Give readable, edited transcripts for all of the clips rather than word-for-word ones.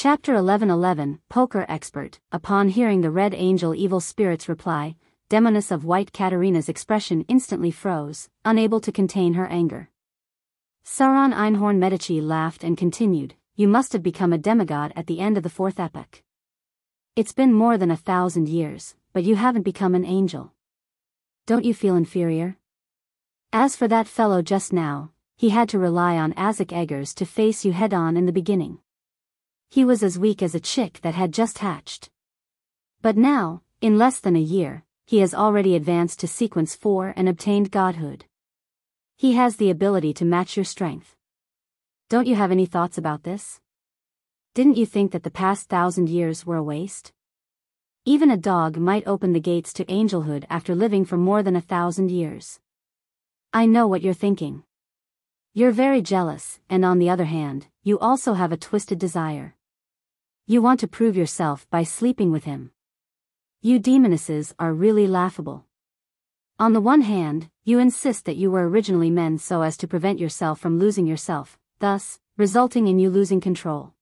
Chapter 11:11 Poker Expert. Upon hearing the Red Angel Evil Spirit's reply, Demoness of White Katarina's expression instantly froze, unable to contain her anger. Sauron Einhorn Medici laughed and continued, "You must have become a demigod at the end of the fourth epoch. It's been more than 1,000 years, but you haven't become an angel. Don't you feel inferior? As for that fellow just now, he had to rely on Azek Eggers to face you head-on in the beginning. He was as weak as a chick that had just hatched. But now, in less than a year, he has already advanced to Sequence 4 and obtained godhood. He has the ability to match your strength. Don't you have any thoughts about this? Didn't you think that the past 1,000 years were a waste? Even a dog might open the gates to angelhood after living for more than 1,000 years. I know what you're thinking. You're very jealous, and on the other hand, you also have a twisted desire. You want to prove yourself by sleeping with him. You demonesses are really laughable. On the one hand, you insist that you were originally men so as to prevent yourself from losing yourself, thus, resulting in you losing control.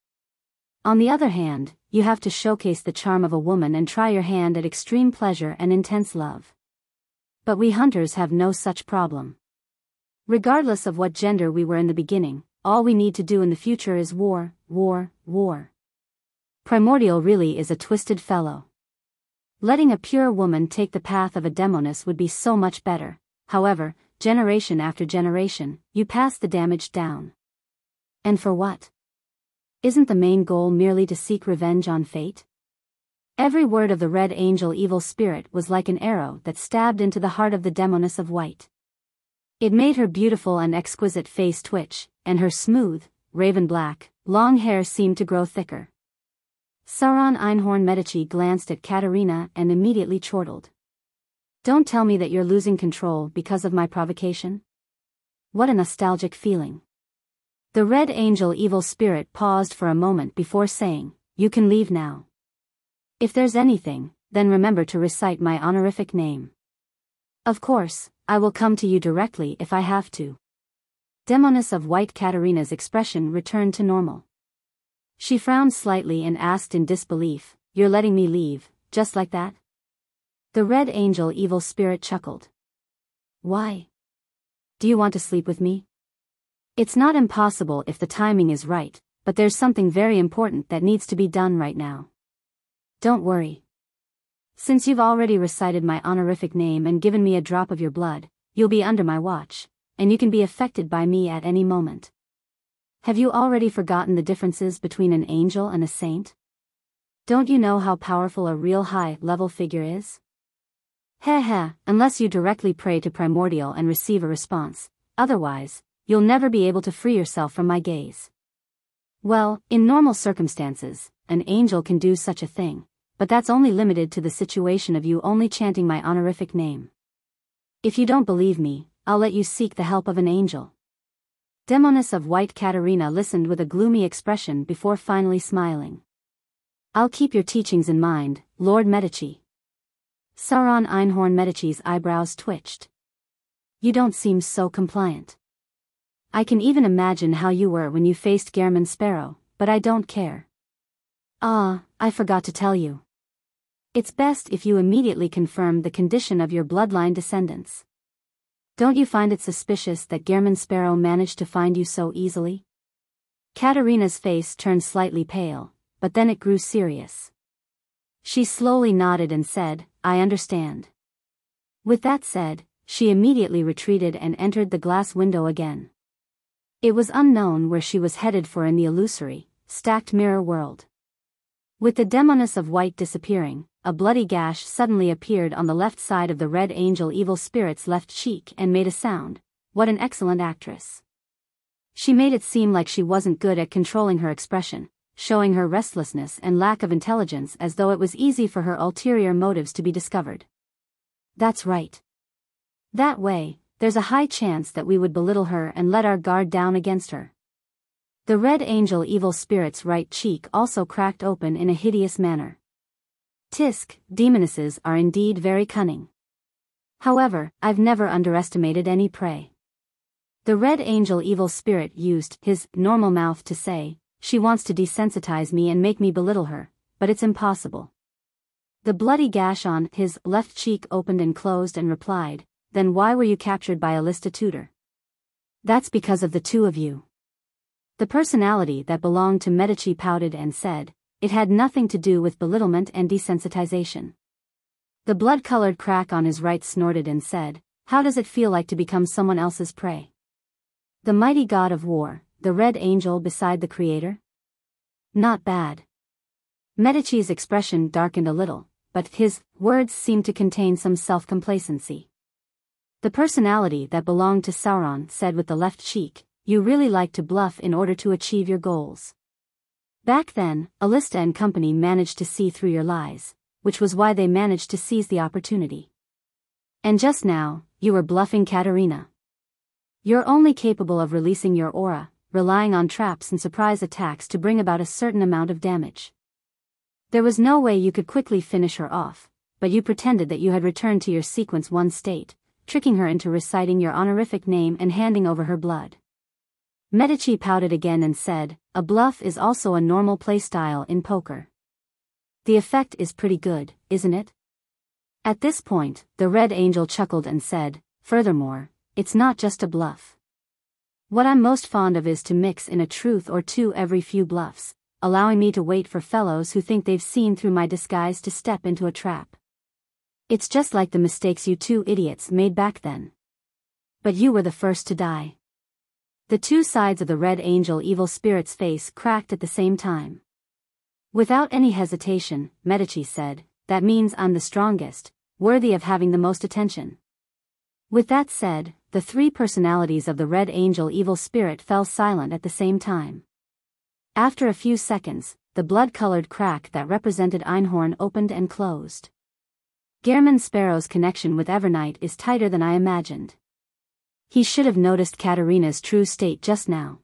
On the other hand, you have to showcase the charm of a woman and try your hand at extreme pleasure and intense love. But we hunters have no such problem. Regardless of what gender we were in the beginning, all we need to do in the future is war, war, war. Primordial really is a twisted fellow. Letting a pure woman take the path of a demoness would be so much better. However, generation after generation, you pass the damage down. And for what? Isn't the main goal merely to seek revenge on fate? Every word of the Red Angel Evil Spirit was like an arrow that stabbed into the heart of the Demoness of White. It made her beautiful and exquisite face twitch, and her smooth, raven-black, long hair seemed to grow thicker. Sauron Einhorn Medici glanced at Katarina and immediately chortled. Don't tell me that you're losing control because of my provocation? What a nostalgic feeling. The Red Angel Evil Spirit paused for a moment before saying, "You can leave now. If there's anything, then remember to recite my honorific name. Of course, I will come to you directly if I have to." Demoness of White Katarina's expression returned to normal. She frowned slightly and asked in disbelief, "You're letting me leave, just like that?" The Red Angel Evil Spirit chuckled. "Why? Do you want to sleep with me? It's not impossible if the timing is right, but there's something very important that needs to be done right now. Don't worry. Since you've already recited my honorific name and given me a drop of your blood, you'll be under my watch, and you can be affected by me at any moment. Have you already forgotten the differences between an angel and a saint? Don't you know how powerful a real high-level figure is? Heh, unless you directly pray to Primordial and receive a response, otherwise, you'll never be able to free yourself from my gaze. Well, in normal circumstances, an angel can do such a thing, but that's only limited to the situation of you only chanting my honorific name. If you don't believe me, I'll let you seek the help of an angel." Demoness of White Katarina listened with a gloomy expression before finally smiling. "I'll keep your teachings in mind, Lord Medici." Sauron Einhorn Medici's eyebrows twitched. "You don't seem so compliant. I can even imagine how you were when you faced Gehrman Sparrow, but I don't care. I forgot to tell you. It's best if you immediately confirm the condition of your bloodline descendants. Don't you find it suspicious that Gehrman Sparrow managed to find you so easily?" Katarina's face turned slightly pale, but then it grew serious. She slowly nodded and said, "I understand." With that said, she immediately retreated and entered the glass window again. It was unknown where she was headed for in the illusory, stacked mirror world. With the Demoness of White disappearing, a bloody gash suddenly appeared on the left side of the Red Angel Evil Spirit's left cheek and made a sound. What an excellent actress. She made it seem like she wasn't good at controlling her expression, showing her restlessness and lack of intelligence as though it was easy for her ulterior motives to be discovered. That's right. That way, there's a high chance that we would belittle her and let our guard down against her. The Red Angel Evil Spirit's right cheek also cracked open in a hideous manner. Tisk, demonesses are indeed very cunning. However, I've never underestimated any prey. The Red Angel Evil Spirit used his normal mouth to say, She wants to desensitize me and make me belittle her, but it's impossible. The bloody gash on his left cheek opened and closed and replied, "Then why were you captured by a Lista tutor?" "That's because of the two of you." The personality that belonged to Medici pouted and said, "It had nothing to do with belittlement and desensitization." The blood-colored crack on his right snorted and said, "How does it feel like to become someone else's prey? The mighty god of war, the red angel beside the creator? Not bad." Medici's expression darkened a little, but his words seemed to contain some self-complacency. The personality that belonged to Sauron said with the left cheek, "You really like to bluff in order to achieve your goals. Back then, Alista and company managed to see through your lies, which was why they managed to seize the opportunity. And just now, you were bluffing Katerina. You're only capable of releasing your aura, relying on traps and surprise attacks to bring about a certain amount of damage. There was no way you could quickly finish her off, but you pretended that you had returned to your Sequence 1 state, tricking her into reciting your honorific name and handing over her blood." Medici pouted again and said, "A bluff is also a normal playstyle in poker. The effect is pretty good, isn't it?" At this point, the Red Angel chuckled and said, "Furthermore, it's not just a bluff. What I'm most fond of is to mix in a truth or two every few bluffs, allowing me to wait for fellows who think they've seen through my disguise to step into a trap. It's just like the mistakes you two idiots made back then. But you were the first to die." The two sides of the Red Angel evil spirit's face cracked at the same time. Without any hesitation, Medici said, "That means I'm the strongest, worthy of having the most attention." With that said, the three personalities of the Red Angel evil spirit fell silent at the same time. After a few seconds, the blood-colored crack that represented Einhorn opened and closed. Gehrman Sparrow's connection with Evernight is tighter than I imagined. He should have noticed Katerina's true state just now.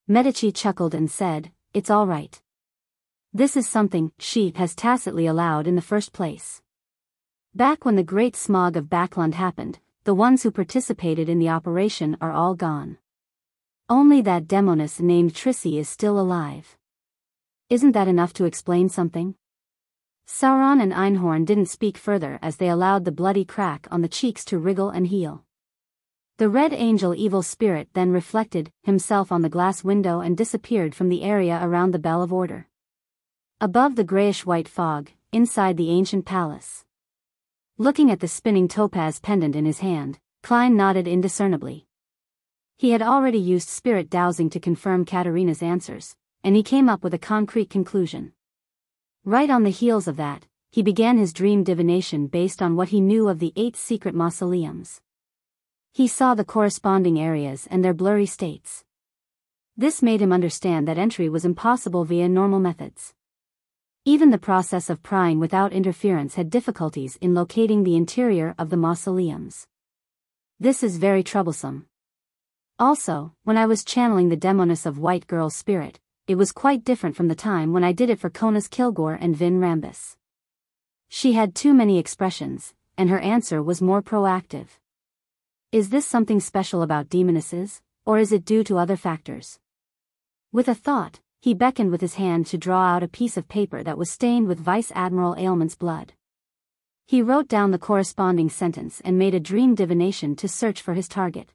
Medici chuckled and said, "It's all right. This is something she has tacitly allowed in the first place. Back when the Great Smog of Backlund happened, the ones who participated in the operation are all gone. Only that demoness named Trissy is still alive. Isn't that enough to explain something?" Sauron and Einhorn didn't speak further as they allowed the bloody crack on the cheeks to wriggle and heal. The Red Angel evil spirit then reflected himself on the glass window and disappeared from the area around the Bell of Order. Above the grayish-white fog, inside the ancient palace. Looking at the spinning topaz pendant in his hand, Klein nodded indiscernibly. He had already used spirit dowsing to confirm Katerina's answers, and he came up with a concrete conclusion. Right on the heels of that, he began his dream divination based on what he knew of the 8 secret mausoleums. He saw the corresponding areas and their blurry states. This made him understand that entry was impossible via normal methods. Even the process of prying without interference had difficulties in locating the interior of the mausoleums. This is very troublesome. Also, when I was channeling the demoness of White Girl's spirit, it was quite different from the time when I did it for Kona's Kilgore and Vin Rambus. She had too many expressions, and her answer was more proactive. Is this something special about demonesses, or is it due to other factors? With a thought, he beckoned with his hand to draw out a piece of paper that was stained with Vice Admiral Ailment's blood. He wrote down the corresponding sentence and made a dream divination to search for his target.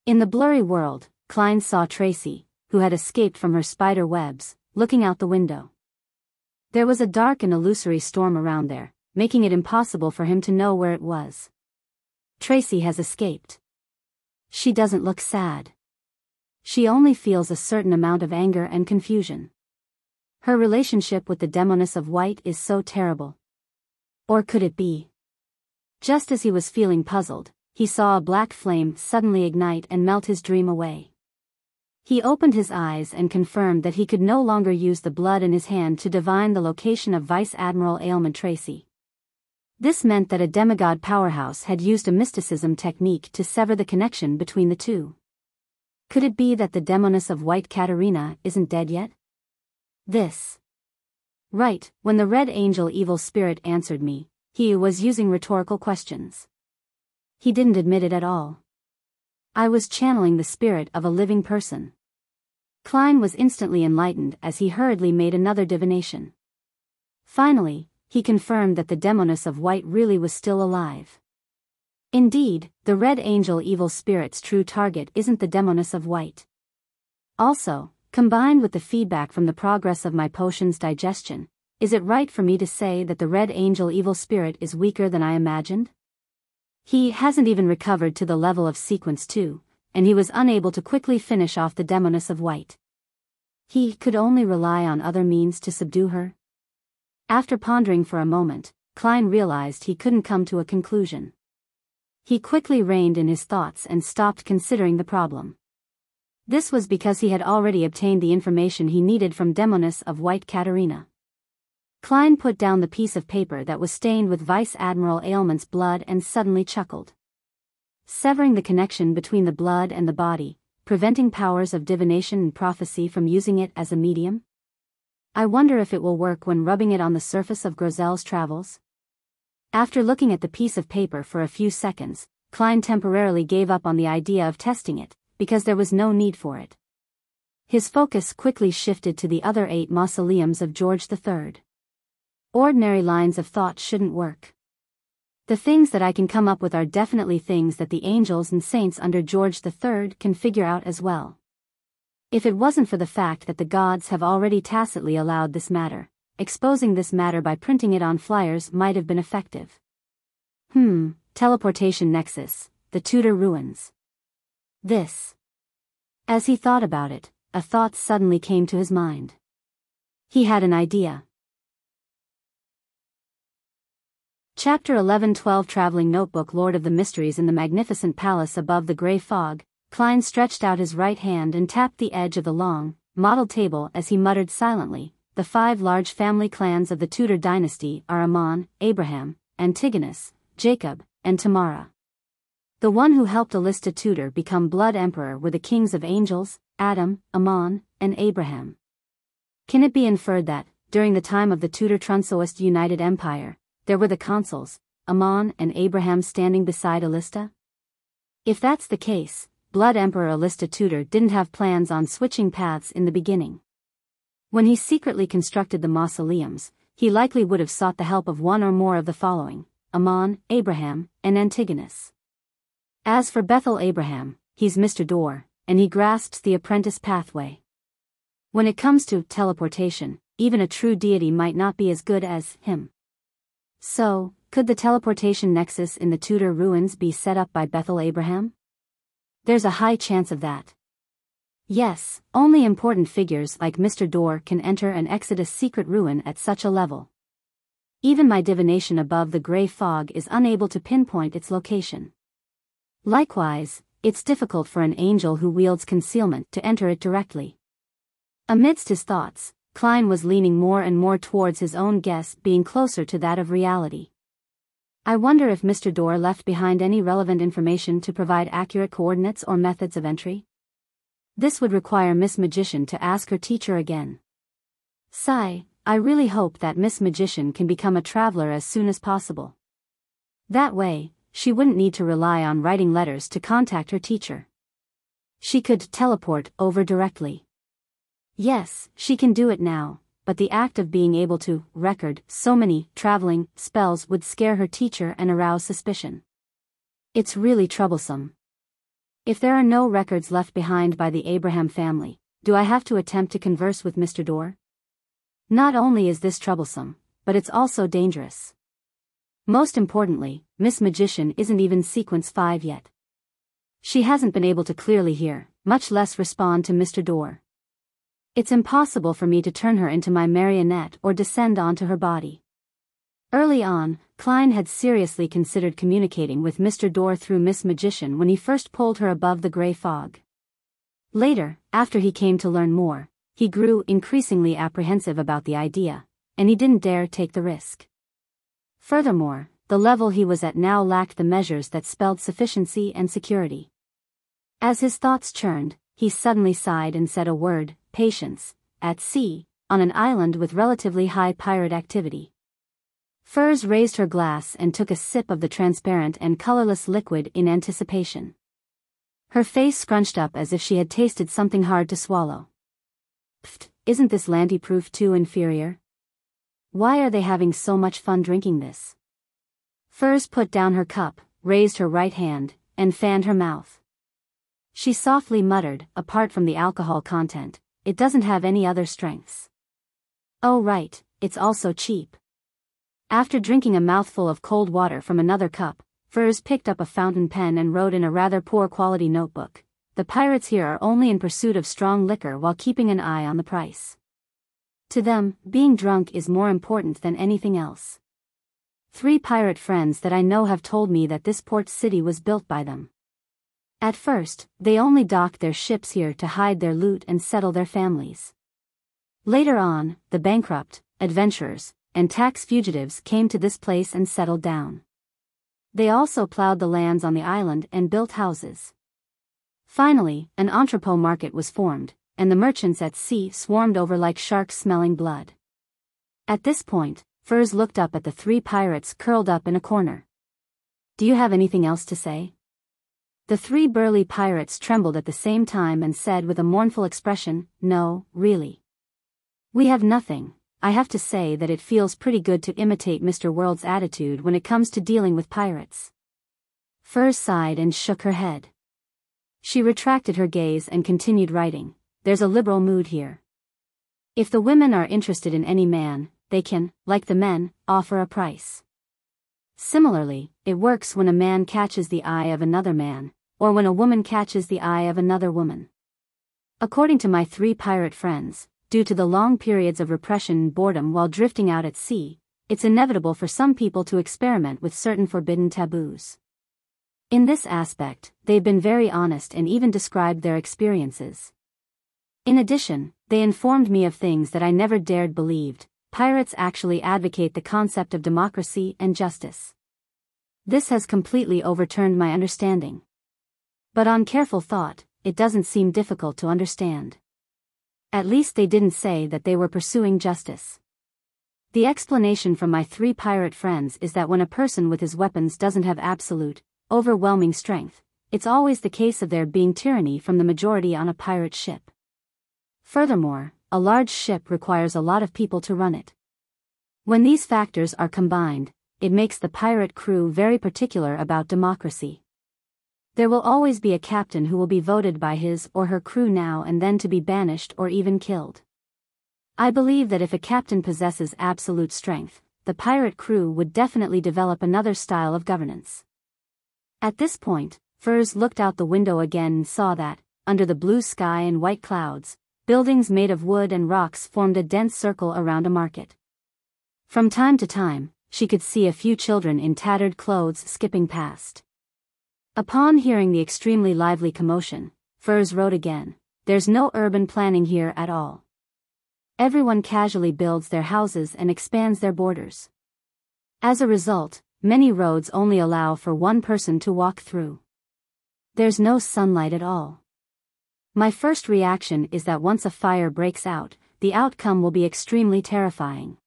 In the blurry world, Klein saw Tracy, who had escaped from her spider webs, looking out the window. There was a dark and illusory storm around there, making it impossible for him to know where it was. Tracy has escaped. She doesn't look sad. She only feels a certain amount of anger and confusion. Her relationship with the demoness of white is so terrible. Or could it be? Just as he was feeling puzzled, he saw a black flame suddenly ignite and melt his dream away. He opened his eyes and confirmed that he could no longer use the blood in his hand to divine the location of Vice Admiral Ailment Tracy. This meant that a demigod powerhouse had used a mysticism technique to sever the connection between the two. Could it be that the demoness of White Katerina isn't dead yet? Right, when the Red Angel evil spirit answered me, he was using rhetorical questions. He didn't admit it at all. I was channeling the spirit of a living person. Klein was instantly enlightened as he hurriedly made another divination. Finally, he confirmed that the demoness of white really was still alive. Indeed, the Red Angel evil spirit's true target isn't the demoness of white. Also, combined with the feedback from the progress of my potion's digestion, is it right for me to say that the Red Angel evil spirit is weaker than I imagined? He hasn't even recovered to the level of Sequence 2, and he was unable to quickly finish off the demoness of white. He could only rely on other means to subdue her? After pondering for a moment, Klein realized he couldn't come to a conclusion. He quickly reined in his thoughts and stopped considering the problem. This was because he had already obtained the information he needed from Demoness of White Katerina. Klein put down the piece of paper that was stained with Vice Admiral Ailment's blood and suddenly chuckled. Severing the connection between the blood and the body, preventing powers of divination and prophecy from using it as a medium? I wonder if it will work when rubbing it on the surface of Grozelle's travels? After looking at the piece of paper for a few seconds, Klein temporarily gave up on the idea of testing it, because there was no need for it. His focus quickly shifted to the other 8 mausoleums of George III. Ordinary lines of thought shouldn't work. The things that I can come up with are definitely things that the angels and saints under George III can figure out as well. If it wasn't for the fact that the gods have already tacitly allowed this matter, exposing this matter by printing it on flyers might have been effective. Teleportation nexus, the Tudor ruins. This. As he thought about it, a thought suddenly came to his mind. He had an idea. Chapter 11-12 Traveling Notebook Lord of the Mysteries in the magnificent palace above the grey fog, Klein stretched out his right hand and tapped the edge of the long, mottled table as he muttered silently, "The 5 large family clans of the Tudor dynasty are Ammon, Abraham, Antigonus, Jacob, and Tamara. The one who helped Alista Tudor become Blood Emperor were the kings of angels, Adam, Ammon, and Abraham. Can it be inferred that, during the time of the Tudor Trunsoist United Empire, there were the consuls, Ammon and Abraham standing beside Alista? If that's the case, Blood Emperor Alista Tudor didn't have plans on switching paths in the beginning. When he secretly constructed the mausoleums, he likely would have sought the help of one or more of the following: Ammon, Abraham, and Antigonus. As for Bethel Abraham, he's Mr. Door, and he grasps the apprentice pathway. When it comes to teleportation, even a true deity might not be as good as him. So, could the teleportation nexus in the Tudor ruins be set up by Bethel Abraham? There's a high chance of that. Yes, only important figures like Mr. Door can enter and exit a secret ruin at such a level. Even my divination above the grey fog is unable to pinpoint its location. Likewise, it's difficult for an angel who wields concealment to enter it directly. Amidst his thoughts, Klein was leaning more and more towards his own guess being closer to that of reality. I wonder if Mr. Door left behind any relevant information to provide accurate coordinates or methods of entry? This would require Miss Magician to ask her teacher again. Sigh, I really hope that Miss Magician can become a traveler as soon as possible. That way, she wouldn't need to rely on writing letters to contact her teacher. She could teleport over directly. Yes, she can do it now, but the act of being able to record so many traveling spells would scare her teacher and arouse suspicion. It's really troublesome. If there are no records left behind by the Abraham family, do I have to attempt to converse with Mr. Door? Not only is this troublesome, but it's also dangerous. Most importantly, Miss Magician isn't even Sequence 5 yet. She hasn't been able to clearly hear, much less respond to Mr. Door. It's impossible for me to turn her into my marionette or descend onto her body. Early on, Klein had seriously considered communicating with Mr. Door through Miss Magician when he first pulled her above the grey fog. Later, after he came to learn more, he grew increasingly apprehensive about the idea, and he didn't dare take the risk. Furthermore, the level he was at now lacked the measures that spelled sufficiency and security. As his thoughts churned, he suddenly sighed and said a word: patience, at sea, on an island with relatively high pirate activity. Furs raised her glass and took a sip of the transparent and colorless liquid in anticipation. Her face scrunched up as if she had tasted something hard to swallow. Pfft, isn't this Lanty-proof too inferior? Why are they having so much fun drinking this? Furs put down her cup, raised her right hand, and fanned her mouth. She softly muttered, apart from the alcohol content, it doesn't have any other strengths. Oh right, it's also cheap. After drinking a mouthful of cold water from another cup, Furs picked up a fountain pen and wrote in a rather poor quality notebook. The pirates here are only in pursuit of strong liquor while keeping an eye on the price. To them, being drunk is more important than anything else. 3 pirate friends that I know have told me that this port city was built by them. At first, they only docked their ships here to hide their loot and settle their families. Later on, the bankrupt, adventurers, and tax fugitives came to this place and settled down. They also plowed the lands on the island and built houses. Finally, an entrepot market was formed, and the merchants at sea swarmed over like sharks smelling blood. At this point, Furs looked up at the 3 pirates curled up in a corner. Do you have anything else to say? The 3 burly pirates trembled at the same time and said with a mournful expression, no, really. We have nothing. I have to say that it feels pretty good to imitate Mr. World's attitude when it comes to dealing with pirates. Furs sighed and shook her head. She retracted her gaze and continued writing. There's a liberal mood here. If the women are interested in any man, they can, like the men, offer a price. Similarly, it works when a man catches the eye of another man, or when a woman catches the eye of another woman. According to my 3 pirate friends, due to the long periods of repression and boredom while drifting out at sea, it's inevitable for some people to experiment with certain forbidden taboos. In this aspect, they've been very honest and even described their experiences. In addition, they informed me of things that I never dared believed. Pirates actually advocate the concept of democracy and justice. This has completely overturned my understanding. But on careful thought, it doesn't seem difficult to understand. At least they didn't say that they were pursuing justice. The explanation from my 3 pirate friends is that when a person with his weapons doesn't have absolute, overwhelming strength, it's always the case of there being tyranny from the majority on a pirate ship. Furthermore, a large ship requires a lot of people to run it. When these factors are combined, it makes the pirate crew very particular about democracy. There will always be a captain who will be voted by his or her crew now and then to be banished or even killed. I believe that if a captain possesses absolute strength, the pirate crew would definitely develop another style of governance. At this point, Furs looked out the window again and saw that, under the blue sky and white clouds, buildings made of wood and rocks formed a dense circle around a market. From time to time, she could see a few children in tattered clothes skipping past. Upon hearing the extremely lively commotion, Furs wrote again, there's no urban planning here at all. Everyone casually builds their houses and expands their borders. As a result, many roads only allow for one person to walk through. There's no sunlight at all. My first reaction is that once a fire breaks out, the outcome will be extremely terrifying.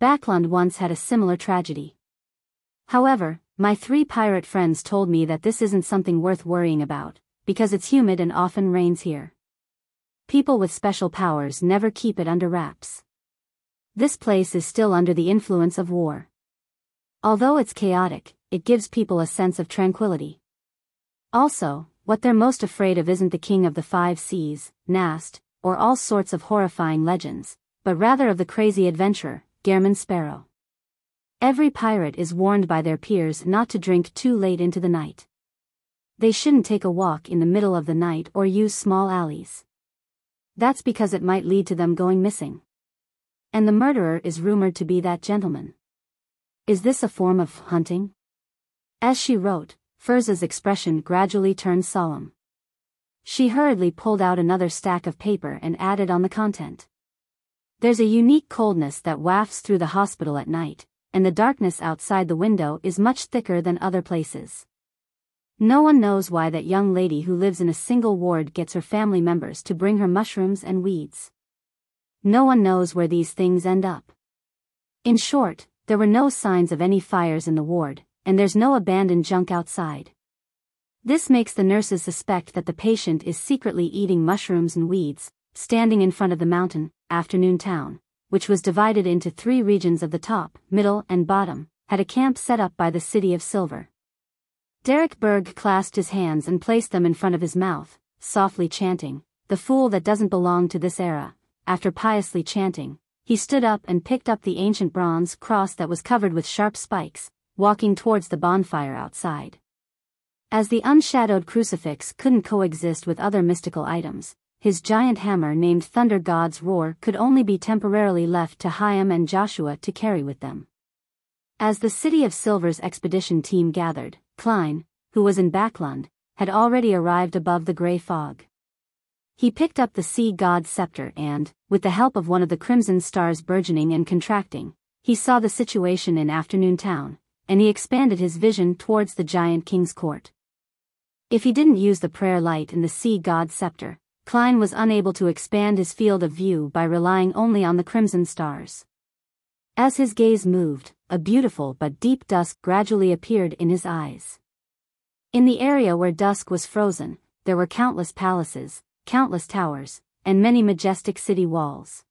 Backland once had a similar tragedy. However, my 3 pirate friends told me that this isn't something worth worrying about, because it's humid and often rains here. People with special powers never keep it under wraps. This place is still under the influence of war. Although it's chaotic, it gives people a sense of tranquility. Also, what they're most afraid of isn't the king of the 5 seas, Nast, or all sorts of horrifying legends, but rather of the crazy adventurer, Gehrman Sparrow. Every pirate is warned by their peers not to drink too late into the night. They shouldn't take a walk in the middle of the night or use small alleys. That's because it might lead to them going missing. And the murderer is rumored to be that gentleman. Is this a form of hunting? As she wrote, Furz's expression gradually turned solemn. She hurriedly pulled out another stack of paper and added on the content. There's a unique coldness that wafts through the hospital at night, and the darkness outside the window is much thicker than other places. No one knows why that young lady who lives in a single ward gets her family members to bring her mushrooms and weeds. No one knows where these things end up. In short, there were no signs of any fires in the ward, and there's no abandoned junk outside. This makes the nurses suspect that the patient is secretly eating mushrooms and weeds, standing in front of the mountain, Afternoon Town, which was divided into 3 regions of the top, middle, and bottom, had a camp set up by the City of Silver. Derek Berg clasped his hands and placed them in front of his mouth, softly chanting, "The fool that doesn't belong to this era." After piously chanting, he stood up and picked up the ancient bronze cross that was covered with sharp spikes, walking towards the bonfire outside. As the unshadowed crucifix couldn't coexist with other mystical items, his giant hammer named Thunder God's Roar could only be temporarily left to Chaim and Joshua to carry with them. As the City of Silver's expedition team gathered, Klein, who was in Backlund, had already arrived above the gray fog. He picked up the sea god's scepter and, with the help of one of the crimson stars burgeoning and contracting, he saw the situation in Afternoon Town, and he expanded his vision towards the giant king's court. If he didn't use the prayer light in the sea god's scepter, Klein was unable to expand his field of view by relying only on the crimson stars. As his gaze moved, a beautiful but deep dusk gradually appeared in his eyes. In the area where dusk was frozen, there were countless palaces, countless towers, and many majestic city walls.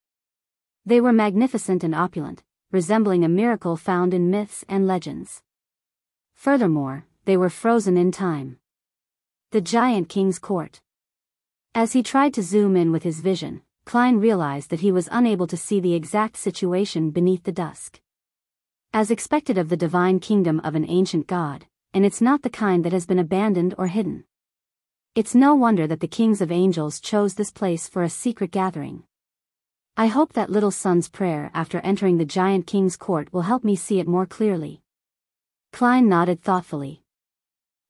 They were magnificent and opulent, resembling a miracle found in myths and legends. Furthermore, they were frozen in time. The giant king's court. As he tried to zoom in with his vision, Klein realized that he was unable to see the exact situation beneath the dusk. As expected of the divine kingdom of an ancient god, and it's not the kind that has been abandoned or hidden. It's no wonder that the kings of angels chose this place for a secret gathering. I hope that little son's prayer after entering the giant king's court will help me see it more clearly. Klein nodded thoughtfully.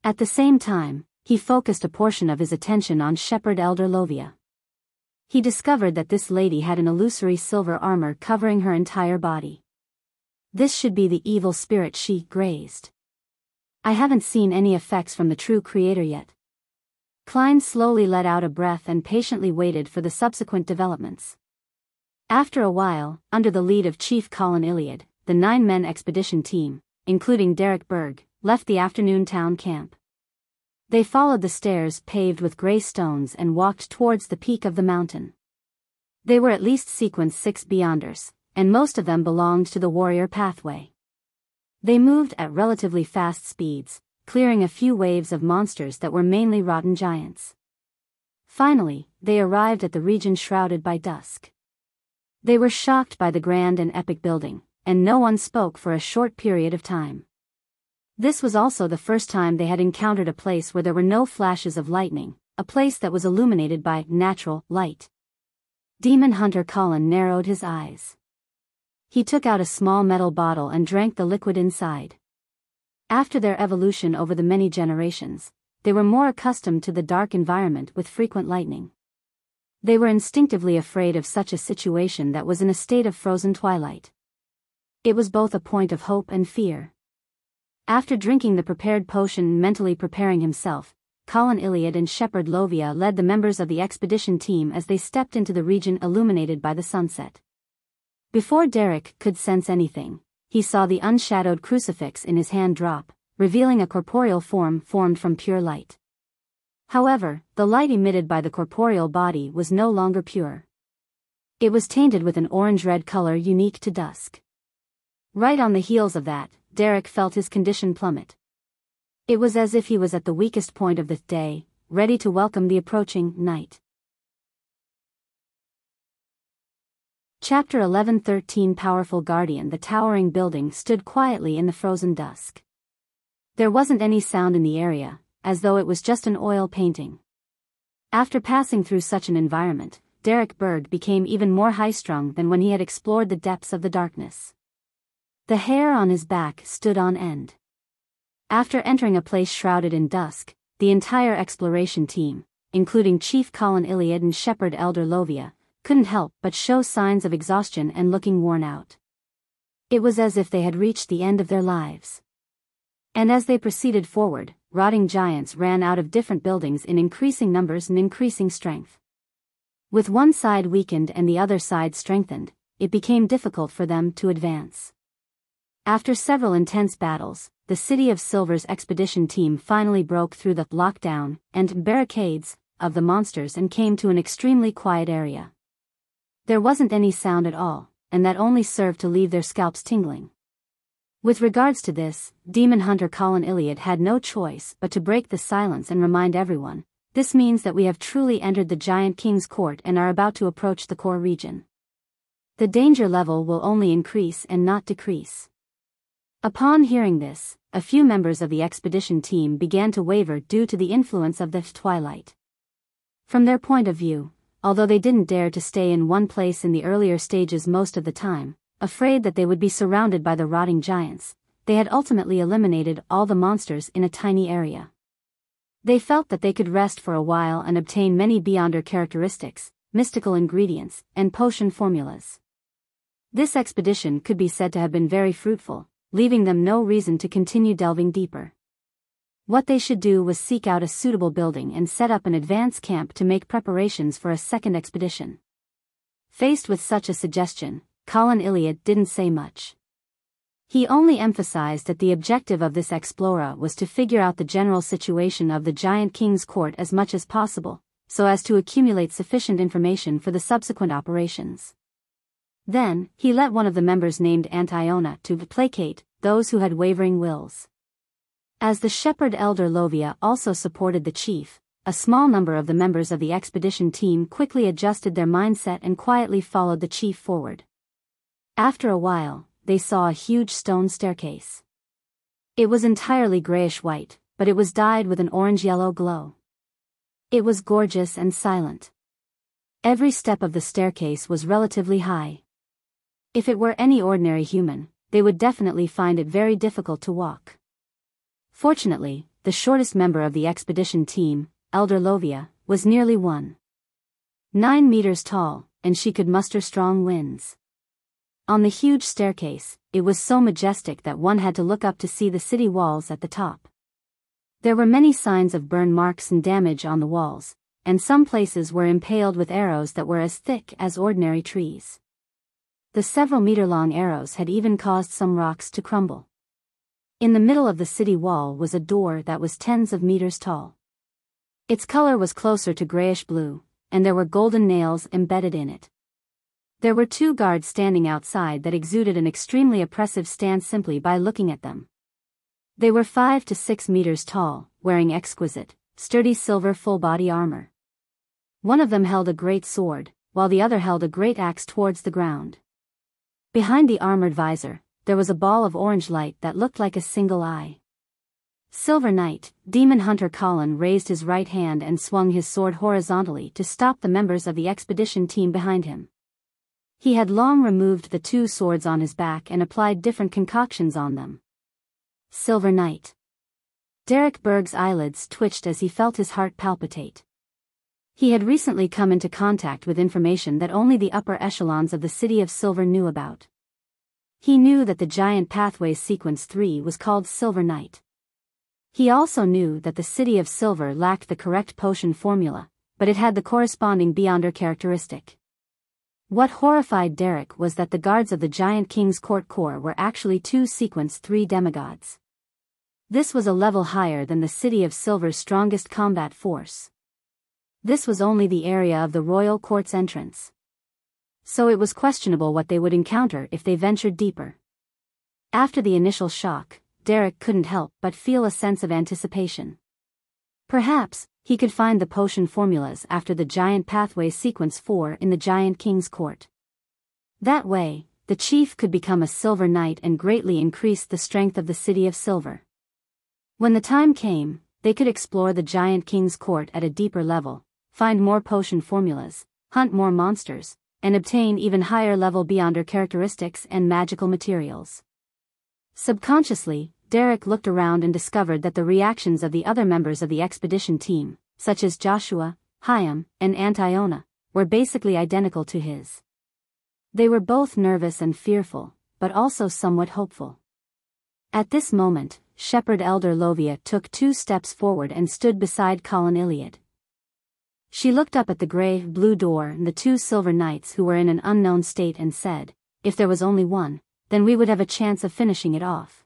At the same time, he focused a portion of his attention on Shepherd Elder Lovia. He discovered that this lady had an illusory silver armor covering her entire body. This should be the evil spirit she grazed. I haven't seen any effects from the true creator yet. Klein slowly let out a breath and patiently waited for the subsequent developments. After a while, under the lead of Chief Colin Iliad, the 9-man expedition team, including Derek Berg, left the Afternoon Town camp. They followed the stairs paved with gray stones and walked towards the peak of the mountain. They were at least sequence 6 Beyonders, and most of them belonged to the warrior pathway. They moved at relatively fast speeds, clearing a few waves of monsters that were mainly rotten giants. Finally, they arrived at the region shrouded by dusk. They were shocked by the grand and epic building, and no one spoke for a short period of time. This was also the first time they had encountered a place where there were no flashes of lightning, a place that was illuminated by natural light. Demon Hunter Colin narrowed his eyes. He took out a small metal bottle and drank the liquid inside. After their evolution over the many generations, they were more accustomed to the dark environment with frequent lightning. They were instinctively afraid of such a situation that was in a state of frozen twilight. It was both a point of hope and fear. After drinking the prepared potion, mentally preparing himself, Colin Iliad and Shepherd Lovia led the members of the expedition team as they stepped into the region illuminated by the sunset. Before Derek could sense anything, he saw the unshadowed crucifix in his hand drop, revealing a corporeal form formed from pure light. However, the light emitted by the corporeal body was no longer pure. It was tainted with an orange-red color unique to dusk. Right on the heels of that, Derek felt his condition plummet. It was as if he was at the weakest point of the day, ready to welcome the approaching night. Chapter 11-13 Powerful Guardian. The towering building stood quietly in the frozen dusk. There wasn't any sound in the area, as though it was just an oil painting. After passing through such an environment, Derek Berg became even more high-strung than when he had explored the depths of the darkness. The hair on his back stood on end. After entering a place shrouded in dusk, the entire exploration team, including Chief Colin Iliad and Shepherd Elder Lovia, couldn't help but show signs of exhaustion and looking worn out. It was as if they had reached the end of their lives. And as they proceeded forward, rotting giants ran out of different buildings in increasing numbers and increasing strength. With one side weakened and the other side strengthened, it became difficult for them to advance. After several intense battles, the City of Silver's expedition team finally broke through the lockdown and barricades of the monsters and came to an extremely quiet area. There wasn't any sound at all, and that only served to leave their scalps tingling. With regards to this, demon hunter Colin Iliad had no choice but to break the silence and remind everyone, "This means that we have truly entered the Giant King's court and are about to approach the core region. The danger level will only increase and not decrease." Upon hearing this, a few members of the expedition team began to waver due to the influence of the twilight. From their point of view, although they didn't dare to stay in one place in the earlier stages most of the time, afraid that they would be surrounded by the rotting giants, they had ultimately eliminated all the monsters in a tiny area. They felt that they could rest for a while and obtain many Beyonder characteristics, mystical ingredients, and potion formulas. This expedition could be said to have been very fruitful, leaving them no reason to continue delving deeper. What they should do was seek out a suitable building and set up an advance camp to make preparations for a second expedition. Faced with such a suggestion, Colin Iliad didn't say much. He only emphasized that the objective of this explorer was to figure out the general situation of the Giant King's court as much as possible, so as to accumulate sufficient information for the subsequent operations. Then, he let one of the members named Antiona to placate those who had wavering wills. As the shepherd elder Lovia also supported the chief, a small number of the members of the expedition team quickly adjusted their mindset and quietly followed the chief forward. After a while, they saw a huge stone staircase. It was entirely grayish-white, but it was dyed with an orange-yellow glow. It was gorgeous and silent. Every step of the staircase was relatively high. If it were any ordinary human, they would definitely find it very difficult to walk. Fortunately, the shortest member of the expedition team, Elder Lovia, was nearly 1.9 meters tall, and she could muster strong winds. On the huge staircase, it was so majestic that one had to look up to see the city walls at the top. There were many signs of burn marks and damage on the walls, and some places were impaled with arrows that were as thick as ordinary trees. The several-meter-long arrows had even caused some rocks to crumble. In the middle of the city wall was a door that was tens of meters tall. Its color was closer to grayish-blue, and there were golden nails embedded in it. There were 2 guards standing outside that exuded an extremely oppressive stance simply by looking at them. They were 5 to 6 meters tall, wearing exquisite, sturdy silver full-body armor. One of them held a great sword, while the other held a great axe towards the ground. Behind the armored visor, there was a ball of orange light that looked like a single eye. Silver Knight, demon hunter Colin raised his right hand and swung his sword horizontally to stop the members of the expedition team behind him. He had long removed the 2 swords on his back and applied different concoctions on them. Silver Knight. Derek Berg's eyelids twitched as he felt his heart palpitate. He had recently come into contact with information that only the upper echelons of the City of Silver knew about. He knew that the Giant Pathways Sequence 3 was called Silver Knight. He also knew that the City of Silver lacked the correct potion formula, but it had the corresponding Beyonder characteristic. What horrified Derek was that the guards of the Giant King's Court Core were actually 2 Sequence 3 demigods. This was a level higher than the City of Silver's strongest combat force. This was only the area of the royal court's entrance. So it was questionable what they would encounter if they ventured deeper. After the initial shock, Derek couldn't help but feel a sense of anticipation. Perhaps he could find the potion formulas after the Giant Pathways Sequence 4 in the Giant King's Court. That way, the chief could become a Silver Knight and greatly increase the strength of the City of Silver. When the time came, they could explore the Giant King's Court at a deeper level, find more potion formulas, hunt more monsters, and obtain even higher level Beyonder characteristics and magical materials. Subconsciously, Derek looked around and discovered that the reactions of the other members of the expedition team, such as Joshua, Hyam, and Antiona, were basically identical to his. They were both nervous and fearful, but also somewhat hopeful. At this moment, Shepherd Elder Lovia took 2 steps forward and stood beside Colin Iliad. She looked up at the gray-blue door and the 2 Silver Knights who were in an unknown state and said, "If there was only one, then we would have a chance of finishing it off."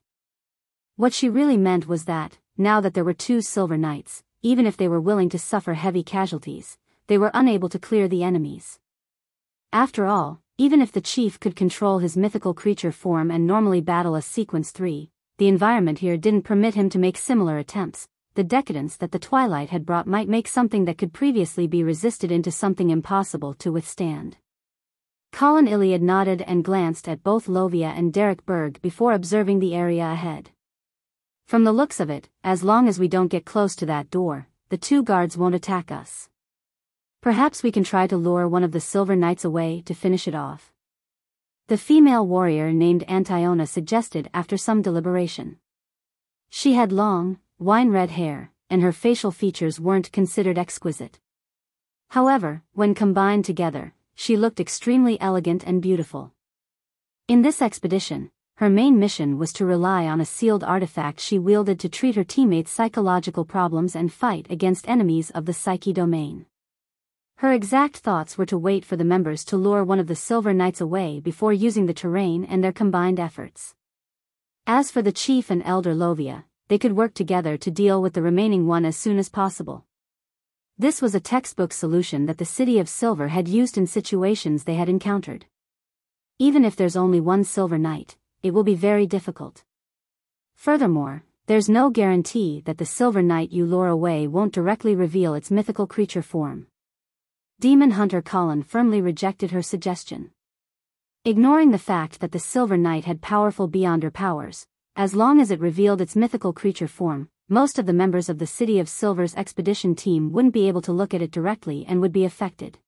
What she really meant was that, now that there were 2 Silver Knights, even if they were willing to suffer heavy casualties, they were unable to clear the enemies. After all, even if the chief could control his mythical creature form and normally battle a sequence 3, the environment here didn't permit him to make similar attempts. The decadence that the twilight had brought might make something that could previously be resisted into something impossible to withstand. Colin Iliad nodded and glanced at both Lovia and Derek Berg before observing the area ahead. From the looks of it, as long as we don't get close to that door, the two guards won't attack us. Perhaps we can try to lure one of the Silver Knights away to finish it off. The female warrior named Antiona suggested after some deliberation. She had long, wine-red hair, and her facial features weren't considered exquisite. However, when combined together, she looked extremely elegant and beautiful. In this expedition, her main mission was to rely on a sealed artifact she wielded to treat her teammates' psychological problems and fight against enemies of the psyche domain. Her exact thoughts were to wait for the members to lure one of the Silver Knights away before using the terrain and their combined efforts. As for the chief and Elder Lovia, they could work together to deal with the remaining one as soon as possible. This was a textbook solution that the City of Silver had used in situations they had encountered. Even if there's only one Silver Knight, it will be very difficult. Furthermore, there's no guarantee that the Silver Knight you lure away won't directly reveal its mythical creature form. Demon Hunter Colin firmly rejected her suggestion. Ignoring the fact that the Silver Knight had powerful beyonder powers, as long as it revealed its mythical creature form, most of the members of the City of Silver's expedition team wouldn't be able to look at it directly and would be affected.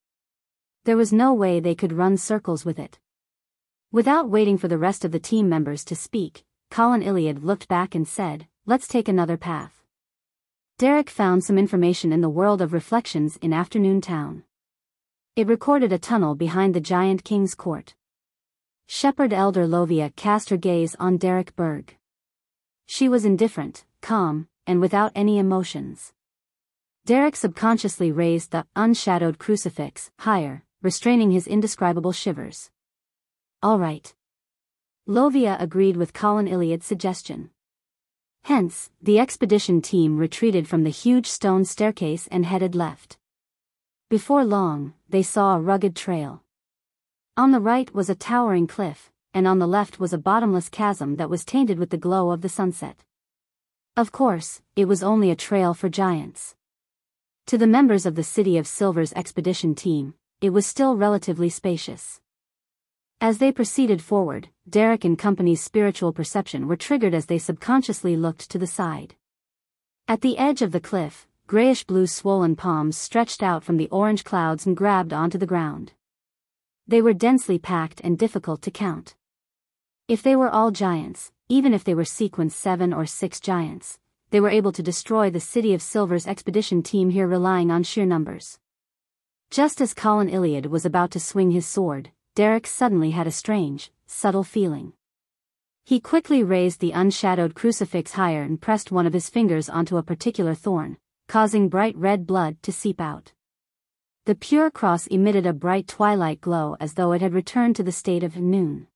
There was no way they could run circles with it. Without waiting for the rest of the team members to speak, Colin Iliad looked back and said, "Let's take another path." Derek found some information in the World of Reflections in Afternoon Town. It recorded a tunnel behind the Giant King's court. Shepherd Elder Lovia cast her gaze on Derek Berg. She was indifferent, calm, and without any emotions. Derek subconsciously raised the unshadowed crucifix higher, restraining his indescribable shivers. "All right." Lovia agreed with Colin Iliad's suggestion. Hence, the expedition team retreated from the huge stone staircase and headed left. Before long, they saw a rugged trail. On the right was a towering cliff, and on the left was a bottomless chasm that was tainted with the glow of the sunset. Of course, it was only a trail for giants. To the members of the City of Silver's expedition team, it was still relatively spacious. As they proceeded forward, Derek and company's spiritual perception were triggered as they subconsciously looked to the side. At the edge of the cliff, grayish-blue swollen palms stretched out from the orange clouds and grabbed onto the ground. They were densely packed and difficult to count. If they were all giants, even if they were sequence 7 or 6 giants, they were able to destroy the City of Silver's expedition team here relying on sheer numbers. Just as Colin Iliad was about to swing his sword, Derek suddenly had a strange, subtle feeling. He quickly raised the unshadowed crucifix higher and pressed one of his fingers onto a particular thorn, causing bright red blood to seep out. The pure cross emitted a bright twilight glow as though it had returned to the state of noon.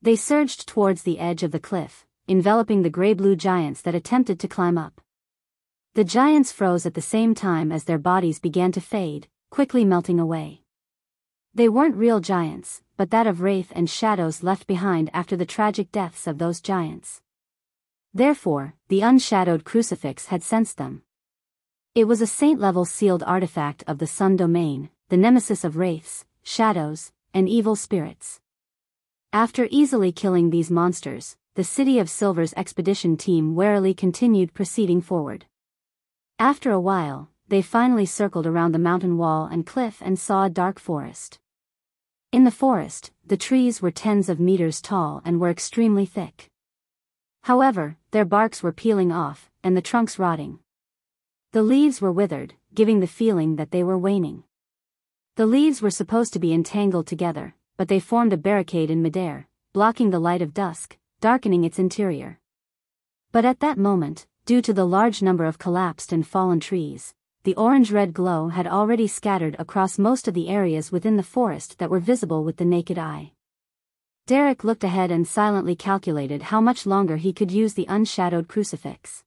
They surged towards the edge of the cliff, enveloping the gray-blue giants that attempted to climb up. The giants froze at the same time as their bodies began to fade, quickly melting away. They weren't real giants, but that of wraith and shadows left behind after the tragic deaths of those giants. Therefore, the unshadowed crucifix had sensed them. It was a saint-level sealed artifact of the Sun Domain, the nemesis of wraiths, shadows, and evil spirits. After easily killing these monsters, the City of Silver's expedition team warily continued proceeding forward. After a while, they finally circled around the mountain wall and cliff and saw a dark forest. In the forest, the trees were tens of meters tall and were extremely thick. However, their barks were peeling off, and the trunks rotting. The leaves were withered, giving the feeling that they were waning. The leaves were supposed to be entangled together, but they formed a barricade in midair, blocking the light of dusk, darkening its interior. But at that moment, due to the large number of collapsed and fallen trees, the orange-red glow had already scattered across most of the areas within the forest that were visible with the naked eye. Derek looked ahead and silently calculated how much longer he could use the unshadowed crucifix.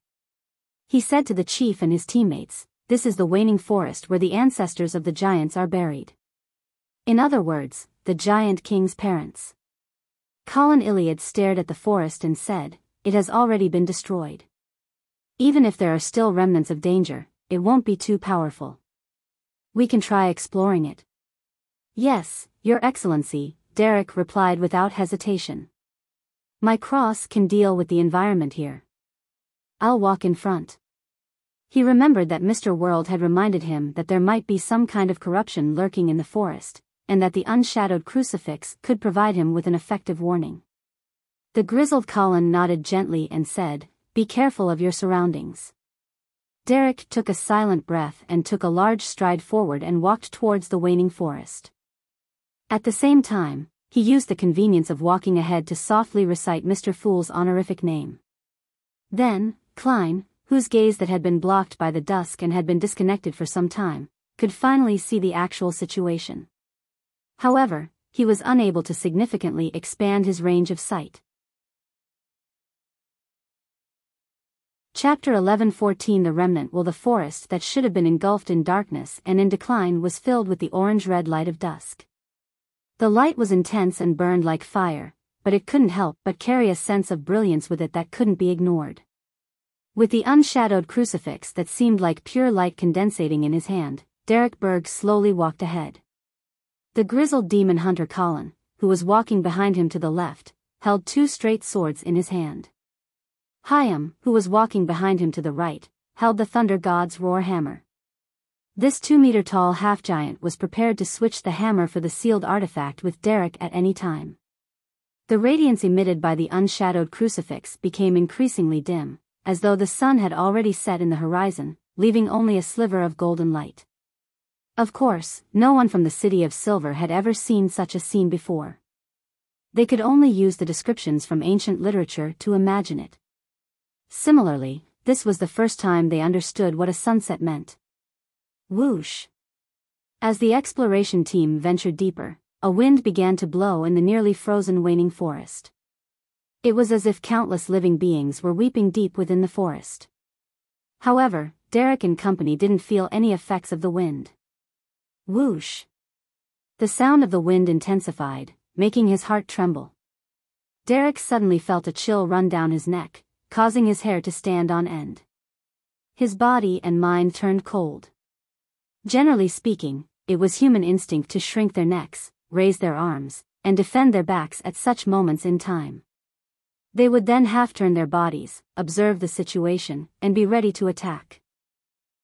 He said to the chief and his teammates, "This is the waning forest where the ancestors of the giants are buried." In other words, the giant king's parents. Colin Iliad stared at the forest and said, "It has already been destroyed. Even if there are still remnants of danger, it won't be too powerful. We can try exploring it." "Yes, Your Excellency," Derek replied without hesitation. "My cross can deal with the environment here. I'll walk in front." He remembered that Mr. World had reminded him that there might be some kind of corruption lurking in the forest, and that the unshadowed crucifix could provide him with an effective warning. The grizzled Colin nodded gently and said, "Be careful of your surroundings." Derek took a silent breath and took a large stride forward and walked towards the waning forest. At the same time, he used the convenience of walking ahead to softly recite Mr. Fool's honorific name. Then, Klein, whose gaze that had been blocked by the dusk and had been disconnected for some time, could finally see the actual situation. However, he was unable to significantly expand his range of sight. Chapter 11:14 The Remnant. The forest that should have been engulfed in darkness and in decline was filled with the orange-red light of dusk. The light was intense and burned like fire, but it couldn't help but carry a sense of brilliance with it that couldn't be ignored. With the unshadowed crucifix that seemed like pure light condensating in his hand, Derek Berg slowly walked ahead. The grizzled demon hunter Colin, who was walking behind him to the left, held two straight swords in his hand. Hyam, who was walking behind him to the right, held the Thunder God's roar hammer. This 2-meter-tall half-giant was prepared to switch the hammer for the sealed artifact with Derek at any time. The radiance emitted by the unshadowed crucifix became increasingly dim, as though the sun had already set in the horizon, leaving only a sliver of golden light. Of course, no one from the City of Silver had ever seen such a scene before. They could only use the descriptions from ancient literature to imagine it. Similarly, this was the first time they understood what a sunset meant. Whoosh! As the exploration team ventured deeper, a wind began to blow in the nearly frozen waning forest. It was as if countless living beings were weeping deep within the forest. However, Derek and company didn't feel any effects of the wind. Whoosh! The sound of the wind intensified, making his heart tremble. Derek suddenly felt a chill run down his neck, causing his hair to stand on end. His body and mind turned cold. Generally speaking, it was human instinct to shrink their necks, raise their arms, and defend their backs at such moments in time. They would then half-turn their bodies, observe the situation, and be ready to attack.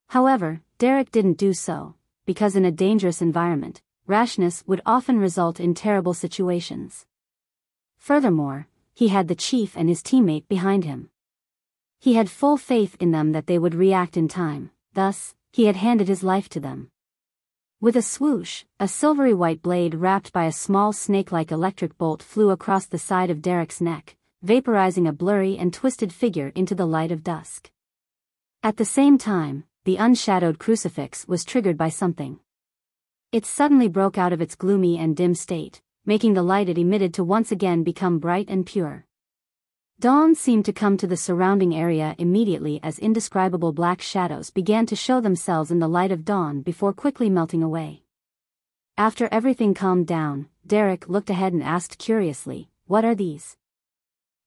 However, Derek didn't do so, because in a dangerous environment, rashness would often result in terrible situations. Furthermore, he had the chief and his teammate behind him. He had full faith in them that they would react in time, thus, he had handed his life to them. With a swoosh, a silvery white blade wrapped by a small snake-like electric bolt flew across the side of Derek's neck, vaporizing a blurry and twisted figure into the light of dusk. At the same time, the unshadowed crucifix was triggered by something. It suddenly broke out of its gloomy and dim state, making the light it emitted to once again become bright and pure. Dawn seemed to come to the surrounding area immediately as indescribable black shadows began to show themselves in the light of dawn before quickly melting away. After everything calmed down, Derek looked ahead and asked curiously, "What are these?"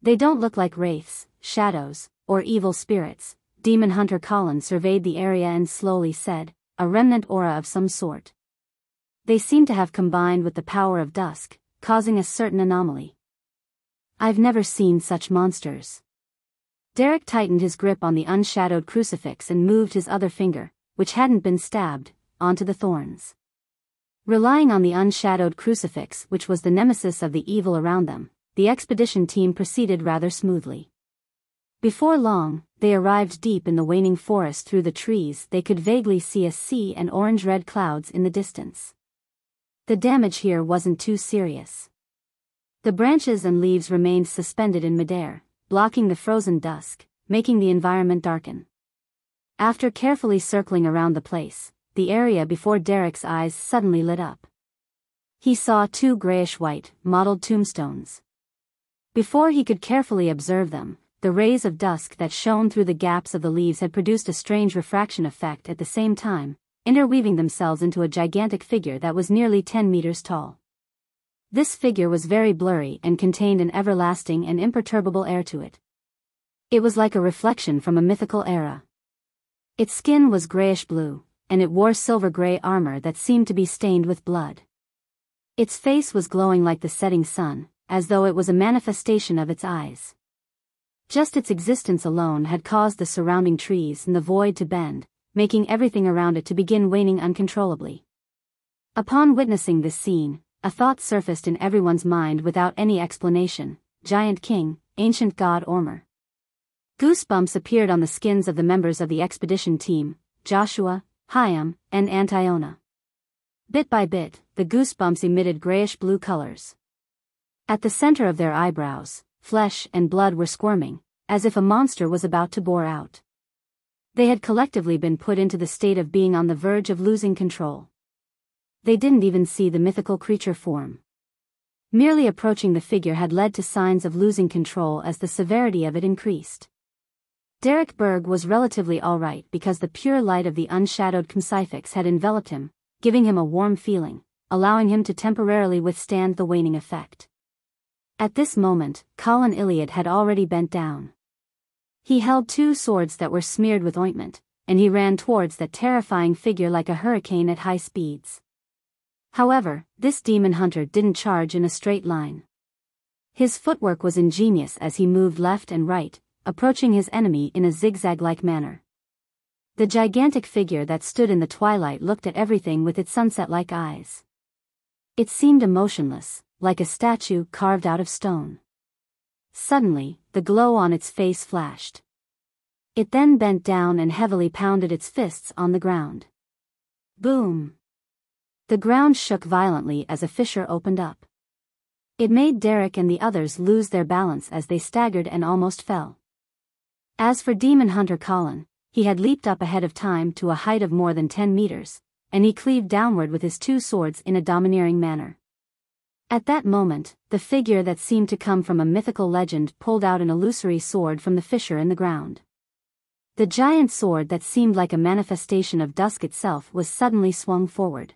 "They don't look like wraiths, shadows, or evil spirits," Demon Hunter Colin surveyed the area and slowly said, "A remnant aura of some sort. They seem to have combined with the power of dusk, causing a certain anomaly. I've never seen such monsters." Derek tightened his grip on the unshadowed crucifix and moved his other finger, which hadn't been stabbed, onto the thorns. Relying on the unshadowed crucifix, which was the nemesis of the evil around them, the expedition team proceeded rather smoothly. Before long, they arrived deep in the waning forest. Through the trees they could vaguely see a sea and orange-red clouds in the distance. The damage here wasn't too serious. The branches and leaves remained suspended in midair, blocking the frozen dusk, making the environment darken. After carefully circling around the place, the area before Derek's eyes suddenly lit up. He saw 2 grayish-white, mottled tombstones. Before he could carefully observe them, the rays of dusk that shone through the gaps of the leaves had produced a strange refraction effect at the same time, interweaving themselves into a gigantic figure that was nearly 10 meters tall. This figure was very blurry and contained an everlasting and imperturbable air to it. It was like a reflection from a mythical era. Its skin was grayish-blue, and it wore silver-gray armor that seemed to be stained with blood. Its face was glowing like the setting sun, as though it was a manifestation of its eyes. Just its existence alone had caused the surrounding trees and the void to bend, making everything around it to begin waning uncontrollably. Upon witnessing this scene, a thought surfaced in everyone's mind without any explanation: Giant King, Ancient God Ormer. Goosebumps appeared on the skins of the members of the expedition team, Joshua, Hyam, and Antiona. Bit by bit, the goosebumps emitted grayish-blue colors. At the center of their eyebrows, flesh and blood were squirming, as if a monster was about to bore out. They had collectively been put into the state of being on the verge of losing control. They didn't even see the mythical creature form. Merely approaching the figure had led to signs of losing control as the severity of it increased. Derek Berg was relatively alright because the pure light of the unshadowed crucifix had enveloped him, giving him a warm feeling, allowing him to temporarily withstand the waning effect. At this moment, Colin Iliad had already bent down. He held two swords that were smeared with ointment, and he ran towards that terrifying figure like a hurricane at high speeds. However, this demon hunter didn't charge in a straight line. His footwork was ingenious as he moved left and right, approaching his enemy in a zigzag-like manner. The gigantic figure that stood in the twilight looked at everything with its sunset-like eyes. It seemed emotionless, like a statue carved out of stone. Suddenly, the glow on its face flashed. It then bent down and heavily pounded its fists on the ground. Boom! The ground shook violently as a fissure opened up. It made Derek and the others lose their balance as they staggered and almost fell. As for Demon Hunter Colin, he had leaped up ahead of time to a height of more than 10 meters, and he cleaved downward with his two swords in a domineering manner. At that moment, the figure that seemed to come from a mythical legend pulled out an illusory sword from the fissure in the ground. The giant sword that seemed like a manifestation of dusk itself was suddenly swung forward.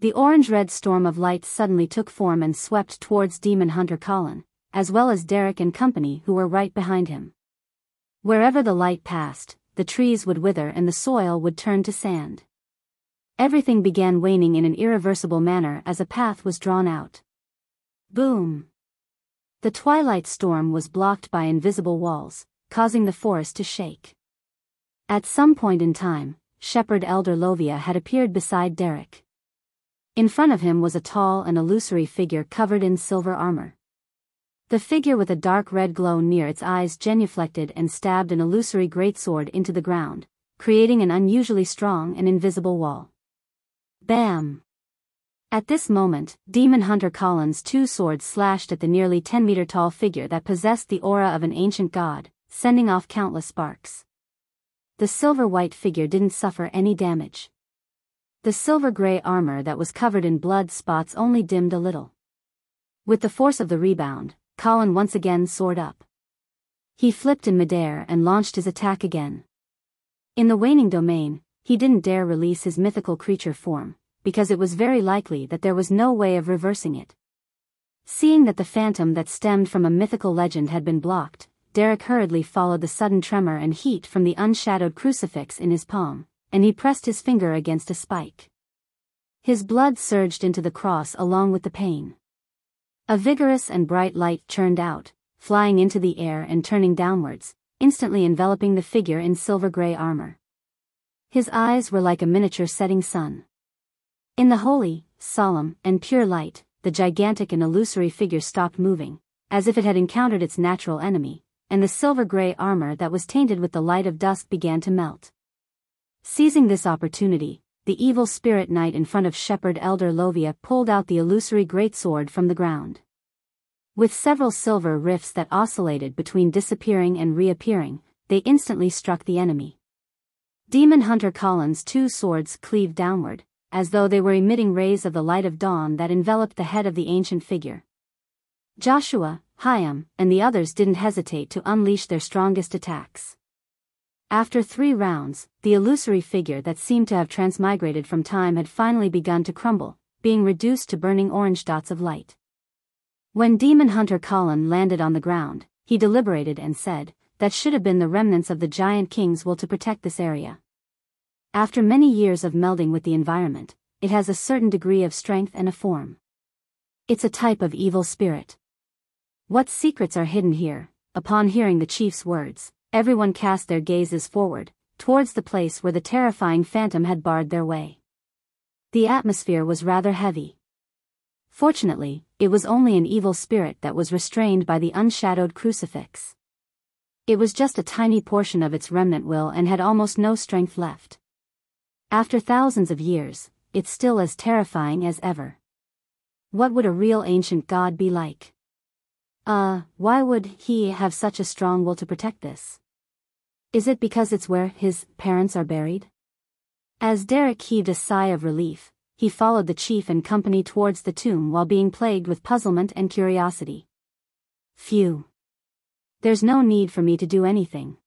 The orange-red storm of light suddenly took form and swept towards Demon Hunter Colin, as well as Derek and company who were right behind him. Wherever the light passed, the trees would wither and the soil would turn to sand. Everything began waning in an irreversible manner as a path was drawn out. Boom! The twilight storm was blocked by invisible walls, causing the forest to shake. At some point in time, Shepherd Elder Lovia had appeared beside Derek. In front of him was a tall and illusory figure covered in silver armor. The figure with a dark red glow near its eyes genuflected and stabbed an illusory greatsword into the ground, creating an unusually strong and invisible wall. Bam! At this moment, Demon Hunter Colin's two swords slashed at the nearly 10-meter-tall figure that possessed the aura of an ancient god, sending off countless sparks. The silver-white figure didn't suffer any damage. The silver-gray armor that was covered in blood spots only dimmed a little. With the force of the rebound, Colin once again soared up. He flipped in midair and launched his attack again. In the waning domain, he didn't dare release his mythical creature form, because it was very likely that there was no way of reversing it. Seeing that the phantom that stemmed from a mythical legend had been blocked, Derek hurriedly followed the sudden tremor and heat from the unshadowed crucifix in his palm, and he pressed his finger against a spike. His blood surged into the cross along with the pain. A vigorous and bright light churned out, flying into the air and turning downwards, instantly enveloping the figure in silver-gray armor. His eyes were like a miniature setting sun. In the holy, solemn, and pure light, the gigantic and illusory figure stopped moving, as if it had encountered its natural enemy, and the silver-gray armor that was tainted with the light of dusk began to melt. Seizing this opportunity, the evil spirit knight in front of Shepherd Elder Lovia pulled out the illusory greatsword from the ground. With several silver rifts that oscillated between disappearing and reappearing, they instantly struck the enemy. Demon Hunter Colin's two swords cleaved downward, as though they were emitting rays of the light of dawn that enveloped the head of the ancient figure. Joshua, Hyam, and the others didn't hesitate to unleash their strongest attacks. After 3 rounds, the illusory figure that seemed to have transmigrated from time had finally begun to crumble, being reduced to burning orange dots of light. When Demon Hunter Colin landed on the ground, he deliberated and said, "That should have been the remnants of the Giant King's will to protect this area. After many years of melding with the environment, it has a certain degree of strength and a form. It's a type of evil spirit. What secrets are hidden here?" Upon hearing the chief's words, everyone cast their gazes forward, towards the place where the terrifying phantom had barred their way. The atmosphere was rather heavy. Fortunately, it was only an evil spirit that was restrained by the unshadowed crucifix. It was just a tiny portion of its remnant will and had almost no strength left. After thousands of years, it's still as terrifying as ever. What would a real ancient god be like? Why would he have such a strong will to protect this? Is it because it's where his parents are buried? As Derek heaved a sigh of relief, he followed the chief and company towards the tomb while being plagued with puzzlement and curiosity. Phew. There's no need for me to do anything.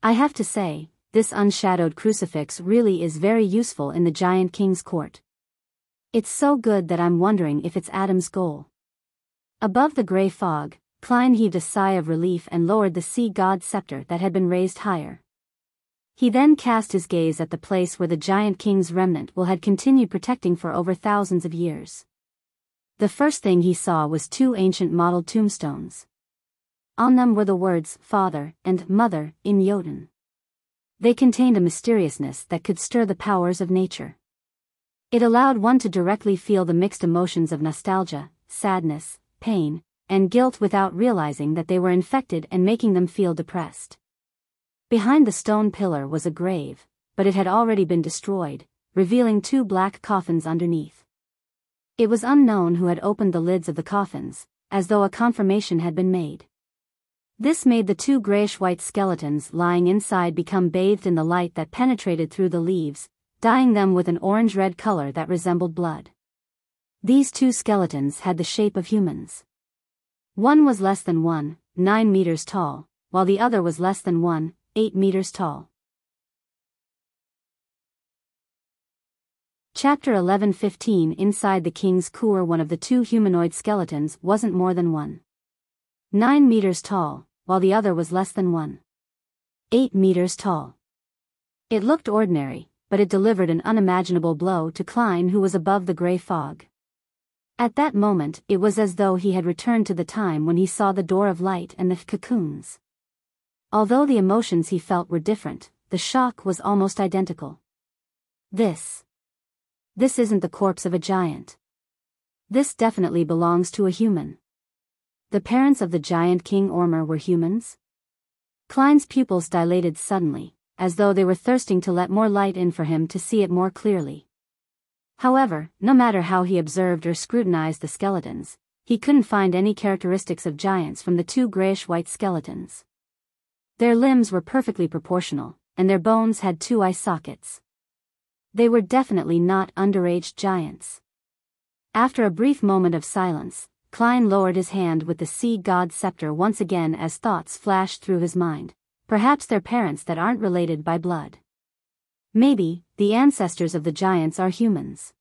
I have to say, this unshadowed crucifix really is very useful in the Giant King's court. It's so good that I'm wondering if it's Adam's goal. Above the grey fog, Klein heaved a sigh of relief and lowered the sea god's scepter that had been raised higher. He then cast his gaze at the place where the Giant King's remnant will had continued protecting for over thousands of years. The first thing he saw was 2 ancient modeled tombstones. On them were the words "Father" and "Mother" in Jotun. They contained a mysteriousness that could stir the powers of nature. It allowed one to directly feel the mixed emotions of nostalgia, sadness, pain, and guilt without realizing that they were infected and making them feel depressed. Behind the stone pillar was a grave, but it had already been destroyed, revealing 2 black coffins underneath. It was unknown who had opened the lids of the coffins, as though a confirmation had been made. This made the 2 grayish-white skeletons lying inside become bathed in the light that penetrated through the leaves, dyeing them with an orange-red color that resembled blood. These 2 skeletons had the shape of humans. One was less than 9 meters tall, while the other was less than 8 meters tall. Chapter 11:15 Inside the King's Cour. One of the 2 humanoid skeletons wasn't more than 9 meters tall, while the other was less than 8 meters tall. It looked ordinary, but it delivered an unimaginable blow to Klein, who was above the grey fog. At that moment, it was as though he had returned to the time when he saw the door of light and the cocoons. Although the emotions he felt were different, the shock was almost identical. This isn't the corpse of a giant. This definitely belongs to a human. The parents of the Giant King Ormer were humans? Klein's pupils dilated suddenly, as though they were thirsting to let more light in for him to see it more clearly. However, no matter how he observed or scrutinized the skeletons, he couldn't find any characteristics of giants from the 2 grayish-white skeletons. Their limbs were perfectly proportional, and their bones had 2 eye sockets. They were definitely not underage giants. After a brief moment of silence, Klein lowered his hand with the sea god's scepter once again as thoughts flashed through his mind. Perhaps they're parents that aren't related by blood. Maybe, the ancestors of the giants are humans.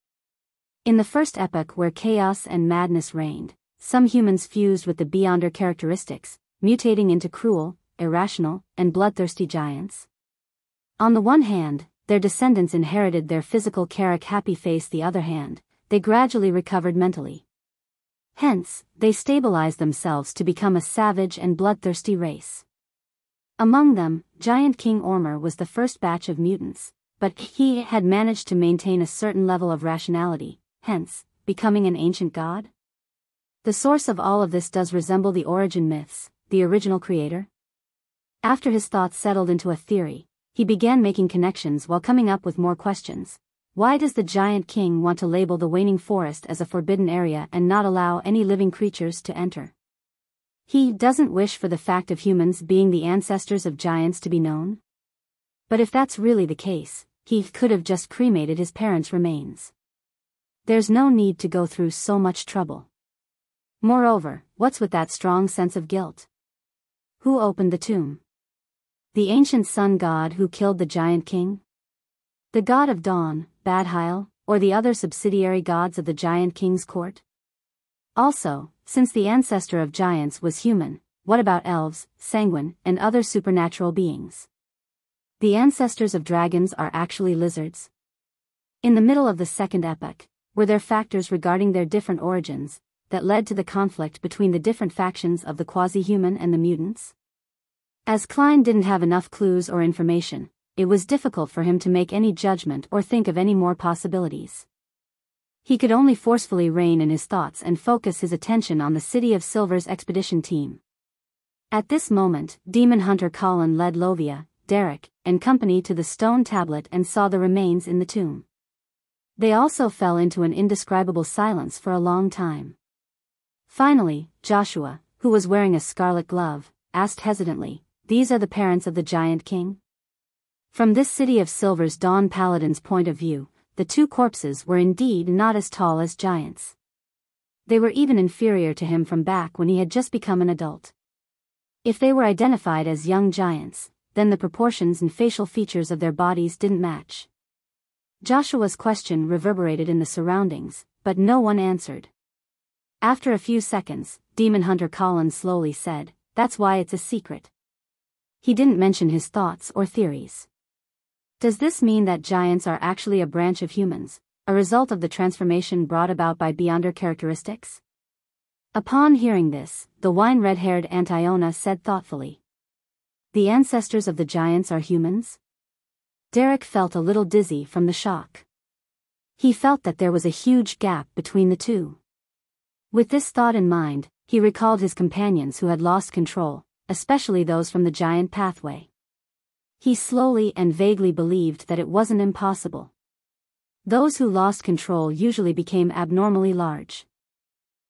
In the first epoch where chaos and madness reigned, some humans fused with the Beyonder characteristics, mutating into cruel, irrational, and bloodthirsty giants. On the one hand, their descendants inherited their physical happy face. The other hand, they gradually recovered mentally. Hence, they stabilized themselves to become a savage and bloodthirsty race. Among them, Giant King Ormer was the first batch of mutants, but he had managed to maintain a certain level of rationality, hence, becoming an ancient god? The source of all of this does resemble the origin myths, the original creator? After his thoughts settled into a theory, he began making connections while coming up with more questions. Why does the Giant King want to label the waning forest as a forbidden area and not allow any living creatures to enter? He doesn't wish for the fact of humans being the ancestors of giants to be known? But if that's really the case, he could have just cremated his parents' remains. There's no need to go through so much trouble. Moreover, what's with that strong sense of guilt? Who opened the tomb? The ancient sun god who killed the giant king? The god of dawn, Badhile, or the other subsidiary gods of the giant king's court? Also, since the ancestor of giants was human, what about elves, sanguine, and other supernatural beings? The ancestors of dragons are actually lizards. In the middle of the second epoch, were there factors regarding their different origins that led to the conflict between the different factions of the quasi-human and the mutants? As Klein didn't have enough clues or information, it was difficult for him to make any judgment or think of any more possibilities. He could only forcefully rein in his thoughts and focus his attention on the City of Silver's expedition team. At this moment, demon hunter Colin led Lovia, Derek, and company to the stone tablet and saw the remains in the tomb. They also fell into an indescribable silence for a long time. Finally, Joshua, who was wearing a scarlet glove, asked hesitantly, "These are the parents of the giant king?" From this City of Silver's Dawn Paladin's point of view, the two corpses were indeed not as tall as giants. They were even inferior to him from back when he had just become an adult. If they were identified as young giants, then the proportions and facial features of their bodies didn't match. Joshua's question reverberated in the surroundings, but no one answered. After a few seconds, demon hunter Colin slowly said, "That's why it's a secret." He didn't mention his thoughts or theories. Does this mean that giants are actually a branch of humans, a result of the transformation brought about by Beyonder characteristics? Upon hearing this, the wine-red-haired Antiona said thoughtfully, "The ancestors of the giants are humans?" Derek felt a little dizzy from the shock. He felt that there was a huge gap between the two. With this thought in mind, he recalled his companions who had lost control, especially those from the giant pathway. He slowly and vaguely believed that it wasn't impossible. Those who lost control usually became abnormally large.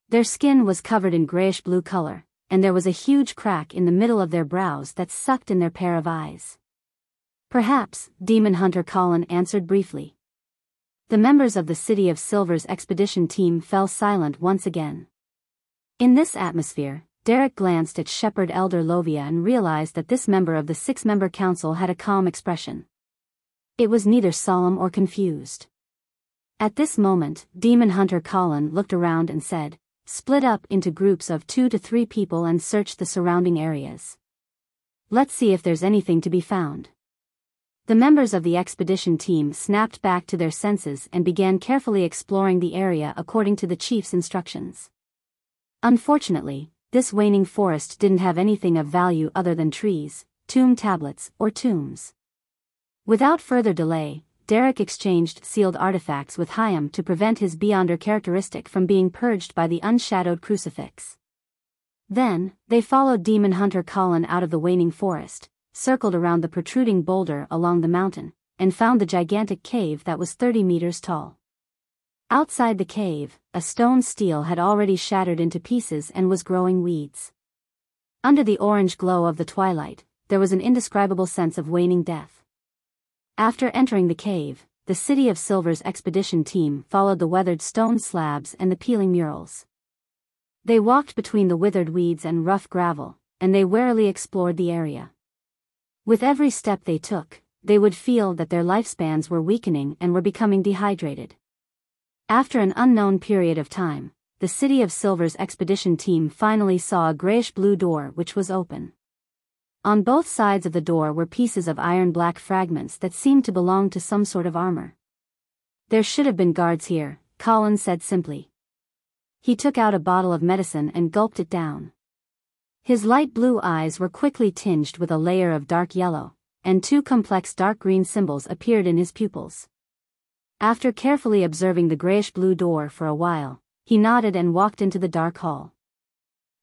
Their skin was covered in grayish-blue color, and there was a huge crack in the middle of their brows that sucked in their pair of eyes. "Perhaps," demon hunter Colin answered briefly. The members of the City of Silver's expedition team fell silent once again. In this atmosphere, Derek glanced at Shepherd Elder Lovia and realized that this member of the six-member council had a calm expression. It was neither solemn or confused. At this moment, demon hunter Colin looked around and said, "Split up into groups of 2 to 3 people and search the surrounding areas. Let's see if there's anything to be found." The members of the expedition team snapped back to their senses and began carefully exploring the area according to the chief's instructions. Unfortunately, this waning forest didn't have anything of value other than trees, tomb tablets, or tombs. Without further delay, Derek exchanged sealed artifacts with Hyam to prevent his Beyonder characteristic from being purged by the unshadowed crucifix. Then, they followed demon hunter Colin out of the waning forest, circled around the protruding boulder along the mountain, and found the gigantic cave that was 30 meters tall. Outside the cave, a stone stele had already shattered into pieces and was growing weeds. Under the orange glow of the twilight, there was an indescribable sense of waning death. After entering the cave, the City of Silver's expedition team followed the weathered stone slabs and the peeling murals. They walked between the withered weeds and rough gravel, and they warily explored the area. With every step they took, they would feel that their lifespans were weakening and were becoming dehydrated. After an unknown period of time, the City of Silver's expedition team finally saw a grayish-blue door which was open. On both sides of the door were pieces of iron-black fragments that seemed to belong to some sort of armor. "There should have been guards here," Colin said simply. He took out a bottle of medicine and gulped it down. His light blue eyes were quickly tinged with a layer of dark yellow, and 2 complex dark green symbols appeared in his pupils. After carefully observing the grayish-blue door for a while, he nodded and walked into the dark hall.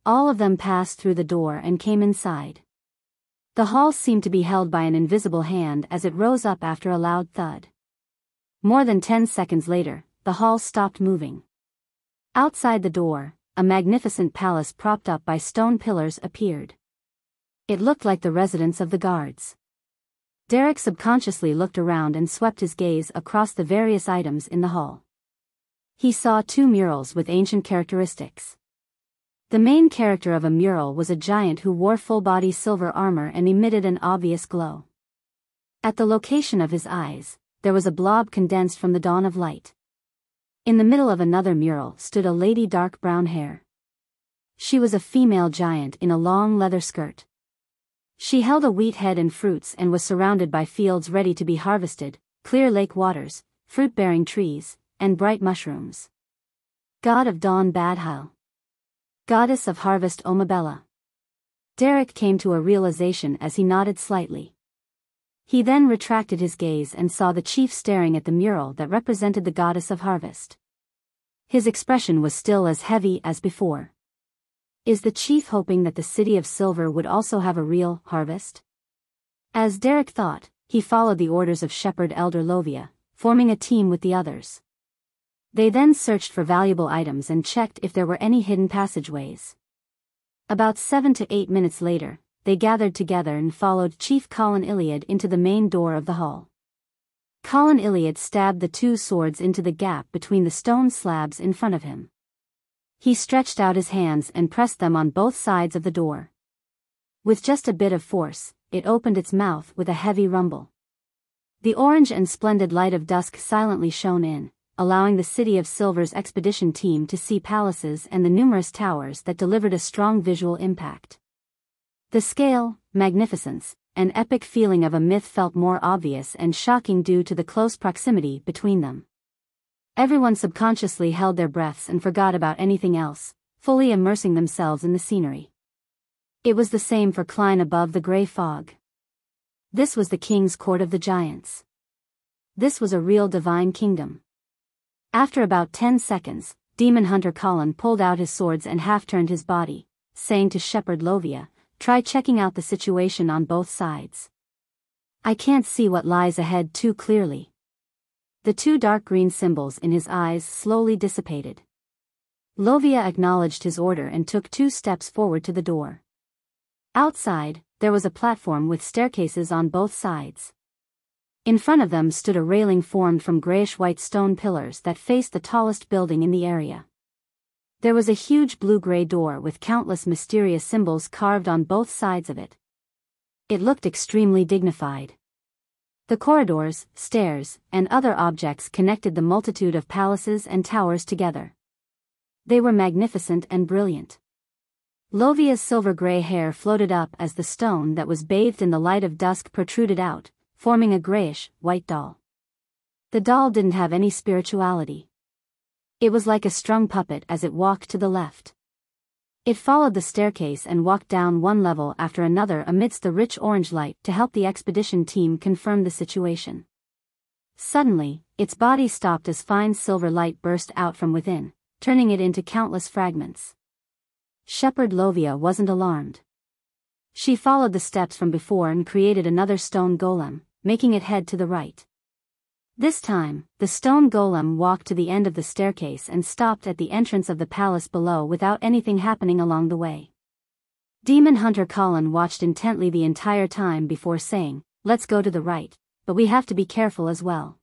All of them passed through the door and came inside. The hall seemed to be held by an invisible hand as it rose up after a loud thud. More than 10 seconds later, the hall stopped moving. Outside the door, a magnificent palace propped up by stone pillars appeared. It looked like the residence of the guards. Derek subconsciously looked around and swept his gaze across the various items in the hall. He saw 2 murals with ancient characteristics. The main character of a mural was a giant who wore full-body silver armor and emitted an obvious glow. At the location of his eyes, there was a blob condensed from the dawn of light. In the middle of another mural stood a lady dark brown hair. She was a female giant in a long leather skirt. She held a wheat head and fruits and was surrounded by fields ready to be harvested, clear lake waters, fruit-bearing trees, and bright mushrooms. God of Dawn Badhile. Goddess of Harvest Omabella. Derek came to a realization as he nodded slightly. He then retracted his gaze and saw the chief staring at the mural that represented the goddess of harvest. His expression was still as heavy as before. Is the chief hoping that the city of silver would also have a real harvest? As Derek thought, he followed the orders of Shepherd Elder Lovia, forming a team with the others. They then searched for valuable items and checked if there were any hidden passageways. About 7 to 8 minutes later, they gathered together and followed Chief Colin Iliad into the main door of the hall. Colin Iliad stabbed the two swords into the gap between the stone slabs in front of him. He stretched out his hands and pressed them on both sides of the door. With just a bit of force, it opened its mouth with a heavy rumble. The orange and splendid light of dusk silently shone in, allowing the City of Silver's expedition team to see palaces and the numerous towers that delivered a strong visual impact. The scale, magnificence, and epic feeling of a myth felt more obvious and shocking due to the close proximity between them. Everyone subconsciously held their breaths and forgot about anything else, fully immersing themselves in the scenery. It was the same for Klein above the gray fog. This was the king's court of the giants. This was a real divine kingdom. After about 10 seconds, Demon Hunter Colin pulled out his swords and half-turned his body, saying to Shepherd Lovia, "Try checking out the situation on both sides. I can't see what lies ahead too clearly." The two dark green symbols in his eyes slowly dissipated. Lovia acknowledged his order and took 2 steps forward to the door. Outside, there was a platform with staircases on both sides. In front of them stood a railing formed from grayish-white stone pillars that faced the tallest building in the area. There was a huge blue-gray door with countless mysterious symbols carved on both sides of it. It looked extremely dignified. The corridors, stairs, and other objects connected the multitude of palaces and towers together. They were magnificent and brilliant. Lovia's silver-gray hair floated up as the stone that was bathed in the light of dusk protruded out, forming a grayish-white doll. The doll didn't have any spirituality. It was like a strung puppet as it walked to the left. It followed the staircase and walked down one level after another amidst the rich orange light to help the expedition team confirm the situation. Suddenly, its body stopped as fine silver light burst out from within, turning it into countless fragments. Shepherd Lovia wasn't alarmed. She followed the steps from before and created another stone golem, making it head to the right. This time, the stone golem walked to the end of the staircase and stopped at the entrance of the palace below without anything happening along the way. Demon Hunter Colin watched intently the entire time before saying, "Let's go to the right, but we have to be careful as well."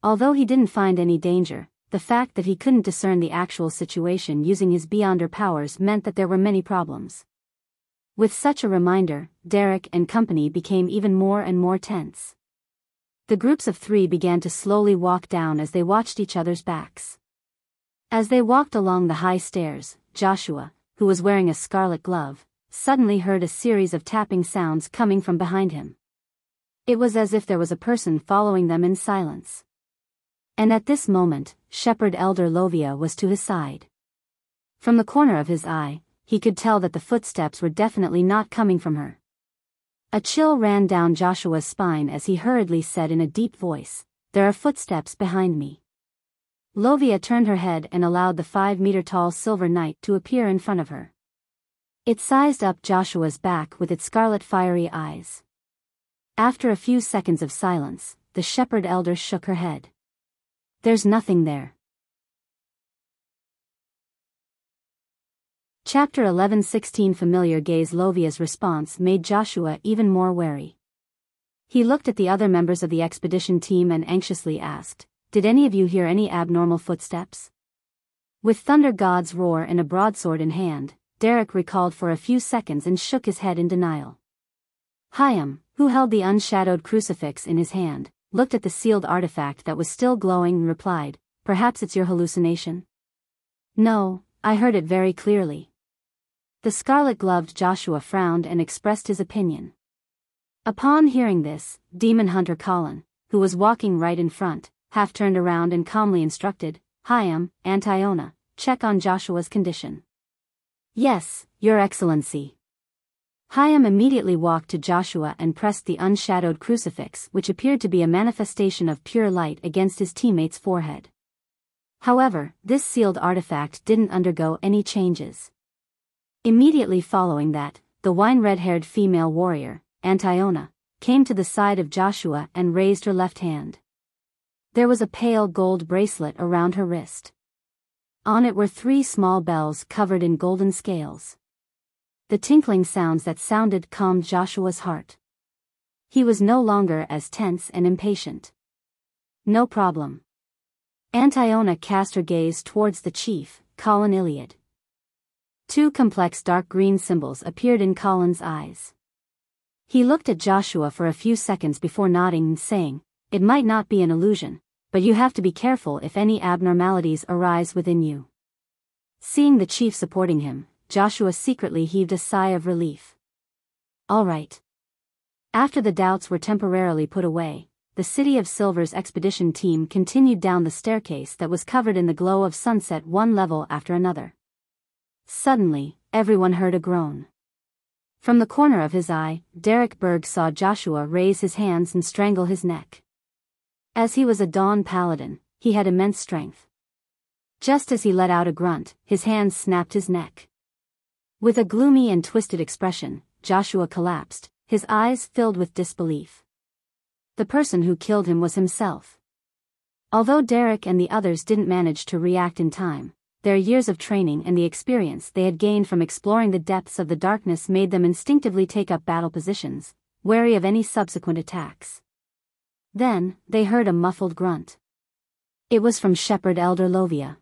Although he didn't find any danger, the fact that he couldn't discern the actual situation using his Beyonder powers meant that there were many problems. With such a reminder, Derek and company became even more and more tense. The groups of 3 began to slowly walk down as they watched each other's backs. As they walked along the high stairs, Joshua, who was wearing a scarlet glove, suddenly heard a series of tapping sounds coming from behind him. It was as if there was a person following them in silence. And at this moment, Shepherd Elder Lovia was to his side. From the corner of his eye, he could tell that the footsteps were definitely not coming from her. A chill ran down Joshua's spine as he hurriedly said in a deep voice, "There are footsteps behind me." Lovia turned her head and allowed the 5-meter-tall silver knight to appear in front of her. It sized up Joshua's back with its scarlet fiery eyes. After a few seconds of silence, the shepherd elder shook her head. "There's nothing there." Chapter 11:16 Familiar gaze. Lovia's response made Joshua even more wary. He looked at the other members of the expedition team and anxiously asked, "Did any of you hear any abnormal footsteps?" With Thunder God's roar and a broadsword in hand, Derek recalled for a few seconds and shook his head in denial. Hyam, who held the unshadowed crucifix in his hand, looked at the sealed artifact that was still glowing and replied, "Perhaps it's your hallucination?" "No, I heard it very clearly." The scarlet-gloved Joshua frowned and expressed his opinion. Upon hearing this, Demon Hunter Colin, who was walking right in front, half turned around and calmly instructed, "Hyam, Antiona, check on Joshua's condition." "Yes, Your Excellency." Hyam immediately walked to Joshua and pressed the unshadowed crucifix, which appeared to be a manifestation of pure light, against his teammate's forehead. However, this sealed artifact didn't undergo any changes. Immediately following that, the wine-red-haired female warrior, Antiona, came to the side of Joshua and raised her left hand. There was a pale gold bracelet around her wrist. On it were 3 small bells covered in golden scales. The tinkling sounds that sounded calmed Joshua's heart. He was no longer as tense and impatient. "No problem." Antiona cast her gaze towards the chief, Colin Iliad. 2 complex dark green symbols appeared in Colin's eyes. He looked at Joshua for a few seconds before nodding and saying, "It might not be an illusion, but you have to be careful if any abnormalities arise within you." Seeing the chief supporting him, Joshua secretly heaved a sigh of relief. All right. After the doubts were temporarily put away, the City of Silver's expedition team continued down the staircase that was covered in the glow of sunset, one level after another. Suddenly, everyone heard a groan. From the corner of his eye, Derek Berg saw Joshua raise his hands and strangle his neck. As he was a Dawn Paladin, he had immense strength. Just as he let out a grunt, his hands snapped his neck. With a gloomy and twisted expression, Joshua collapsed, his eyes filled with disbelief. The person who killed him was himself. Although Derek and the others didn't manage to react in time, their years of training and the experience they had gained from exploring the depths of the darkness made them instinctively take up battle positions, wary of any subsequent attacks. Then, they heard a muffled grunt. It was from Shepherd Elder Lovia.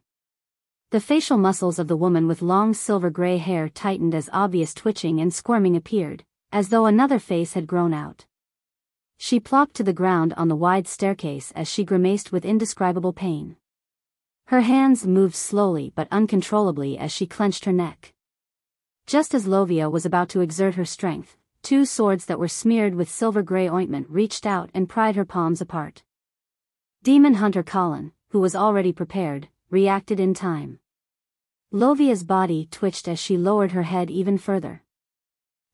The facial muscles of the woman with long silver-gray hair tightened as obvious twitching and squirming appeared, as though another face had grown out. She plopped to the ground on the wide staircase as she grimaced with indescribable pain. Her hands moved slowly but uncontrollably as she clenched her neck. Just as Lovia was about to exert her strength, 2 swords that were smeared with silver-gray ointment reached out and pried her palms apart. Demon Hunter Colin, who was already prepared, reacted in time. Lovia's body twitched as she lowered her head even further.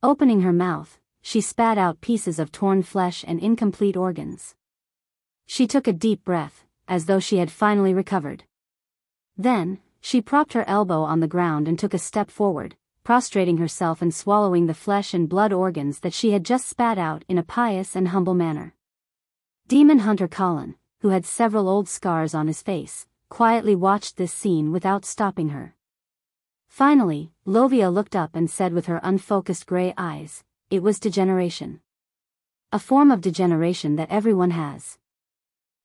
Opening her mouth, she spat out pieces of torn flesh and incomplete organs. She took a deep breath, as though she had finally recovered. Then, she propped her elbow on the ground and took a step forward, prostrating herself and swallowing the flesh and blood organs that she had just spat out in a pious and humble manner. Demon Hunter Colin, who had several old scars on his face, quietly watched this scene without stopping her. Finally, Lovia looked up and said with her unfocused gray eyes, "It was degeneration. A form of degeneration that everyone has.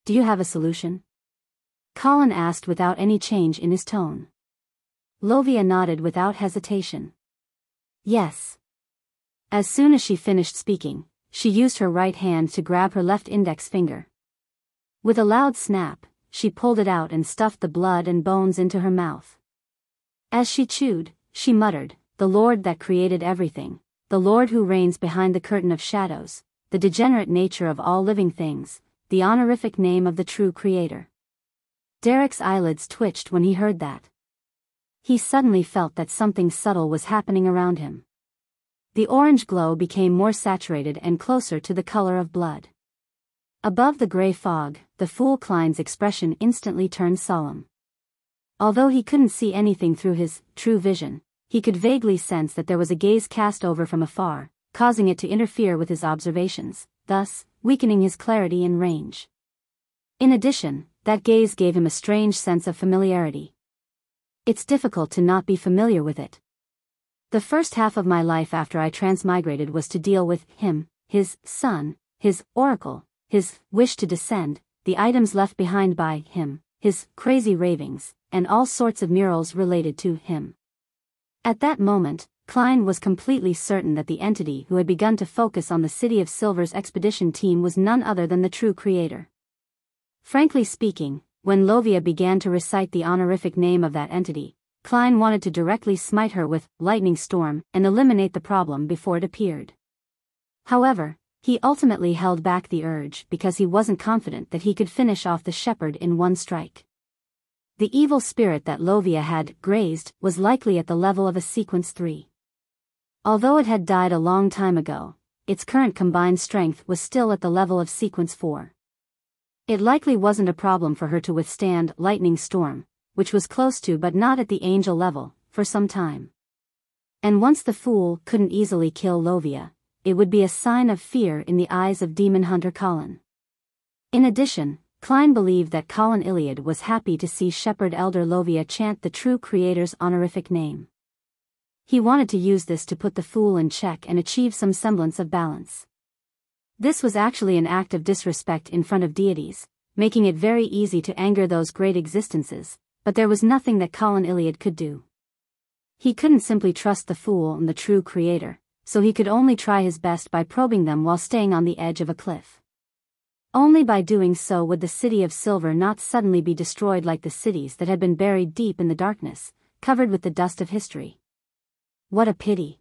Do you have a solution?" Colin asked without any change in his tone. Lovia nodded without hesitation. "Yes." As soon as she finished speaking, she used her right hand to grab her left index finger. With a loud snap, she pulled it out and stuffed the blood and bones into her mouth. As she chewed, she muttered, "The Lord that created everything, the Lord who reigns behind the curtain of shadows, the degenerate nature of all living things, the honorific name of the true Creator." Derek's eyelids twitched when he heard that. He suddenly felt that something subtle was happening around him. The orange glow became more saturated and closer to the color of blood. Above the gray fog, the Fool Klein's expression instantly turned solemn. Although he couldn't see anything through his true vision, he could vaguely sense that there was a gaze cast over from afar, causing it to interfere with his observations, thus weakening his clarity and range. In addition, that gaze gave him a strange sense of familiarity. It's difficult to not be familiar with it. The first half of my life after I transmigrated was to deal with him, his son, his oracle, his wish to descend, the items left behind by him, his crazy ravings, and all sorts of murals related to him. At that moment, Klein was completely certain that the entity who had begun to focus on the City of Silver's expedition team was none other than the true creator. Frankly speaking, when Lovia began to recite the honorific name of that entity, Klein wanted to directly smite her with lightning storm and eliminate the problem before it appeared. However, he ultimately held back the urge because he wasn't confident that he could finish off the shepherd in one strike. The evil spirit that Lovia had grazed was likely at the level of a sequence 3. Although it had died a long time ago, its current combined strength was still at the level of sequence 4. It likely wasn't a problem for her to withstand lightning storm, which was close to but not at the angel level, for some time. And once the fool couldn't easily kill Lovia, it would be a sign of fear in the eyes of demon hunter Colin. In addition, Klein believed that Colin Iliad was happy to see Shepherd Elder Lovia chant the true creator's honorific name. He wanted to use this to put the fool in check and achieve some semblance of balance. This was actually an act of disrespect in front of deities, making it very easy to anger those great existences, but there was nothing that Colin Iliad could do. He couldn't simply trust the fool and the true creator, so he could only try his best by probing them while staying on the edge of a cliff. Only by doing so would the City of Silver not suddenly be destroyed like the cities that had been buried deep in the darkness, covered with the dust of history. What a pity.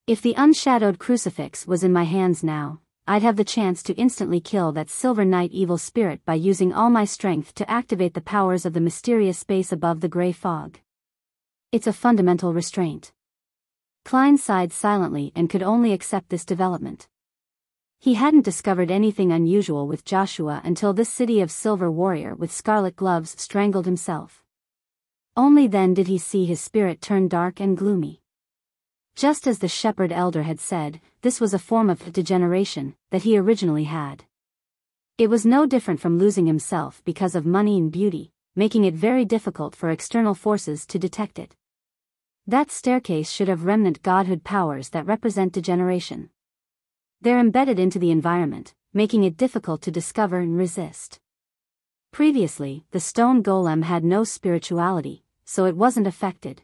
If the unshadowed crucifix was in my hands now, I'd have the chance to instantly kill that Silver Knight evil spirit by using all my strength to activate the powers of the mysterious space above the gray fog. It's a fundamental restraint. Klein sighed silently and could only accept this development. He hadn't discovered anything unusual with Joshua until this City of Silver warrior with scarlet gloves strangled himself. Only then did he see his spirit turn dark and gloomy. Just as the Shepherd Elder had said, this was a form of degeneration that he originally had. It was no different from losing himself because of money and beauty, making it very difficult for external forces to detect it. That staircase should have remnant godhood powers that represent degeneration. They're embedded into the environment, making it difficult to discover and resist. Previously, the stone golem had no spirituality, so it wasn't affected.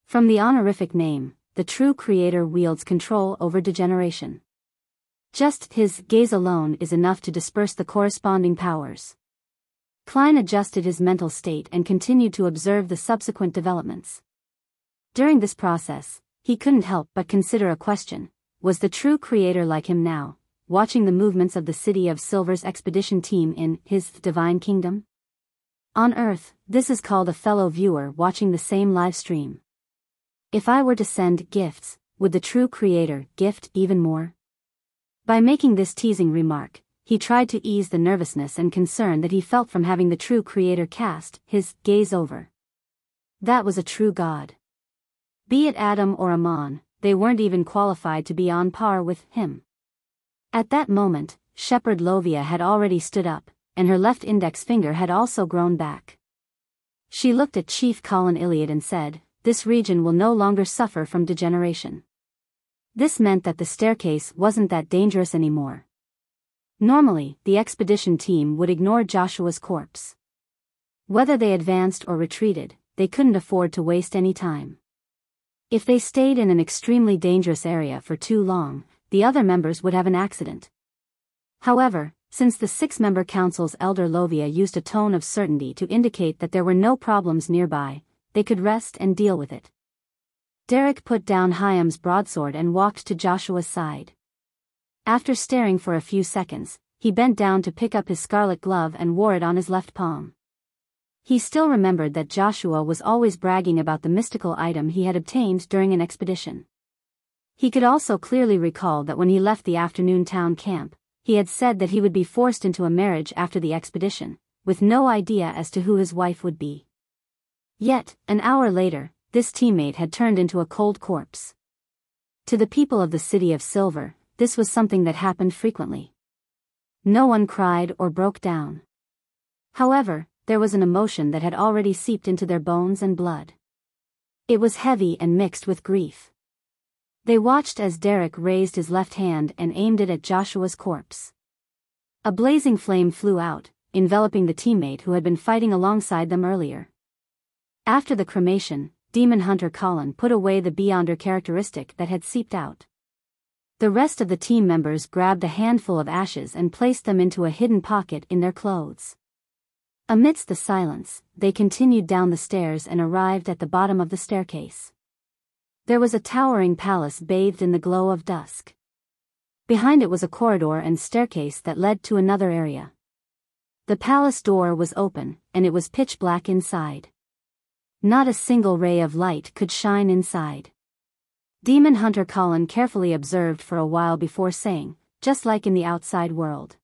From the honorific name, the true creator wields control over degeneration. Just his gaze alone is enough to disperse the corresponding powers. Klein adjusted his mental state and continued to observe the subsequent developments. During this process, he couldn't help but consider a question: was the true creator like him now, watching the movements of the City of Silver's expedition team in his divine kingdom? On Earth, this is called a fellow viewer watching the same live stream. If I were to send gifts, would the true creator gift even more? By making this teasing remark, he tried to ease the nervousness and concern that he felt from having the true creator cast his gaze over. That was a true god. Be it Adam or Amon, they weren't even qualified to be on par with him. At that moment, Shepherd Lovia had already stood up, and her left index finger had also grown back. She looked at Chief Colin Iliad and said, "This region will no longer suffer from degeneration." This meant that the staircase wasn't that dangerous anymore. Normally, the expedition team would ignore Joshua's corpse. Whether they advanced or retreated, they couldn't afford to waste any time. If they stayed in an extremely dangerous area for too long, the other members would have an accident. However, since the 6-member council's elder Lovia used a tone of certainty to indicate that there were no problems nearby, they could rest and deal with it. Derek put down Hyam's broadsword and walked to Joshua's side. After staring for a few seconds, he bent down to pick up his scarlet glove and wore it on his left palm. He still remembered that Joshua was always bragging about the mystical item he had obtained during an expedition. He could also clearly recall that when he left the afternoon town camp, he had said that he would be forced into a marriage after the expedition, with no idea as to who his wife would be. Yet, an hour later, this teammate had turned into a cold corpse. To the people of the City of Silver, this was something that happened frequently. No one cried or broke down. However, there was an emotion that had already seeped into their bones and blood. It was heavy and mixed with grief. They watched as Derek raised his left hand and aimed it at Joshua's corpse. A blazing flame flew out, enveloping the teammate who had been fighting alongside them earlier. After the cremation, Demon Hunter Colin put away the Beyonder characteristic that had seeped out. The rest of the team members grabbed a handful of ashes and placed them into a hidden pocket in their clothes. Amidst the silence, they continued down the stairs and arrived at the bottom of the staircase. There was a towering palace bathed in the glow of dusk. Behind it was a corridor and staircase that led to another area. The palace door was open, and it was pitch black inside. Not a single ray of light could shine inside. Demon Hunter Colin carefully observed for a while before saying, just like in the outside world.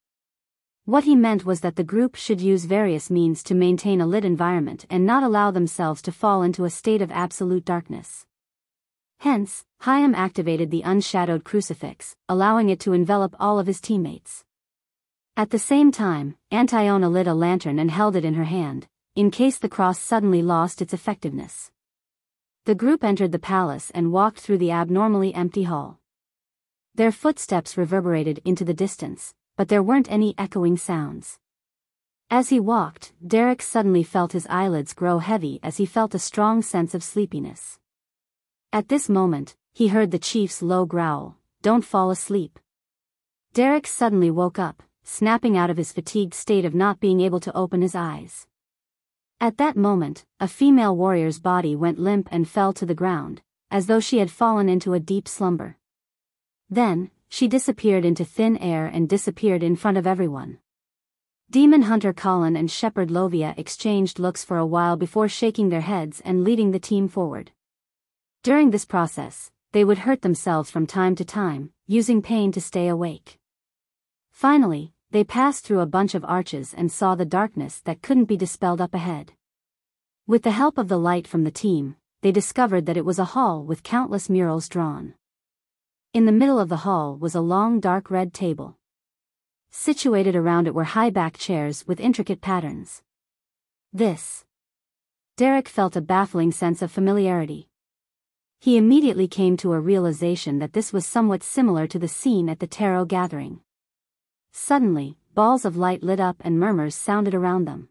What he meant was that the group should use various means to maintain a lit environment and not allow themselves to fall into a state of absolute darkness. Hence, Hyam activated the unshadowed crucifix, allowing it to envelop all of his teammates. At the same time, Antiona lit a lantern and held it in her hand, in case the cross suddenly lost its effectiveness. The group entered the palace and walked through the abnormally empty hall. Their footsteps reverberated into the distance, but there weren't any echoing sounds. As he walked, Derek suddenly felt his eyelids grow heavy as he felt a strong sense of sleepiness. At this moment, he heard the chief's low growl, "Don't fall asleep." Derek suddenly woke up, snapping out of his fatigued state of not being able to open his eyes. At that moment, a female warrior's body went limp and fell to the ground, as though she had fallen into a deep slumber. Then, she disappeared into thin air and disappeared in front of everyone. Demon Hunter Colin and Shepherd Lovia exchanged looks for a while before shaking their heads and leading the team forward. During this process, they would hurt themselves from time to time, using pain to stay awake. Finally, they passed through a bunch of arches and saw the darkness that couldn't be dispelled up ahead. With the help of the light from the team, they discovered that it was a hall with countless murals drawn. In the middle of the hall was a long dark red table. Situated around it were high-back chairs with intricate patterns. Derek felt a baffling sense of familiarity. He immediately came to a realization that this was somewhat similar to the scene at the tarot gathering. Suddenly, balls of light lit up and murmurs sounded around them.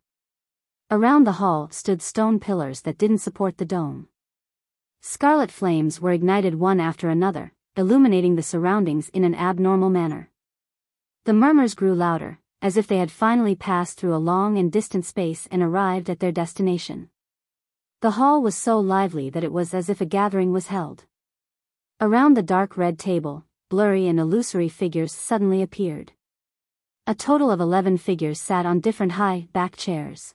Around the hall stood stone pillars that didn't support the dome. Scarlet flames were ignited one after another, illuminating the surroundings in an abnormal manner. The murmurs grew louder, as if they had finally passed through a long and distant space and arrived at their destination. The hall was so lively that it was as if a gathering was held. Around the dark red table, blurry and illusory figures suddenly appeared. A total of 11 figures sat on different high-back chairs.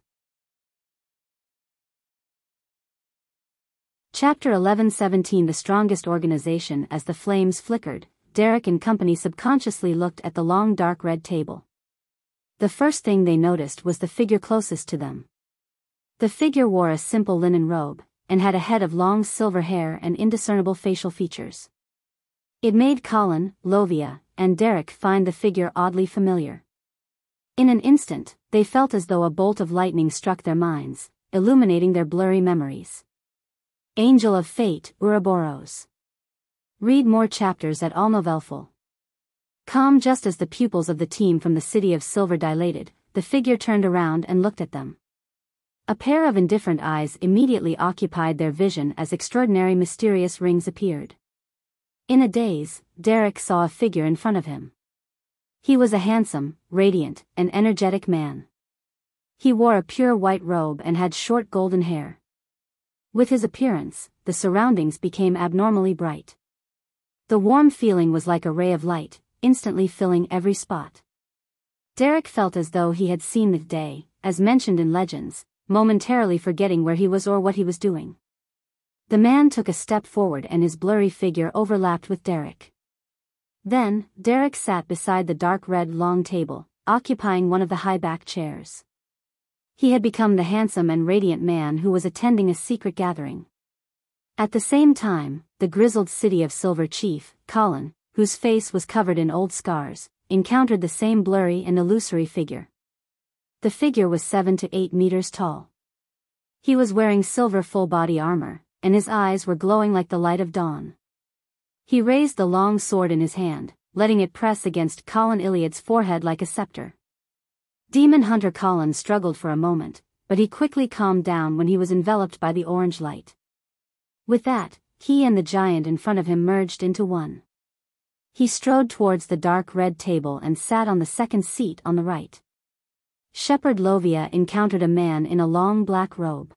Chapter 11:17 The strongest organization. As the flames flickered, Derek and company subconsciously looked at the long dark red table. The first thing they noticed was the figure closest to them. The figure wore a simple linen robe, and had a head of long silver hair and indiscernible facial features. It made Colin, Lovia, and Derek find the figure oddly familiar. In an instant, they felt as though a bolt of lightning struck their minds, illuminating their blurry memories. Angel of Fate, Ouroboros. Read more chapters at allnovelful.com. Just as the pupils of the team from the City of Silver dilated, the figure turned around and looked at them. A pair of indifferent eyes immediately occupied their vision as extraordinary mysterious rings appeared. In a daze, Derek saw a figure in front of him. He was a handsome, radiant, and energetic man. He wore a pure white robe and had short golden hair. With his appearance, the surroundings became abnormally bright. The warm feeling was like a ray of light, instantly filling every spot. Derek felt as though he had seen the day, as mentioned in legends, momentarily forgetting where he was or what he was doing. The man took a step forward and his blurry figure overlapped with Derek. Then, Derek sat beside the dark red long table, occupying one of the high-back chairs. He had become the handsome and radiant man who was attending a secret gathering. At the same time, the grizzled City of Silver chief, Colin, whose face was covered in old scars, encountered the same blurry and illusory figure. The figure was 7 to 8 meters tall. He was wearing silver full-body armor, and his eyes were glowing like the light of dawn. He raised the long sword in his hand, letting it press against Colin Iliad's forehead like a scepter. Demon Hunter Colin struggled for a moment, but he quickly calmed down when he was enveloped by the orange light. With that, he and the giant in front of him merged into one. He strode towards the dark red table and sat on the second seat on the right. Shepherd Lovia encountered a man in a long black robe.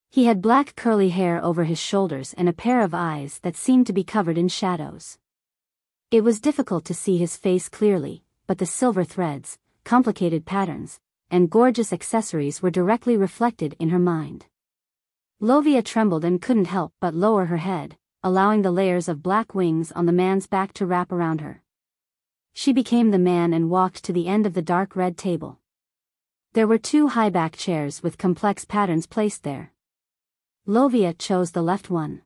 He had black curly hair over his shoulders and a pair of eyes that seemed to be covered in shadows. It was difficult to see his face clearly, but the silver threads, complicated patterns, and gorgeous accessories were directly reflected in her mind. Lovia trembled and couldn't help but lower her head, allowing the layers of black wings on the man's back to wrap around her. She became the man and walked to the end of the dark red table. There were 2 high-back chairs with complex patterns placed there. Lovia chose the left one.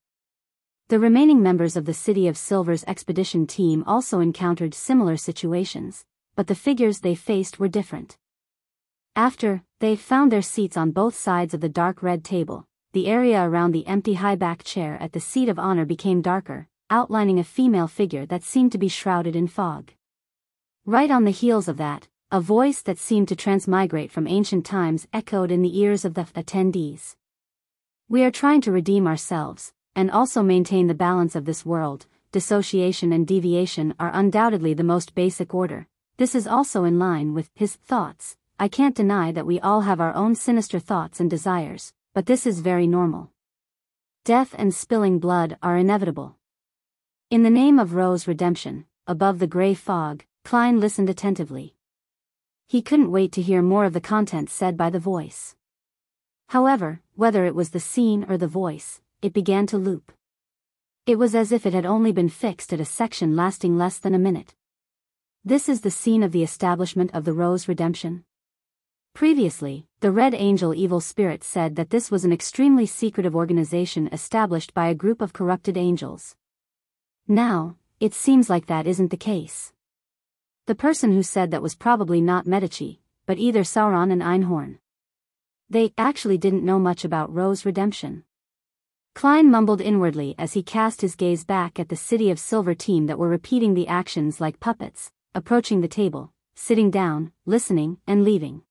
The remaining members of the City of Silver's expedition team also encountered similar situations, but the figures they faced were different. After they found their seats on both sides of the dark red table, the area around the empty high-back chair at the seat of honor became darker, outlining a female figure that seemed to be shrouded in fog. Right on the heels of that, a voice that seemed to transmigrate from ancient times echoed in the ears of the attendees. "We are trying to redeem ourselves, and also maintain the balance of this world. Dissociation and deviation are undoubtedly the most basic order. This is also in line with his thoughts. I can't deny that we all have our own sinister thoughts and desires, but this is very normal. Death and spilling blood are inevitable. In the name of Ro's redemption." Above the gray fog, Klein listened attentively. He couldn't wait to hear more of the content said by the voice. However, whether it was the scene or the voice, it began to loop. It was as if it had only been fixed at a section lasting less than a minute. This is the scene of the establishment of the Ro's redemption. Previously, the Red Angel evil spirit said that this was an extremely secretive organization established by a group of corrupted angels. Now, it seems like that isn't the case. The person who said that was probably not Medici, but either Sauron and Einhorn. They actually didn't know much about Ro's redemption. Klein mumbled inwardly as he cast his gaze back at the City of Silver team that were repeating the actions like puppets, approaching the table, sitting down, listening, and leaving.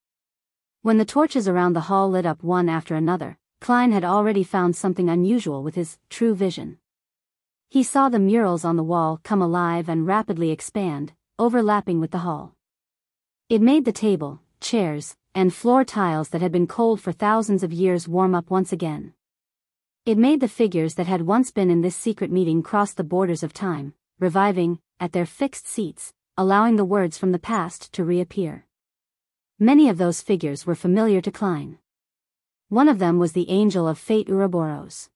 When the torches around the hall lit up one after another, Klein had already found something unusual with his true vision. He saw the murals on the wall come alive and rapidly expand, overlapping with the hall. It made the table, chairs, and floor tiles that had been cold for thousands of years warm up once again. It made the figures that had once been in this secret meeting cross the borders of time, reviving, at their fixed seats, allowing the words from the past to reappear. Many of those figures were familiar to Klein. One of them was the Angel of Fate Ouroboros.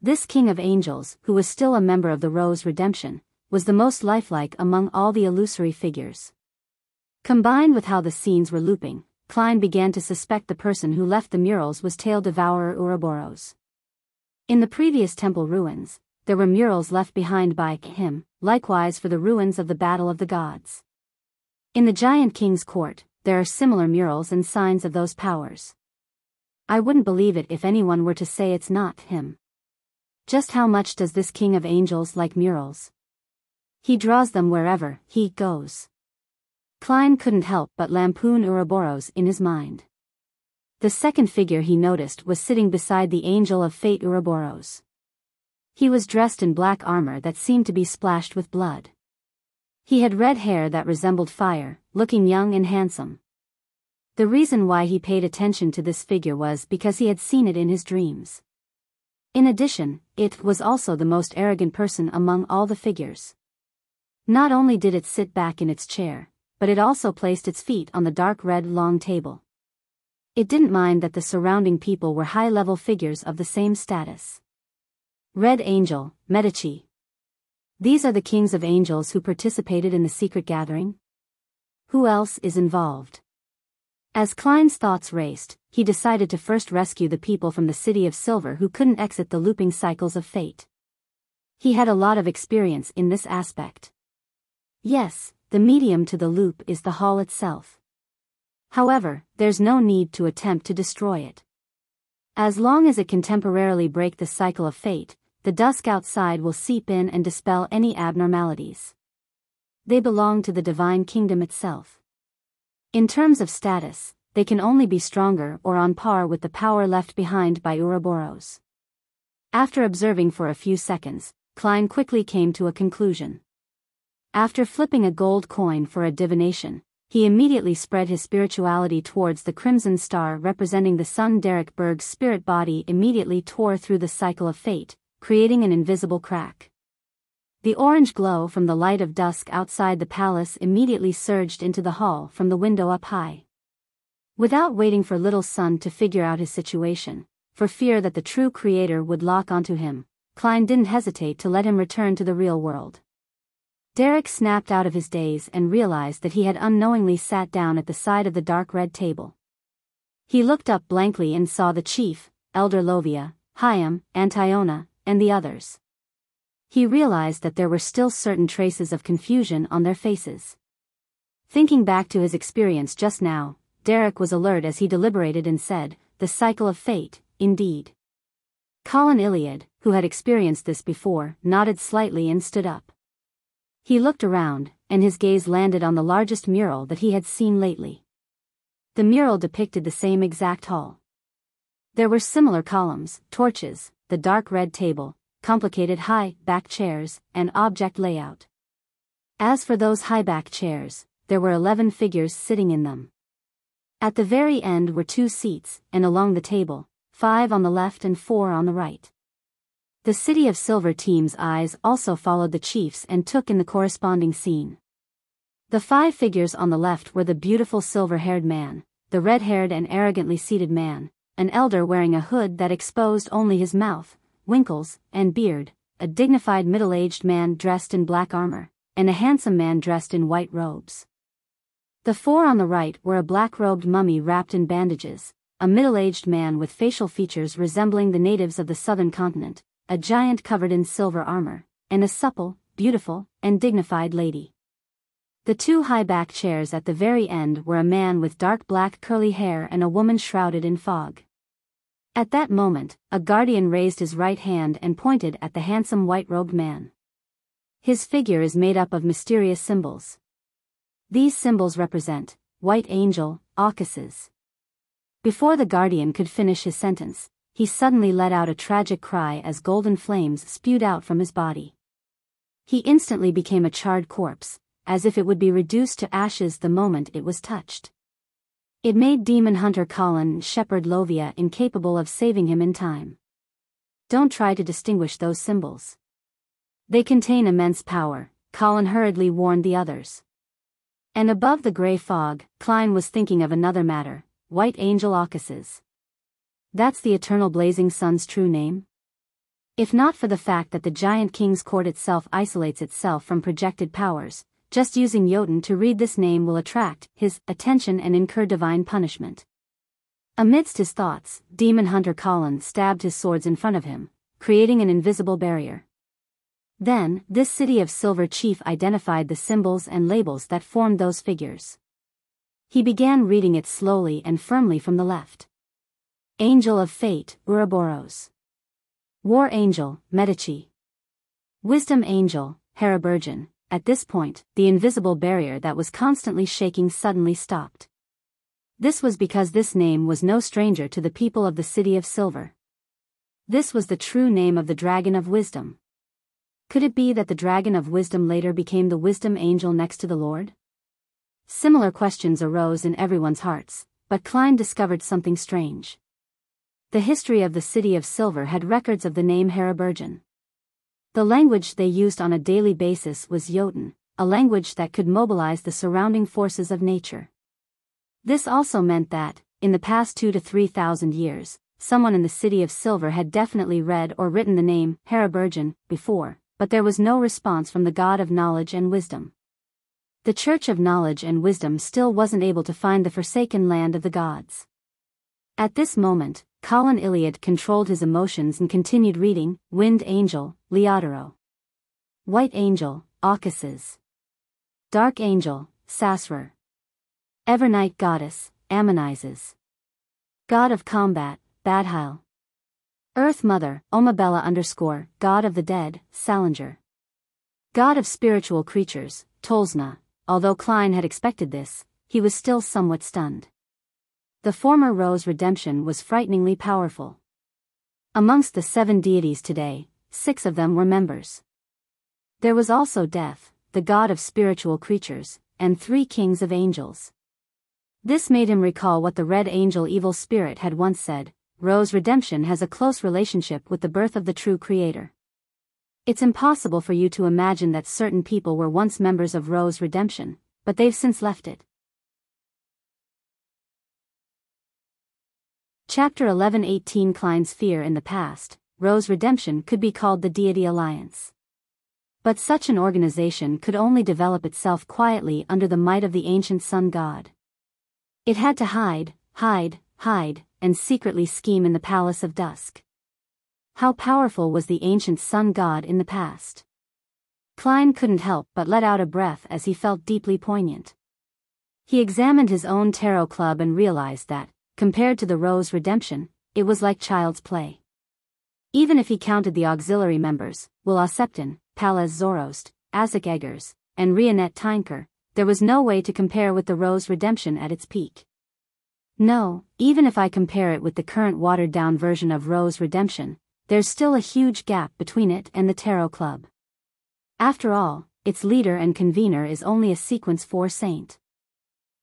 This king of angels, who was still a member of the Ro's redemption, was the most lifelike among all the illusory figures. Combined with how the scenes were looping, Klein began to suspect the person who left the murals was Tail Devourer Ouroboros. In the previous temple ruins, there were murals left behind by him, likewise for the ruins of the Battle of the Gods. In the Giant King's court, there are similar murals and signs of those powers. I wouldn't believe it if anyone were to say it's not him. Just how much does this king of angels like murals? He draws them wherever he goes. Klein couldn't help but lampoon Ouroboros in his mind. The second figure he noticed was sitting beside the Angel of Fate Ouroboros. He was dressed in black armor that seemed to be splashed with blood. He had red hair that resembled fire, looking young and handsome. The reason why he paid attention to this figure was because he had seen it in his dreams. In addition, it was also the most arrogant person among all the figures. Not only did it sit back in its chair, but it also placed its feet on the dark red long table. It didn't mind that the surrounding people were high-level figures of the same status. Red Angel, Medici. These are the kings of angels who participated in the secret gathering? Who else is involved? As Klein's thoughts raced, he decided to first rescue the people from the City of Silver who couldn't exit the looping cycles of fate. He had a lot of experience in this aspect. Yes, the medium to the loop is the hall itself. However, there's no need to attempt to destroy it. As long as it can temporarily break the cycle of fate, the dusk outside will seep in and dispel any abnormalities. They belong to the divine kingdom itself. In terms of status, they can only be stronger or on par with the power left behind by Ouroboros. After observing for a few seconds, Klein quickly came to a conclusion. After flipping a gold coin for a divination, he immediately spread his spirituality towards the crimson star representing the sun. Derek Berg's spirit body immediately tore through the cycle of fate, creating an invisible crack. The orange glow from the light of dusk outside the palace immediately surged into the hall from the window up high. Without waiting for Little Sun to figure out his situation, for fear that the true creator would lock onto him, Klein didn't hesitate to let him return to the real world. Derek snapped out of his daze and realized that he had unknowingly sat down at the side of the dark red table. He looked up blankly and saw the chief, Elder Lovia, Hyam, Antiona, and the others. He realized that there were still certain traces of confusion on their faces. Thinking back to his experience just now, Derek was alert as he deliberated and said, "The cycle of fate, indeed." Colin Iliad, who had experienced this before, nodded slightly and stood up. He looked around, and his gaze landed on the largest mural that he had seen lately. The mural depicted the same exact hall. There were similar columns, torches, the dark red table, complicated high-back chairs, and object layout. As for those high-back chairs, there were 11 figures sitting in them. At the very end were 2 seats, and along the table, 5 on the left and 4 on the right. The City of Silver team's eyes also followed the chief's and took in the corresponding scene. The 5 figures on the left were the beautiful silver-haired man, the red-haired and arrogantly seated man, an elder wearing a hood that exposed only his mouth, winkles, and beard, a dignified middle-aged man dressed in black armor, and a handsome man dressed in white robes. The 4 on the right were a black-robed mummy wrapped in bandages, a middle-aged man with facial features resembling the natives of the southern continent, a giant covered in silver armor, and a supple, beautiful, and dignified lady. The 2 high-back chairs at the very end were a man with dark black curly hair and a woman shrouded in fog. At that moment, a guardian raised his right hand and pointed at the handsome white-robed man. His figure is made up of mysterious symbols. These symbols represent white angel, auguses. Before the guardian could finish his sentence, he suddenly let out a tragic cry as golden flames spewed out from his body. He instantly became a charred corpse, as if it would be reduced to ashes the moment it was touched. It made demon hunter Colin Shepherd Lovia incapable of saving him in time. Don't try to distinguish those symbols. They contain immense power, Colin hurriedly warned the others. And above the gray fog, Klein was thinking of another matter, white angel auguses. That's the eternal blazing sun's true name? If not for the fact that the giant king's court itself isolates itself from projected powers, just using Jotun to read this name will attract his attention and incur divine punishment. Amidst his thoughts, demon hunter Colin stabbed his swords in front of him, creating an invisible barrier. Then, this City of Silver chief identified the symbols and labels that formed those figures. He began reading it slowly and firmly from the left. Angel of Fate, Ouroboros. War Angel, Medici. Wisdom Angel, Haraburgen. At this point, the invisible barrier that was constantly shaking suddenly stopped. This was because this name was no stranger to the people of the City of Silver. This was the true name of the Dragon of Wisdom. Could it be that the Dragon of Wisdom later became the Wisdom Angel next to the Lord? Similar questions arose in everyone's hearts, but Klein discovered something strange. The history of the City of Silver had records of the name Haraburgen. The language they used on a daily basis was Jotun, a language that could mobilize the surrounding forces of nature. This also meant that, in the past 2,000 to 3,000 years, someone in the City of Silver had definitely read or written the name Haraburgen before, but there was no response from the god of knowledge and wisdom. The Church of Knowledge and Wisdom still wasn't able to find the forsaken land of the gods. At this moment, Colin Iliad controlled his emotions and continued reading, Wind Angel, Leodoro. White Angel, Aucuses. Dark Angel, Sasrer. Evernight Goddess, Ammonizes. God of Combat, Badhile. Earth Mother, Omabella _ God of the Dead, Salinger. God of Spiritual Creatures, Tolsna. Although Klein had expected this, he was still somewhat stunned. The former Rose Redemption was frighteningly powerful. Amongst the 7 deities today, 6 of them were members. There was also Death, the god of spiritual creatures, and 3 kings of angels. This made him recall what the Red Angel evil spirit had once said: Rose Redemption has a close relationship with the birth of the true creator. It's impossible for you to imagine that certain people were once members of Rose Redemption, but they've since left it. Chapter 11:18 Klein's fear in the past. Rose Redemption could be called the Deity Alliance. But such an organization could only develop itself quietly under the might of the ancient sun god. It had to hide, and secretly scheme in the Palace of Dusk. How powerful was the ancient sun god in the past? Klein couldn't help but let out a breath as he felt deeply poignant. He examined his own tarot club and realized that, compared to the Rose Redemption, it was like child's play. Even if he counted the auxiliary members, Willa Septon, Palaz Zorost, Azek Eggers, and Rionette Tynker, there was no way to compare with the Rose Redemption at its peak. No, even if I compare it with the current watered-down version of Rose Redemption, there's still a huge gap between it and the Tarot Club. After all, its leader and convener is only a Sequence 4 saint.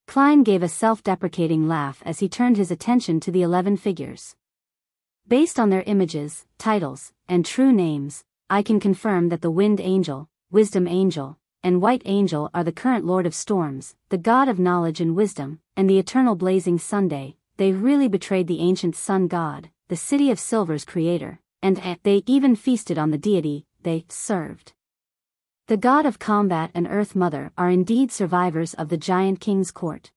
Klein gave a self-deprecating laugh as he turned his attention to the 11 figures. Based on their images, titles, and true names, I can confirm that the Wind Angel, Wisdom Angel, and White Angel are the current Lord of Storms, the god of knowledge and wisdom, and the eternal blazing Sunday. They really betrayed the ancient sun god, the City of Silver's creator, and they even feasted on the deity they served. The god of combat and Earth Mother are indeed survivors of the Giant King's court.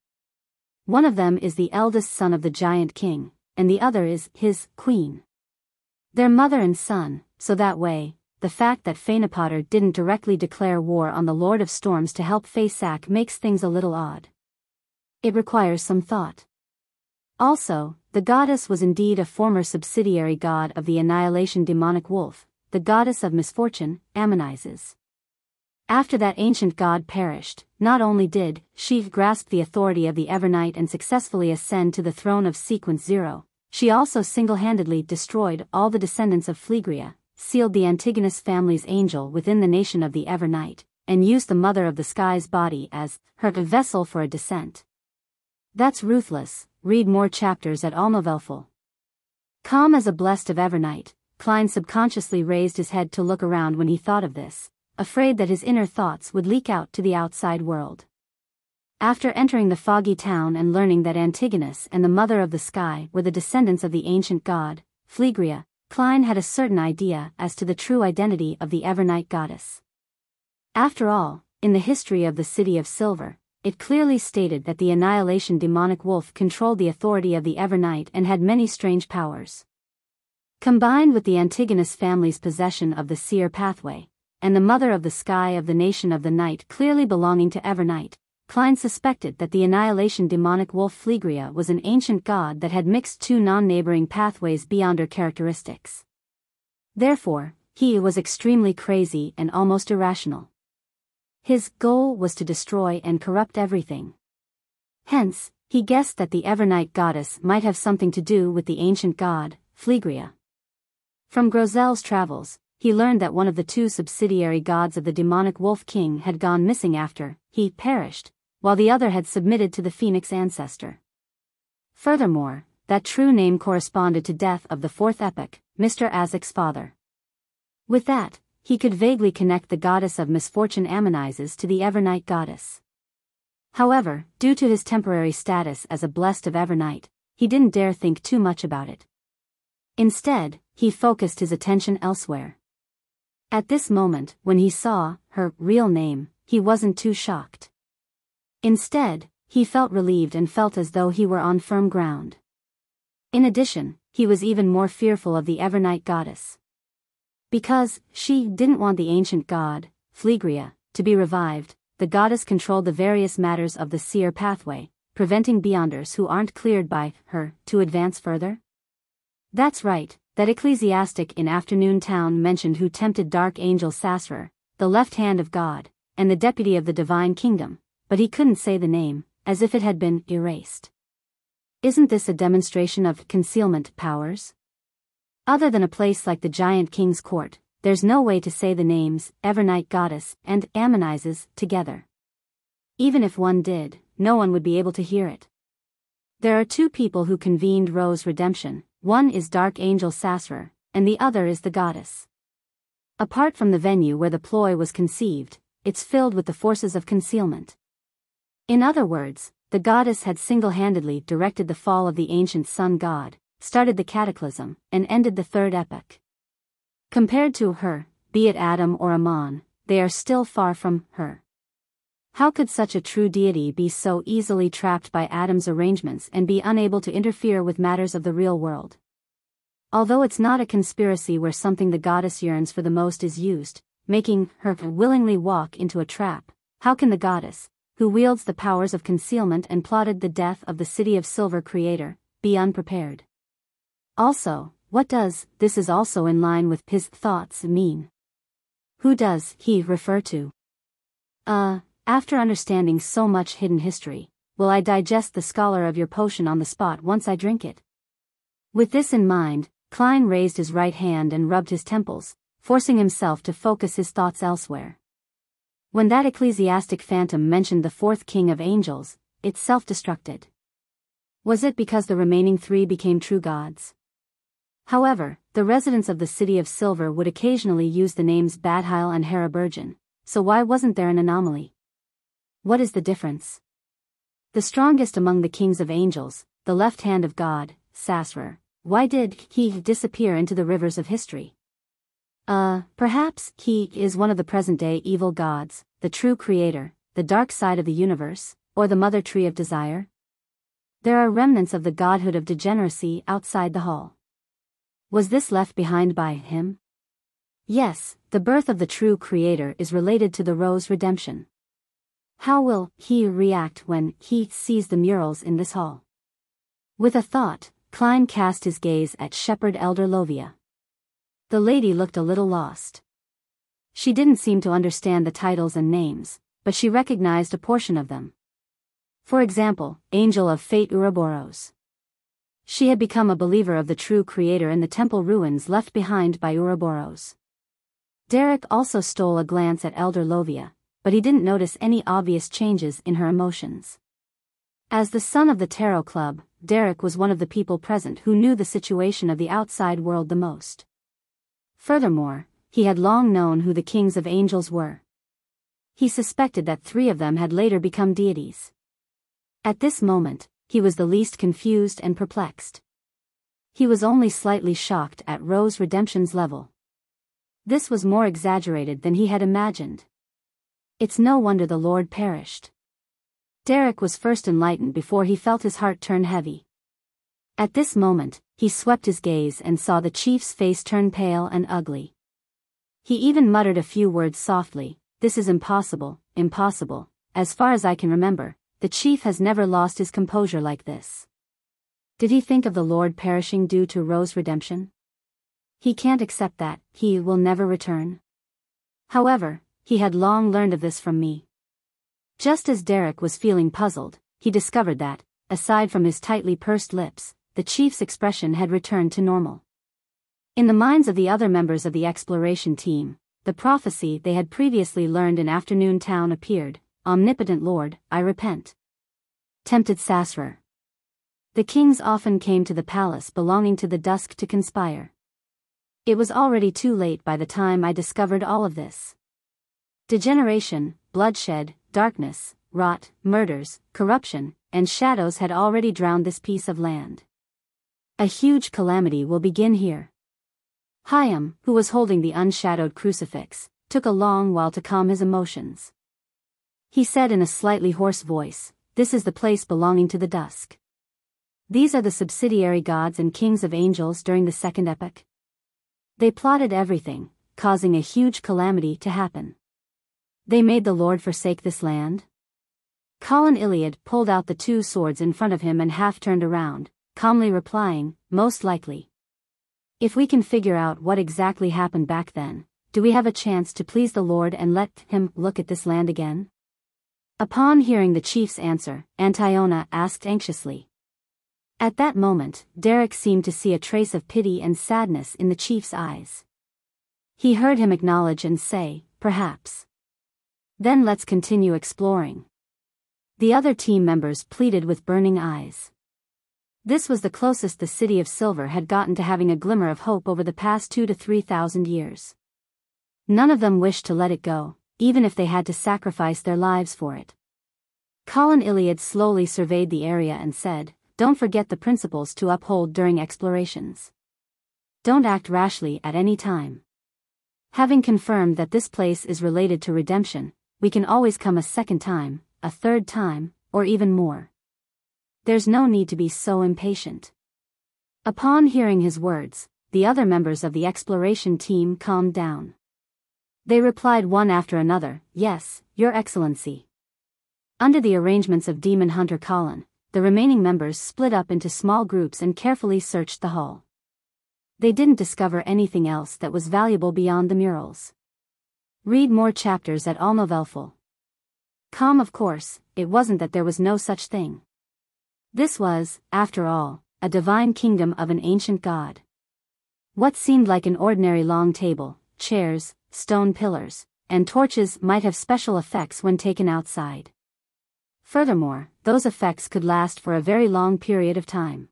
One of them is the eldest son of the Giant King, and the other is his queen. They're mother and son, so that way, the fact that Feynapotter didn't directly declare war on the Lord of Storms to help Feysack makes things a little odd. It requires some thought. Also, the goddess was indeed a former subsidiary god of the annihilation demonic wolf, the goddess of misfortune, Ammonizes. After that ancient god perished, not only did she grasp the authority of the Evernight and successfully ascend to the throne of Sequence 0, she also single-handedly destroyed all the descendants of Phlegria, sealed the Antigonus family's angel within the nation of the Evernight, and used the Mother of the Sky's body as her vessel for a descent. That's ruthless. Read more chapters at Alnovelful. Calm as a blessed of Evernight, Klein subconsciously raised his head to look around when he thought of this, afraid that his inner thoughts would leak out to the outside world. After entering the foggy town and learning that Antigonus and the Mother of the Sky were the descendants of the ancient god, Phlegria, Klein had a certain idea as to the true identity of the Evernight goddess. After all, in the history of the City of Silver, it clearly stated that the annihilation demonic wolf controlled the authority of the Evernight and had many strange powers. Combined with the Antigonus family's possession of the seer pathway, and the Mother of the Sky of the Nation of the Night clearly belonging to Evernight, Klein suspected that the annihilation demonic wolf Phlegria was an ancient god that had mixed 2 non-neighboring pathways beyond her characteristics. Therefore, he was extremely crazy and almost irrational. His goal was to destroy and corrupt everything. Hence, he guessed that the Evernight goddess might have something to do with the ancient god, Phlegria. From Grozel's travels, he learned that one of the 2 subsidiary gods of the demonic wolf king had gone missing after he perished, while the other had submitted to the phoenix ancestor. Furthermore, that true name corresponded to death of the 4th epoch, Mr. Azek's father. With that, he could vaguely connect the goddess of misfortune Ammonizes to the Evernight goddess. However, due to his temporary status as a blessed of Evernight, he didn't dare think too much about it. Instead, he focused his attention elsewhere. At this moment, when he saw her real name, he wasn't too shocked. Instead, he felt relieved and felt as though he were on firm ground. In addition, he was even more fearful of the Evernight goddess. Because she didn't want the ancient god, Phlegria, to be revived, the goddess controlled the various matters of the seer pathway, preventing Beyonders who aren't cleared by her to advance further. That's right, that ecclesiastic in Afternoon Town mentioned who tempted Dark Angel Sasser, the left hand of God, and the deputy of the divine kingdom, but he couldn't say the name, as if it had been erased. Isn't this a demonstration of concealment powers? Other than a place like the giant king's court, there's no way to say the names Evernight Goddess and Ammonizes together. Even if one did, no one would be able to hear it. There are two people who convened Rose Redemption, one is Dark Angel Sasrer, and the other is the goddess. Apart from the venue where the ploy was conceived, it's filled with the forces of concealment. In other words, the goddess had single-handedly directed the fall of the ancient sun god, started the cataclysm, and ended the third epoch. Compared to her, be it Adam or Ammon, they are still far from her. How could such a true deity be so easily trapped by Adam's arrangements and be unable to interfere with matters of the real world? Although it's not a conspiracy where something the goddess yearns for the most is used, making her willingly walk into a trap, how can the goddess, who wields the powers of concealment and plotted the death of the City of Silver creator, be unprepared? Also, what does "this is also in line with his thoughts" mean? Who does he refer to? After understanding so much hidden history, will I digest the scholar of your potion on the spot once I drink it? With this in mind, Klein raised his right hand and rubbed his temples, forcing himself to focus his thoughts elsewhere. When that ecclesiastic phantom mentioned the fourth king of angels, it self-destructed. Was it because the remaining three became true gods? However, the residents of the City of Silver would occasionally use the names Badheil and Haraburgen, so why wasn't there an anomaly? What is the difference? The strongest among the kings of angels, the left hand of God, Sasrer, why did he disappear into the rivers of history? Perhaps he is one of the present-day evil gods, the true creator, the dark side of the universe, or the mother tree of desire? There are remnants of the godhood of degeneracy outside the hall. Was this left behind by him? Yes, the birth of the true creator is related to the Rose Redemption. How will he react when he sees the murals in this hall? With a thought, Klein cast his gaze at Shepherd Elder Lovia. The lady looked a little lost. She didn't seem to understand the titles and names, but she recognized a portion of them. For example, Angel of Fate Ouroboros. She had become a believer of the true creator in the temple ruins left behind by Ouroboros. Derek also stole a glance at Elder Lovia, but he didn't notice any obvious changes in her emotions. As the son of the Tarot Club, Derek was one of the people present who knew the situation of the outside world the most. Furthermore, he had long known who the kings of angels were. He suspected that three of them had later become deities. At this moment, he was the least confused and perplexed. He was only slightly shocked at Rose Redemption's level. This was more exaggerated than he had imagined. It's no wonder the Lord perished. Derek was first enlightened before he felt his heart turn heavy. At this moment, he swept his gaze and saw the chief's face turn pale and ugly. He even muttered a few words softly. This is impossible, impossible. As far as I can remember, the chief has never lost his composure like this. Did he think of the Lord perishing due to Rose Redemption? He can't accept that, he will never return. However, he had long learned of this from me. Just as Derek was feeling puzzled, he discovered that, aside from his tightly pursed lips, the chief's expression had returned to normal. In the minds of the other members of the exploration team, the prophecy they had previously learned in Afternoon Town appeared. Omnipotent Lord, I repent. Tempted Sasrer. The kings often came to the palace belonging to the dusk to conspire. It was already too late by the time I discovered all of this. Degeneration, bloodshed, darkness, rot, murders, corruption, and shadows had already drowned this piece of land. A huge calamity will begin here. Hyam, who was holding the unshadowed crucifix, took a long while to calm his emotions. He said in a slightly hoarse voice, "This is the place belonging to the dusk. These are the subsidiary gods and kings of angels during the second epoch. They plotted everything, causing a huge calamity to happen. They made the Lord forsake this land?" Colin Iliad pulled out the two swords in front of him and half turned around, calmly replying, "Most likely. If we can figure out what exactly happened back then, do we have a chance to please the Lord and let him look at this land again?" Upon hearing the chief's answer, Antiona asked anxiously, At that moment, Derek seemed to see a trace of pity and sadness in the chief's eyes. He heard him acknowledge and say, "Perhaps. Then let's continue exploring." The other team members pleaded with burning eyes. This was the closest the City of Silver had gotten to having a glimmer of hope over the past 2,000 to 3,000 years. None of them wished to let it go, even if they had to sacrifice their lives for it. Colin Iliad slowly surveyed the area and said, "Don't forget the principles to uphold during explorations. Don't act rashly at any time. Having confirmed that this place is related to redemption, we can always come a second time, a third time, or even more. There's no need to be so impatient." Upon hearing his words, the other members of the exploration team calmed down. They replied one after another, "Yes, Your Excellency." Under the arrangements of Demon Hunter Colin, the remaining members split up into small groups and carefully searched the hall. They didn't discover anything else that was valuable beyond the murals. Read more chapters at allnovelful.com. Of course, it wasn't that there was no such thing. This was, after all, a divine kingdom of an ancient god. What seemed like an ordinary long table, chairs, stone pillars, and torches might have special effects when taken outside. Furthermore, those effects could last for a very long period of time.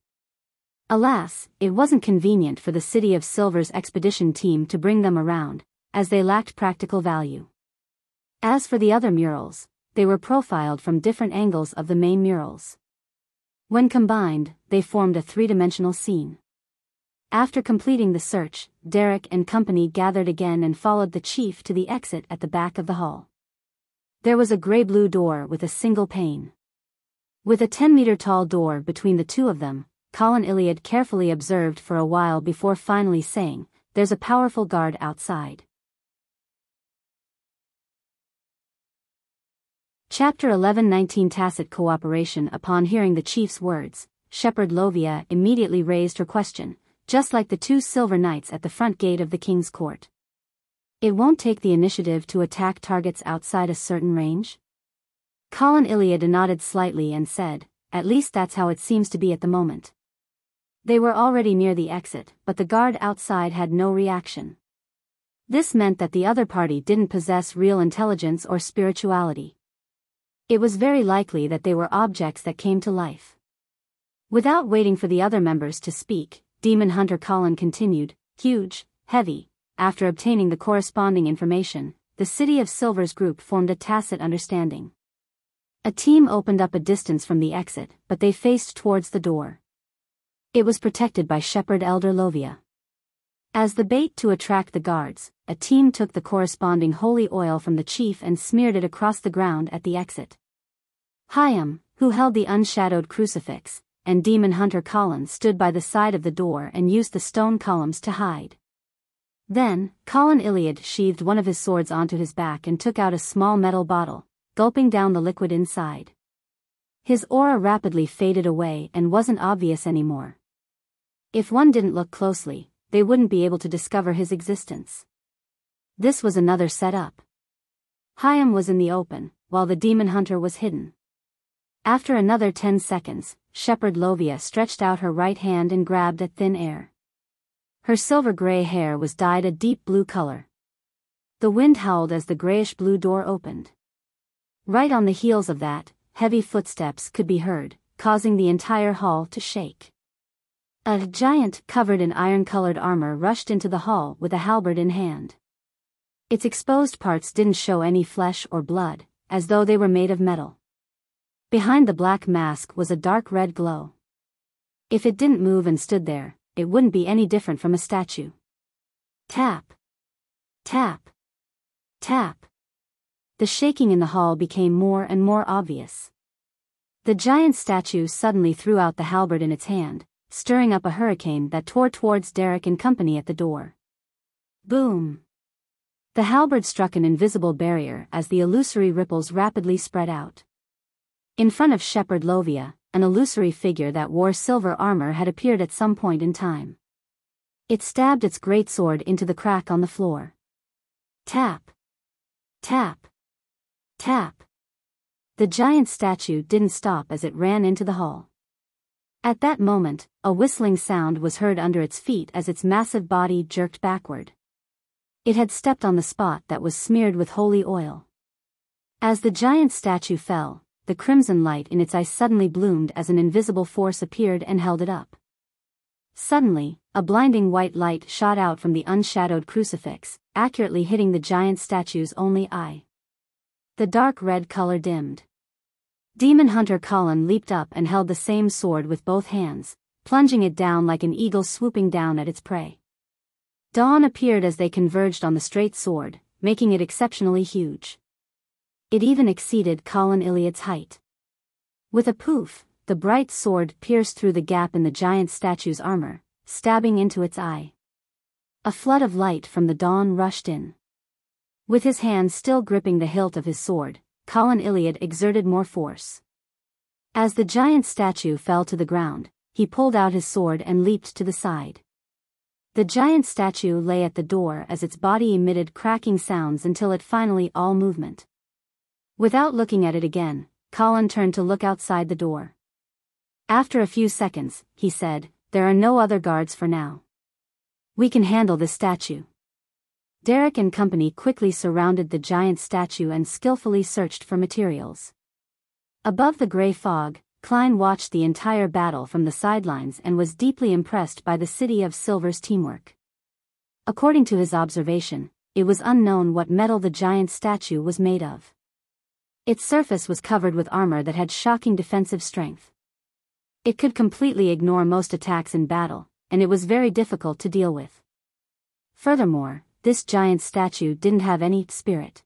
Alas, it wasn't convenient for the City of Silver's expedition team to bring them around, as they lacked practical value. As for the other murals, they were profiled from different angles of the main murals. When combined, they formed a three-dimensional scene. After completing the search, Derek and company gathered again and followed the chief to the exit at the back of the hall. There was a gray-blue door with a single pane. With a 10-meter-tall door between the two of them, Colin Iliad carefully observed for a while before finally saying, "There's a powerful guard outside." Chapter 11:19 Tacit Cooperation. Upon hearing the chief's words, Shepherd Lovia immediately raised her question, just like the two silver knights at the front gate of the king's court. "It won't take the initiative to attack targets outside a certain range?" Colin Iliad nodded slightly and said, "At least that's how it seems to be at the moment." They were already near the exit, but the guard outside had no reaction. This meant that the other party didn't possess real intelligence or spirituality. It was very likely that they were objects that came to life. Without waiting for the other members to speak, Demon Hunter Colin continued, "Huge, heavy." After obtaining the corresponding information, the City of Silver's group formed a tacit understanding. A team opened up a distance from the exit, but they faced towards the door. It was protected by Shepherd Elder Lovia. As the bait to attract the guards, a team took the corresponding holy oil from the chief and smeared it across the ground at the exit. Hyam, who held the unshadowed crucifix, and Demon Hunter Colin stood by the side of the door and used the stone columns to hide. Then, Colin Iliad sheathed one of his swords onto his back and took out a small metal bottle, gulping down the liquid inside. His aura rapidly faded away and wasn't obvious anymore. If one didn't look closely, they wouldn't be able to discover his existence. This was another setup. Hyam was in the open, while the demon hunter was hidden. After another 10 seconds, Shepherd Lovia stretched out her right hand and grabbed at thin air. Her silver-gray hair was dyed a deep blue color. The wind howled as the grayish-blue door opened. Right on the heels of that, heavy footsteps could be heard, causing the entire hall to shake. A giant covered in iron-colored armor rushed into the hall with a halberd in hand. Its exposed parts didn't show any flesh or blood, as though they were made of metal. Behind the black mask was a dark red glow. If it didn't move and stood there, it wouldn't be any different from a statue. Tap. Tap. Tap. The shaking in the hall became more and more obvious. The giant statue suddenly threw out the halberd in its hand, stirring up a hurricane that tore towards Derek and company at the door. Boom! The halberd struck an invisible barrier as the illusory ripples rapidly spread out. In front of Shepherd Lovia, an illusory figure that wore silver armor had appeared at some point in time. It stabbed its greatsword into the crack on the floor. Tap. Tap. Tap. The giant statue didn't stop as it ran into the hall. At that moment, a whistling sound was heard under its feet as its massive body jerked backward. It had stepped on the spot that was smeared with holy oil. As the giant statue fell, the crimson light in its eyes suddenly bloomed as an invisible force appeared and held it up. Suddenly, a blinding white light shot out from the unshadowed crucifix, accurately hitting the giant statue's only eye. The dark red color dimmed. Demon Hunter Colin leaped up and held the same sword with both hands, plunging it down like an eagle swooping down at its prey. Dawn appeared as they converged on the straight sword, making it exceptionally huge. It even exceeded Colin Iliad's height. With a poof, the bright sword pierced through the gap in the giant statue's armor, stabbing into its eye. A flood of light from the dawn rushed in. With his hand still gripping the hilt of his sword, Colin Iliad exerted more force. As the giant statue fell to the ground, he pulled out his sword and leaped to the side. The giant statue lay at the door as its body emitted cracking sounds until it finally all movement. Without looking at it again, Colin turned to look outside the door. After a few seconds, he said, "There are no other guards for now. We can handle this statue." Derek and company quickly surrounded the giant statue and skillfully searched for materials. Above the gray fog, Klein watched the entire battle from the sidelines and was deeply impressed by the City of Silver's teamwork. According to his observation, it was unknown what metal the giant statue was made of. Its surface was covered with armor that had shocking defensive strength. It could completely ignore most attacks in battle, and it was very difficult to deal with. Furthermore, this giant statue didn't have any spirit.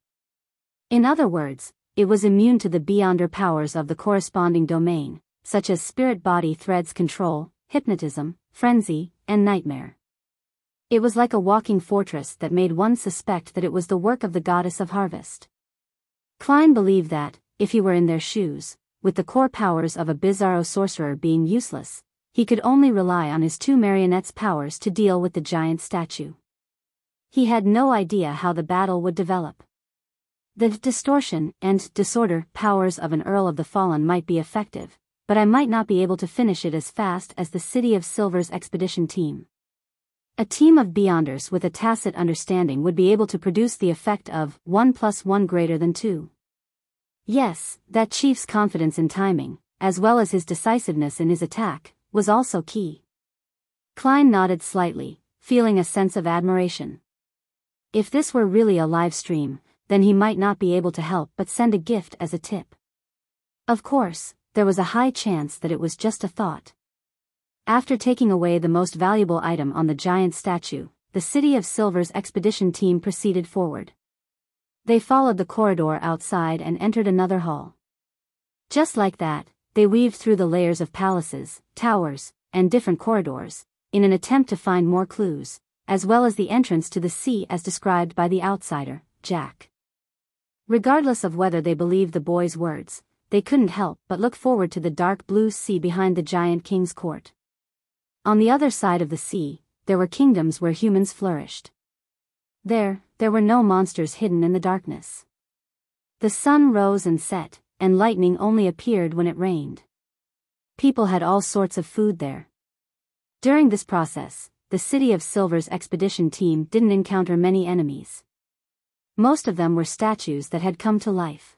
In other words, it was immune to the beyonder powers of the corresponding domain, such as spirit body threads control, hypnotism, frenzy, and nightmare. It was like a walking fortress that made one suspect that it was the work of the goddess of harvest. Klein believed that, if he were in their shoes, with the core powers of a bizarro sorcerer being useless, he could only rely on his two marionettes' powers to deal with the giant statue. He had no idea how the battle would develop. The distortion and disorder powers of an Earl of the Fallen might be effective, but I might not be able to finish it as fast as the City of Silver's expedition team. A team of Beyonders with a tacit understanding would be able to produce the effect of 1 + 1 greater than 2. Yes, that chief's confidence in timing, as well as his decisiveness in his attack, was also key. Klein nodded slightly, feeling a sense of admiration. If this were really a live stream, then he might not be able to help but send a gift as a tip. Of course, there was a high chance that it was just a thought. After taking away the most valuable item on the giant statue, the City of Silver's expedition team proceeded forward. They followed the corridor outside and entered another hall. Just like that, they weaved through the layers of palaces, towers, and different corridors, in an attempt to find more clues, as well as the entrance to the sea as described by the outsider, Jack. Regardless of whether they believed the boy's words, they couldn't help but look forward to the dark blue sea behind the giant king's court. On the other side of the sea, there were kingdoms where humans flourished. There were no monsters hidden in the darkness. The sun rose and set, and lightning only appeared when it rained. People had all sorts of food there. During this process, the City of Silver's expedition team didn't encounter many enemies. Most of them were statues that had come to life.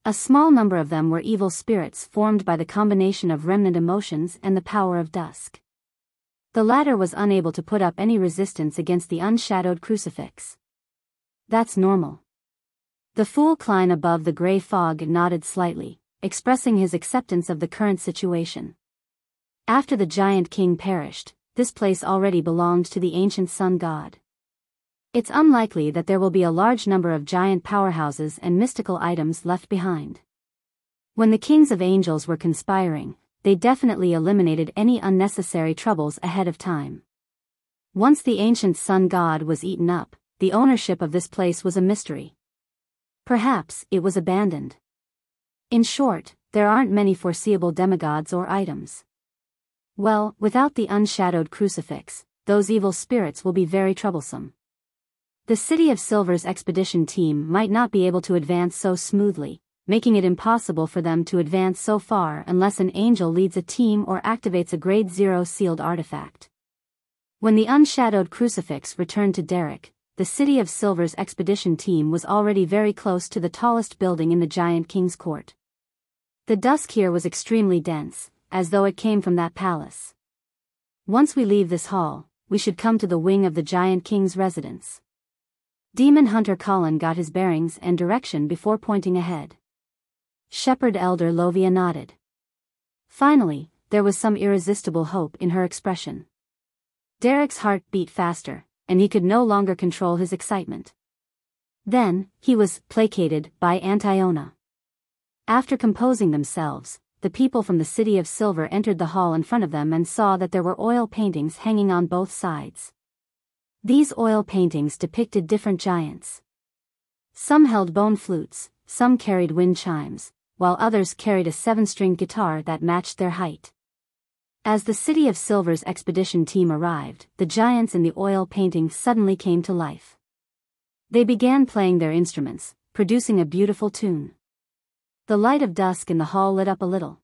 A small number of them were evil spirits formed by the combination of remnant emotions and the power of dusk. The latter was unable to put up any resistance against the unshadowed crucifix. That's normal. The fool Klein above the gray fog nodded slightly, expressing his acceptance of the current situation. After the giant king perished, this place already belonged to the ancient sun god. It's unlikely that there will be a large number of giant powerhouses and mystical items left behind. When the kings of angels were conspiring, they definitely eliminated any unnecessary troubles ahead of time. Once the ancient sun god was eaten up, the ownership of this place was a mystery. Perhaps it was abandoned. In short, there aren't many foreseeable demigods or items. Well, without the unshadowed crucifix, those evil spirits will be very troublesome. The City of Silver's expedition team might not be able to advance so smoothly, making it impossible for them to advance so far unless an angel leads a team or activates a Grade 0 sealed artifact. When the unshadowed crucifix returned to Derek, the City of Silver's expedition team was already very close to the tallest building in the giant king's court. The dusk here was extremely dense, as though it came from that palace. Once we leave this hall, we should come to the wing of the giant king's residence. Demon Hunter Colin got his bearings and direction before pointing ahead. Shepherd Elder Lovia nodded. Finally, there was some irresistible hope in her expression. Derek's heart beat faster, and he could no longer control his excitement. Then, he was placated by Antiona. After composing themselves, the people from the City of Silver entered the hall in front of them and saw that there were oil paintings hanging on both sides. These oil paintings depicted different giants. Some held bone flutes, some carried wind chimes, while others carried a 7-string guitar that matched their height. As the City of Silver's expedition team arrived, the giants in the oil paintings suddenly came to life. They began playing their instruments, producing a beautiful tune. The light of dusk in the hall lit up a little.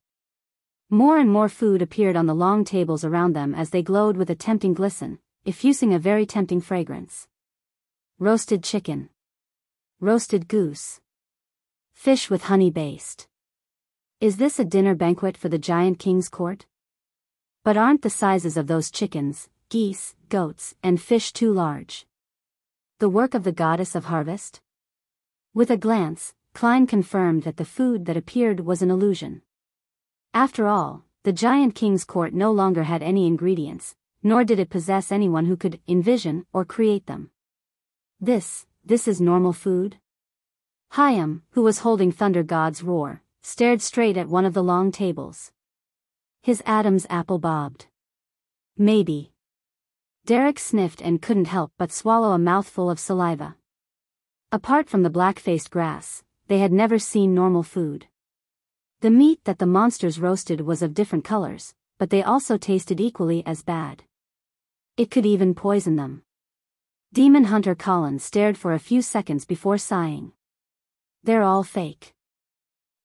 More and more food appeared on the long tables around them as they glowed with a tempting glisten, effusing a very tempting fragrance. Roasted chicken. Roasted goose. Fish with honey baste. Is this a dinner banquet for the giant king's court? But aren't the sizes of those chickens, geese, goats, and fish too large? The work of the goddess of harvest? With a glance, Klein confirmed that the food that appeared was an illusion. After all, the giant king's court no longer had any ingredients, nor did it possess anyone who could envision or create them. This is normal food? Hyam, who was holding Thunder God's roar, stared straight at one of the long tables. His Adam's apple bobbed. Maybe. Derek sniffed and couldn't help but swallow a mouthful of saliva. Apart from the black-faced grass, they had never seen normal food. The meat that the monsters roasted was of different colors, but they also tasted equally as bad. It could even poison them. Demon Hunter Colin stared for a few seconds before sighing. They're all fake.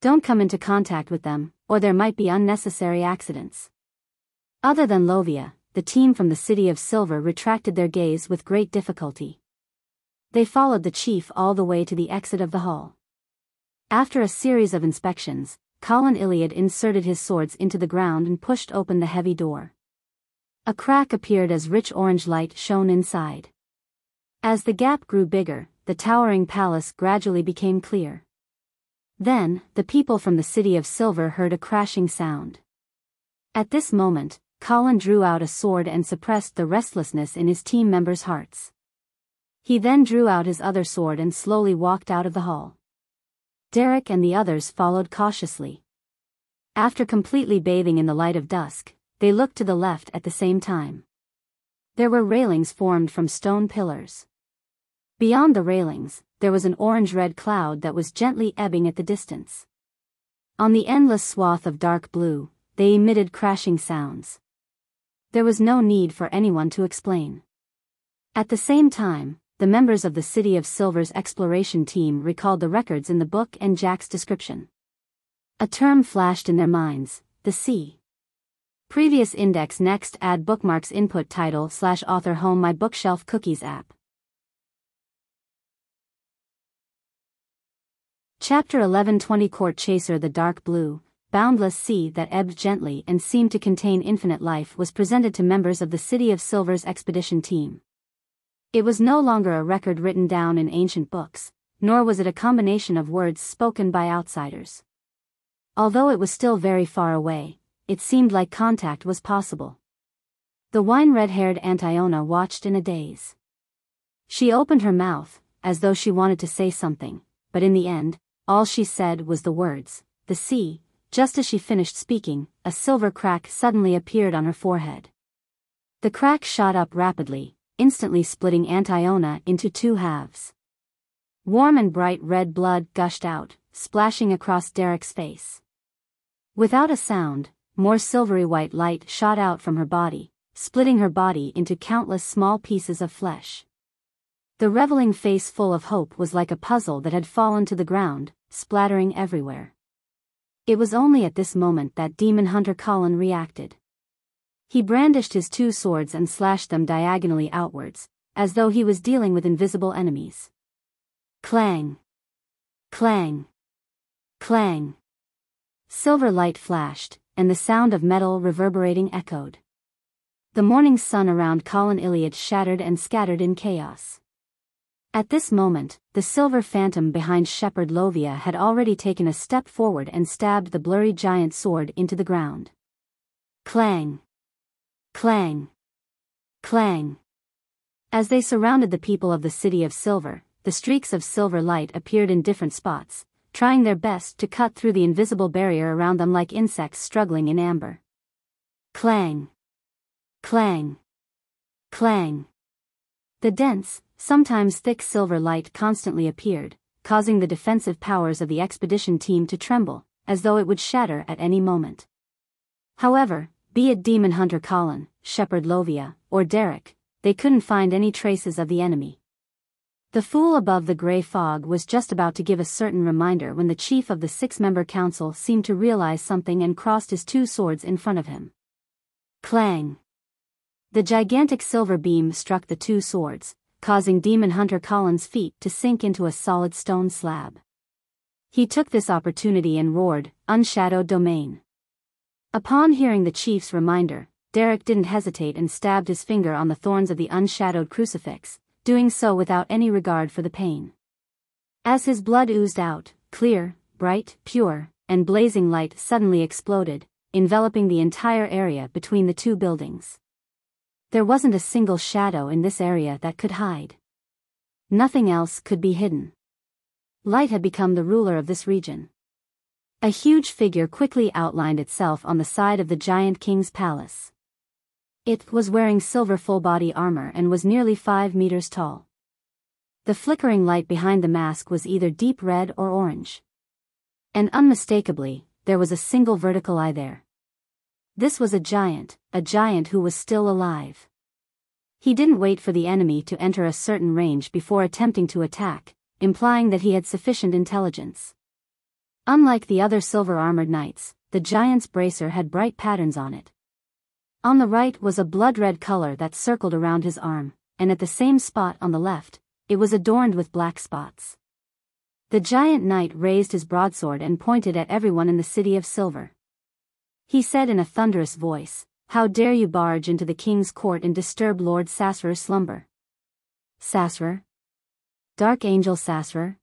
Don't come into contact with them, or there might be unnecessary accidents. Other than Lovia, the team from the City of Silver retracted their gaze with great difficulty. They followed the chief all the way to the exit of the hall. After a series of inspections, Colin Iliad inserted his swords into the ground and pushed open the heavy door. A crack appeared as rich orange light shone inside. As the gap grew bigger, the towering palace gradually became clear. Then, the people from the City of Silver heard a crashing sound. At this moment, Colin drew out a sword and suppressed the restlessness in his team members' hearts. He then drew out his other sword and slowly walked out of the hall. Derek and the others followed cautiously. After completely bathing in the light of dusk, they looked to the left at the same time. There were railings formed from stone pillars. Beyond the railings, there was an orange-red cloud that was gently ebbing at the distance. On the endless swath of dark blue, they emitted crashing sounds. There was no need for anyone to explain. At the same time, the members of the City of Silver's exploration team recalled the records in the book and Jack's description. A term flashed in their minds, the sea. Previous index. Next, add bookmarks. Input title/author home My Bookshelf Cookies app. Chapter 11:20 Court Chaser. The dark blue, boundless sea that ebbed gently and seemed to contain infinite life was presented to members of the City of Silver's expedition team. It was no longer a record written down in ancient books, nor was it a combination of words spoken by outsiders. Although it was still very far away, it seemed like contact was possible. The wine-red-haired Antiona watched in a daze. She opened her mouth, as though she wanted to say something, but in the end, all she said was the words, the sea. Just as she finished speaking, a silver crack suddenly appeared on her forehead. The crack shot up rapidly, instantly splitting Antiona into two halves. Warm and bright red blood gushed out, splashing across Derek's face. Without a sound, more silvery white light shot out from her body, splitting her body into countless small pieces of flesh. The reveling face full of hope was like a puzzle that had fallen to the ground, splattering everywhere. It was only at this moment that Demon Hunter Colin reacted. He brandished his two swords and slashed them diagonally outwards, as though he was dealing with invisible enemies. Clang! Clang! Clang! Silver light flashed, and the sound of metal reverberating echoed. The morning sun around Colin Iliad shattered and scattered in chaos. At this moment, the silver phantom behind Shepherd Lovia had already taken a step forward and stabbed the blurry giant sword into the ground. Clang! Clang! Clang! As they surrounded the people of the City of Silver, the streaks of silver light appeared in different spots, trying their best to cut through the invisible barrier around them like insects struggling in amber. Clang! Clang! Clang! The dense, sometimes thick silver light constantly appeared, causing the defensive powers of the expedition team to tremble, as though it would shatter at any moment. However, be it Demon Hunter Colin, Shepherd Lovia, or Derek, they couldn't find any traces of the enemy. The fool above the grey fog was just about to give a certain reminder when the chief of the six-member council seemed to realize something and crossed his two swords in front of him. Clang! The gigantic silver beam struck the two swords, causing Demon Hunter Colin's feet to sink into a solid stone slab. He took this opportunity and roared, "Unshadowed domain." Upon hearing the chief's reminder, Derek didn't hesitate and stabbed his finger on the thorns of the unshadowed crucifix, doing so without any regard for the pain. As his blood oozed out, clear, bright, pure, and blazing light suddenly exploded, enveloping the entire area between the two buildings. There wasn't a single shadow in this area that could hide. Nothing else could be hidden. Light had become the ruler of this region. A huge figure quickly outlined itself on the side of the giant king's palace. It was wearing silver full-body armor and was nearly 5 meters tall. The flickering light behind the mask was either deep red or orange. And unmistakably, there was a single vertical eye there. This was a giant who was still alive. He didn't wait for the enemy to enter a certain range before attempting to attack, implying that he had sufficient intelligence. Unlike the other silver-armored knights, the giant's bracer had bright patterns on it. On the right was a blood-red color that circled around his arm, and at the same spot on the left, it was adorned with black spots. The giant knight raised his broadsword and pointed at everyone in the City of Silver. He said in a thunderous voice, "How dare you barge into the king's court and disturb Lord Sasrar's slumber?" Sasrar? Dark Angel Sasrar?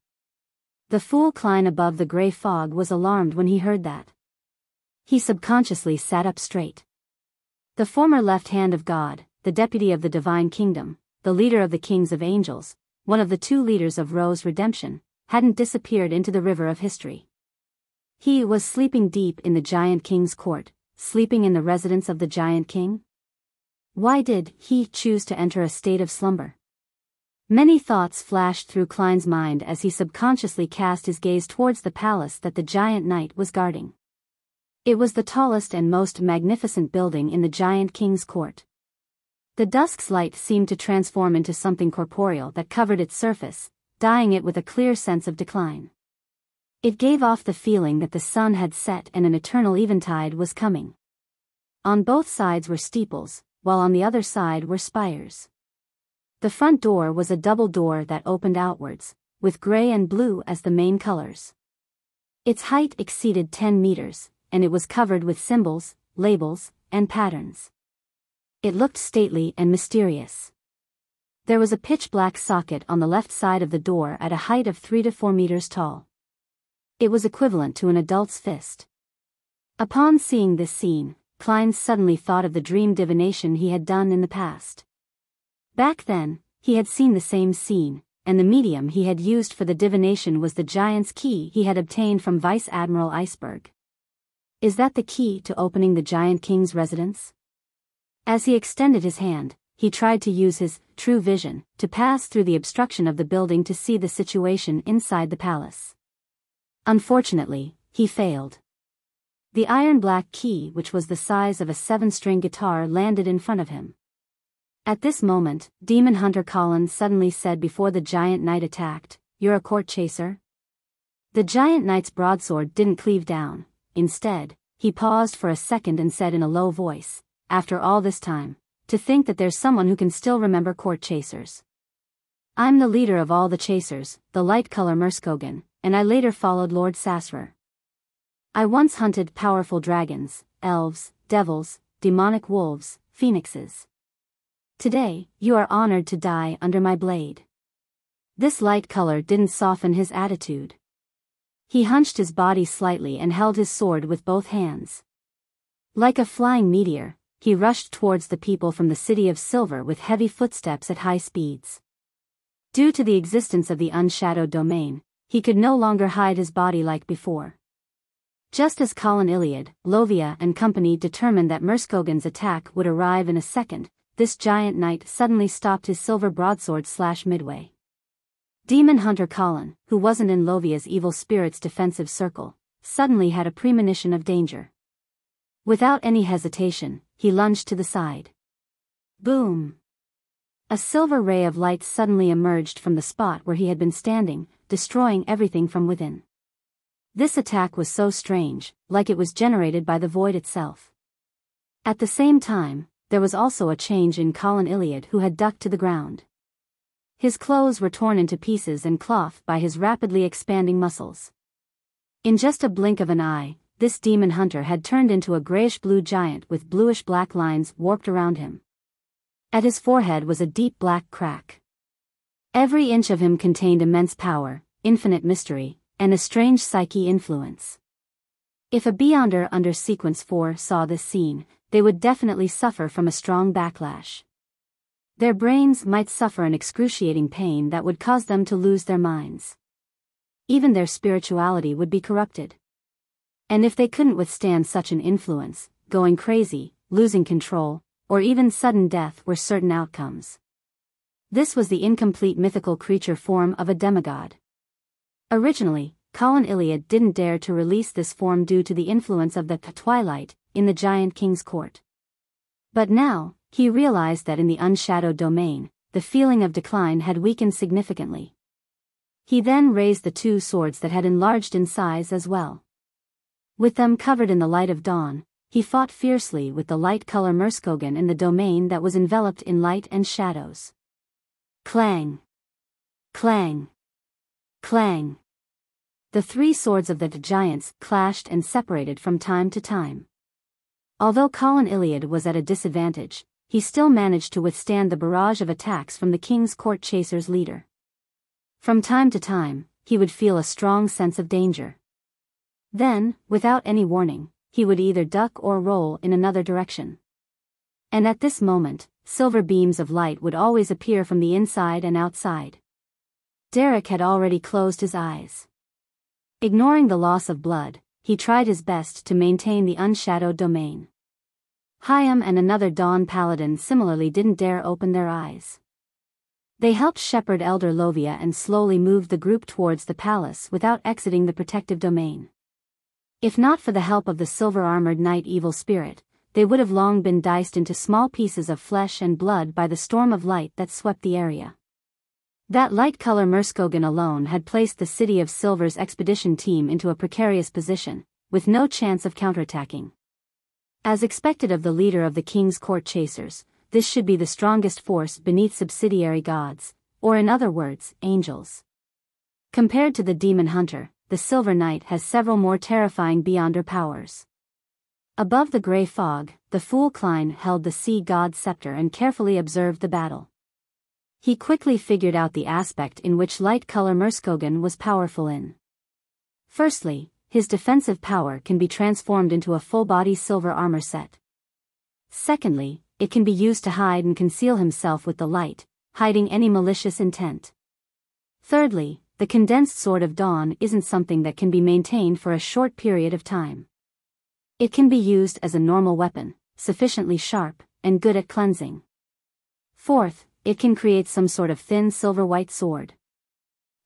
The fool Klein above the grey fog was alarmed when he heard that. He subconsciously sat up straight. The former left hand of God, the deputy of the divine kingdom, the leader of the kings of angels, one of the two leaders of Rose Redemption, hadn't disappeared into the river of history. He was sleeping deep in the giant king's court, sleeping in the residence of the giant king. Why did he choose to enter a state of slumber? Many thoughts flashed through Klein's mind as he subconsciously cast his gaze towards the palace that the giant knight was guarding. It was the tallest and most magnificent building in the giant king's court. The dusk's light seemed to transform into something corporeal that covered its surface, dyeing it with a clear sense of decline. It gave off the feeling that the sun had set and an eternal eventide was coming. On both sides were steeples, while on the other side were spires. The front door was a double door that opened outwards, with grey and blue as the main colors. Its height exceeded 10 meters, and it was covered with symbols, labels, and patterns. It looked stately and mysterious. There was a pitch-black socket on the left side of the door at a height of 3 to 4 meters tall. It was equivalent to an adult's fist. Upon seeing this scene, Klein suddenly thought of the dream divination he had done in the past. Back then, he had seen the same scene, and the medium he had used for the divination was the giant's key he had obtained from Vice Admiral Iceberg. Is that the key to opening the giant king's residence? As he extended his hand, he tried to use his true vision to pass through the obstruction of the building to see the situation inside the palace. Unfortunately, he failed. The iron-black key, which was the size of a 7-string guitar, landed in front of him. At this moment, Demon Hunter Colin suddenly said before the giant knight attacked, "You're a court chaser?" The giant knight's broadsword didn't cleave down. Instead, he paused for a second and said in a low voice, "After all this time, to think that there's someone who can still remember court chasers. I'm the leader of all the chasers, the light color Murskogen, and I later followed Lord Sasrer. I once hunted powerful dragons, elves, devils, demonic wolves, phoenixes. Today, you are honored to die under my blade." This light color didn't soften his attitude. He hunched his body slightly and held his sword with both hands. Like a flying meteor, he rushed towards the people from the City of Silver with heavy footsteps at high speeds. Due to the existence of the unshadowed domain, he could no longer hide his body like before. Just as Colin Iliad, Lovia and company determined that Murskogen's attack would arrive in a second, this giant knight suddenly stopped his silver broadsword midway. Demon Hunter Colin, who wasn't in Lovia's evil spirit's defensive circle, suddenly had a premonition of danger. Without any hesitation, he lunged to the side. Boom! A silver ray of light suddenly emerged from the spot where he had been standing, destroying everything from within. This attack was so strange, like it was generated by the void itself. At the same time, there was also a change in Colin Iliad, who had ducked to the ground. His clothes were torn into pieces and cloth by his rapidly expanding muscles. In just a blink of an eye, this demon hunter had turned into a grayish-blue giant with bluish-black lines warped around him. At his forehead was a deep black crack. Every inch of him contained immense power, infinite mystery, and a strange psyche influence. If a Beyonder under Sequence 4 saw this scene, they would definitely suffer from a strong backlash. Their brains might suffer an excruciating pain that would cause them to lose their minds. Even their spirituality would be corrupted. And if they couldn't withstand such an influence, going crazy, losing control, or even sudden death were certain outcomes. This was the incomplete mythical creature form of a demigod. Originally, Colin Iliad didn't dare to release this form due to the influence of the Twilight in the Giant King's court. But now, he realized that in the unshadowed domain, the feeling of decline had weakened significantly. He then raised the two swords that had enlarged in size as well. With them covered in the light of dawn, he fought fiercely with the light color Murskogen in the domain that was enveloped in light and shadows. Clang! Clang! Clang! The three swords of the giants clashed and separated from time to time. Although Colin Iliad was at a disadvantage, he still managed to withstand the barrage of attacks from the king's court chasers' leader. From time to time, he would feel a strong sense of danger. Then, without any warning, he would either duck or roll in another direction. And at this moment, silver beams of light would always appear from the inside and outside. Derek had already closed his eyes. Ignoring the loss of blood, he tried his best to maintain the unshadowed domain. Hyam and another Dawn Paladin similarly didn't dare open their eyes. They helped shepherd Elder Lovia and slowly moved the group towards the palace without exiting the protective domain. If not for the help of the silver-armored knight evil spirit, they would have long been diced into small pieces of flesh and blood by the storm of light that swept the area. That light color Murskogen alone had placed the City of Silver's expedition team into a precarious position, with no chance of counterattacking. As expected of the leader of the king's court chasers, this should be the strongest force beneath subsidiary gods, or in other words, angels. Compared to the demon hunter, the Silver Knight has several more terrifying Beyonder powers. Above the grey fog, the Fool Klein held the sea god's scepter and carefully observed the battle. He quickly figured out the aspect in which light color Murskogen was powerful in. Firstly, his defensive power can be transformed into a full-body silver armor set. Secondly, it can be used to hide and conceal himself with the light, hiding any malicious intent. Thirdly, the condensed Sword of Dawn isn't something that can be maintained for a short period of time. It can be used as a normal weapon, sufficiently sharp, and good at cleansing. Fourth, it can create some sort of thin silver-white sword.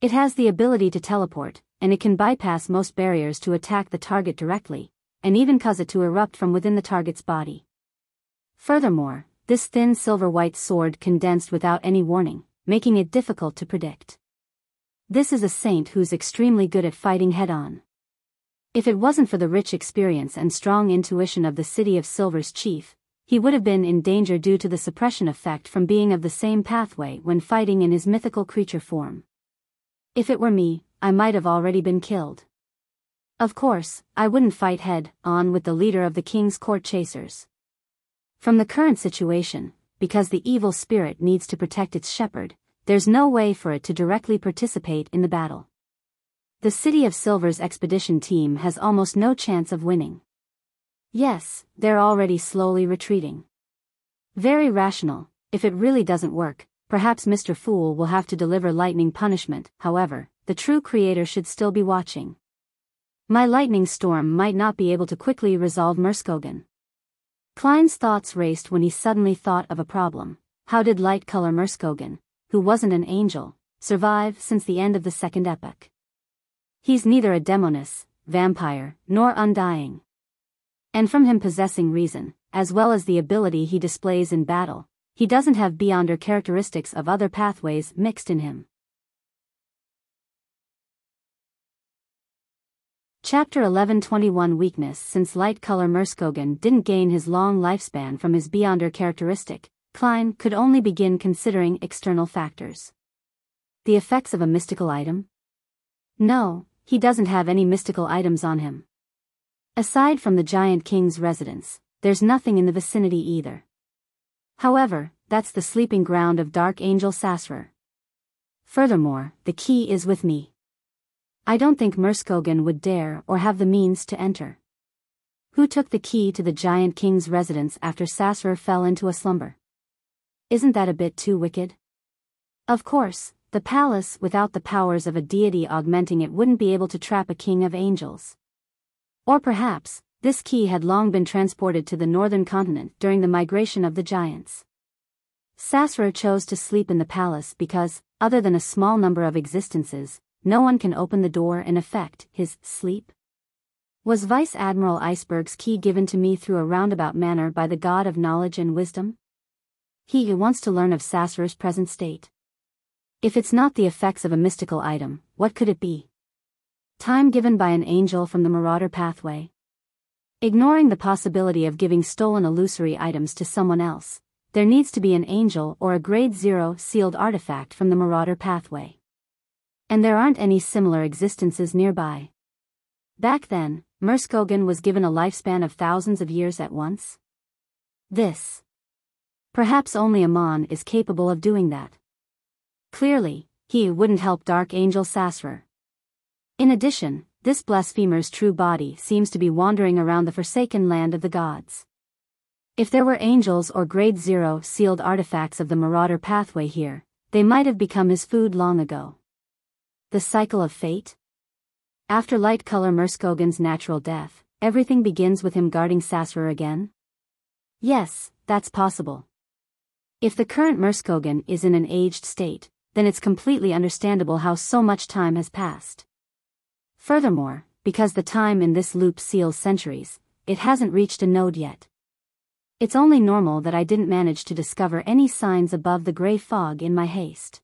It has the ability to teleport, and it can bypass most barriers to attack the target directly, and even cause it to erupt from within the target's body. Furthermore, this thin silver-white sword condensed without any warning, making it difficult to predict. This is a saint who's extremely good at fighting head-on. If it wasn't for the rich experience and strong intuition of the City of Silver's chief, he would have been in danger due to the suppression effect from being of the same pathway when fighting in his mythical creature form. If it were me, I might have already been killed. Of course, I wouldn't fight head-on with the leader of the king's court chasers. From the current situation, because the evil spirit needs to protect its shepherd, there's no way for it to directly participate in the battle. The City of Silver's expedition team has almost no chance of winning. Yes, they're already slowly retreating. Very rational. If it really doesn't work, perhaps Mr. Fool will have to deliver lightning punishment. However, the true creator should still be watching. My lightning storm might not be able to quickly resolve Murskogen. Klein's thoughts raced when he suddenly thought of a problem. How did light color Murskogen, who wasn't an angel, survive since the end of the second epoch? He's neither a demoness, vampire, nor undying. And from him possessing reason, as well as the ability he displays in battle, he doesn't have beyonder characteristics of other pathways mixed in him. Chapter 11:21 Weakness. Since light color Murskogen didn't gain his long lifespan from his beyonder characteristic, Klein could only begin considering external factors. The effects of a mystical item? No, he doesn't have any mystical items on him. Aside from the Giant King's residence, there's nothing in the vicinity either. However, that's the sleeping ground of Dark Angel Sasrer. Furthermore, the key is with me. I don't think Murskogen would dare or have the means to enter. Who took the key to the Giant King's residence after Sasrer fell into a slumber? Isn't that a bit too wicked? Of course, the palace without the powers of a deity augmenting it wouldn't be able to trap a king of angels. Or perhaps, this key had long been transported to the northern continent during the migration of the giants. Sasrer chose to sleep in the palace because, other than a small number of existences, no one can open the door and affect his sleep. Was Vice Admiral Iceberg's key given to me through a roundabout manner by the god of knowledge and wisdom? He who wants to learn of Sasrer's present state. If it's not the effects of a mystical item, what could it be? Time given by an angel from the Marauder pathway? Ignoring the possibility of giving stolen illusory items to someone else, there needs to be an angel or a grade 0 sealed artifact from the Marauder pathway. And there aren't any similar existences nearby. Back then, Murskogen was given a lifespan of thousands of years at once. Perhaps only Amon is capable of doing that. Clearly, he wouldn't help Dark Angel Sasrer. In addition, this blasphemer's true body seems to be wandering around the forsaken land of the gods. If there were angels or grade 0 sealed artifacts of the Marauder pathway here, they might have become his food long ago. The cycle of fate? After light color Murskogen's natural death, everything begins with him guarding Sasrer again? Yes, that's possible. If the current Murskogen is in an aged state, then it's completely understandable how so much time has passed. Furthermore, because the time in this loop seals centuries, it hasn't reached a node yet. It's only normal that I didn't manage to discover any signs above the gray fog in my haste.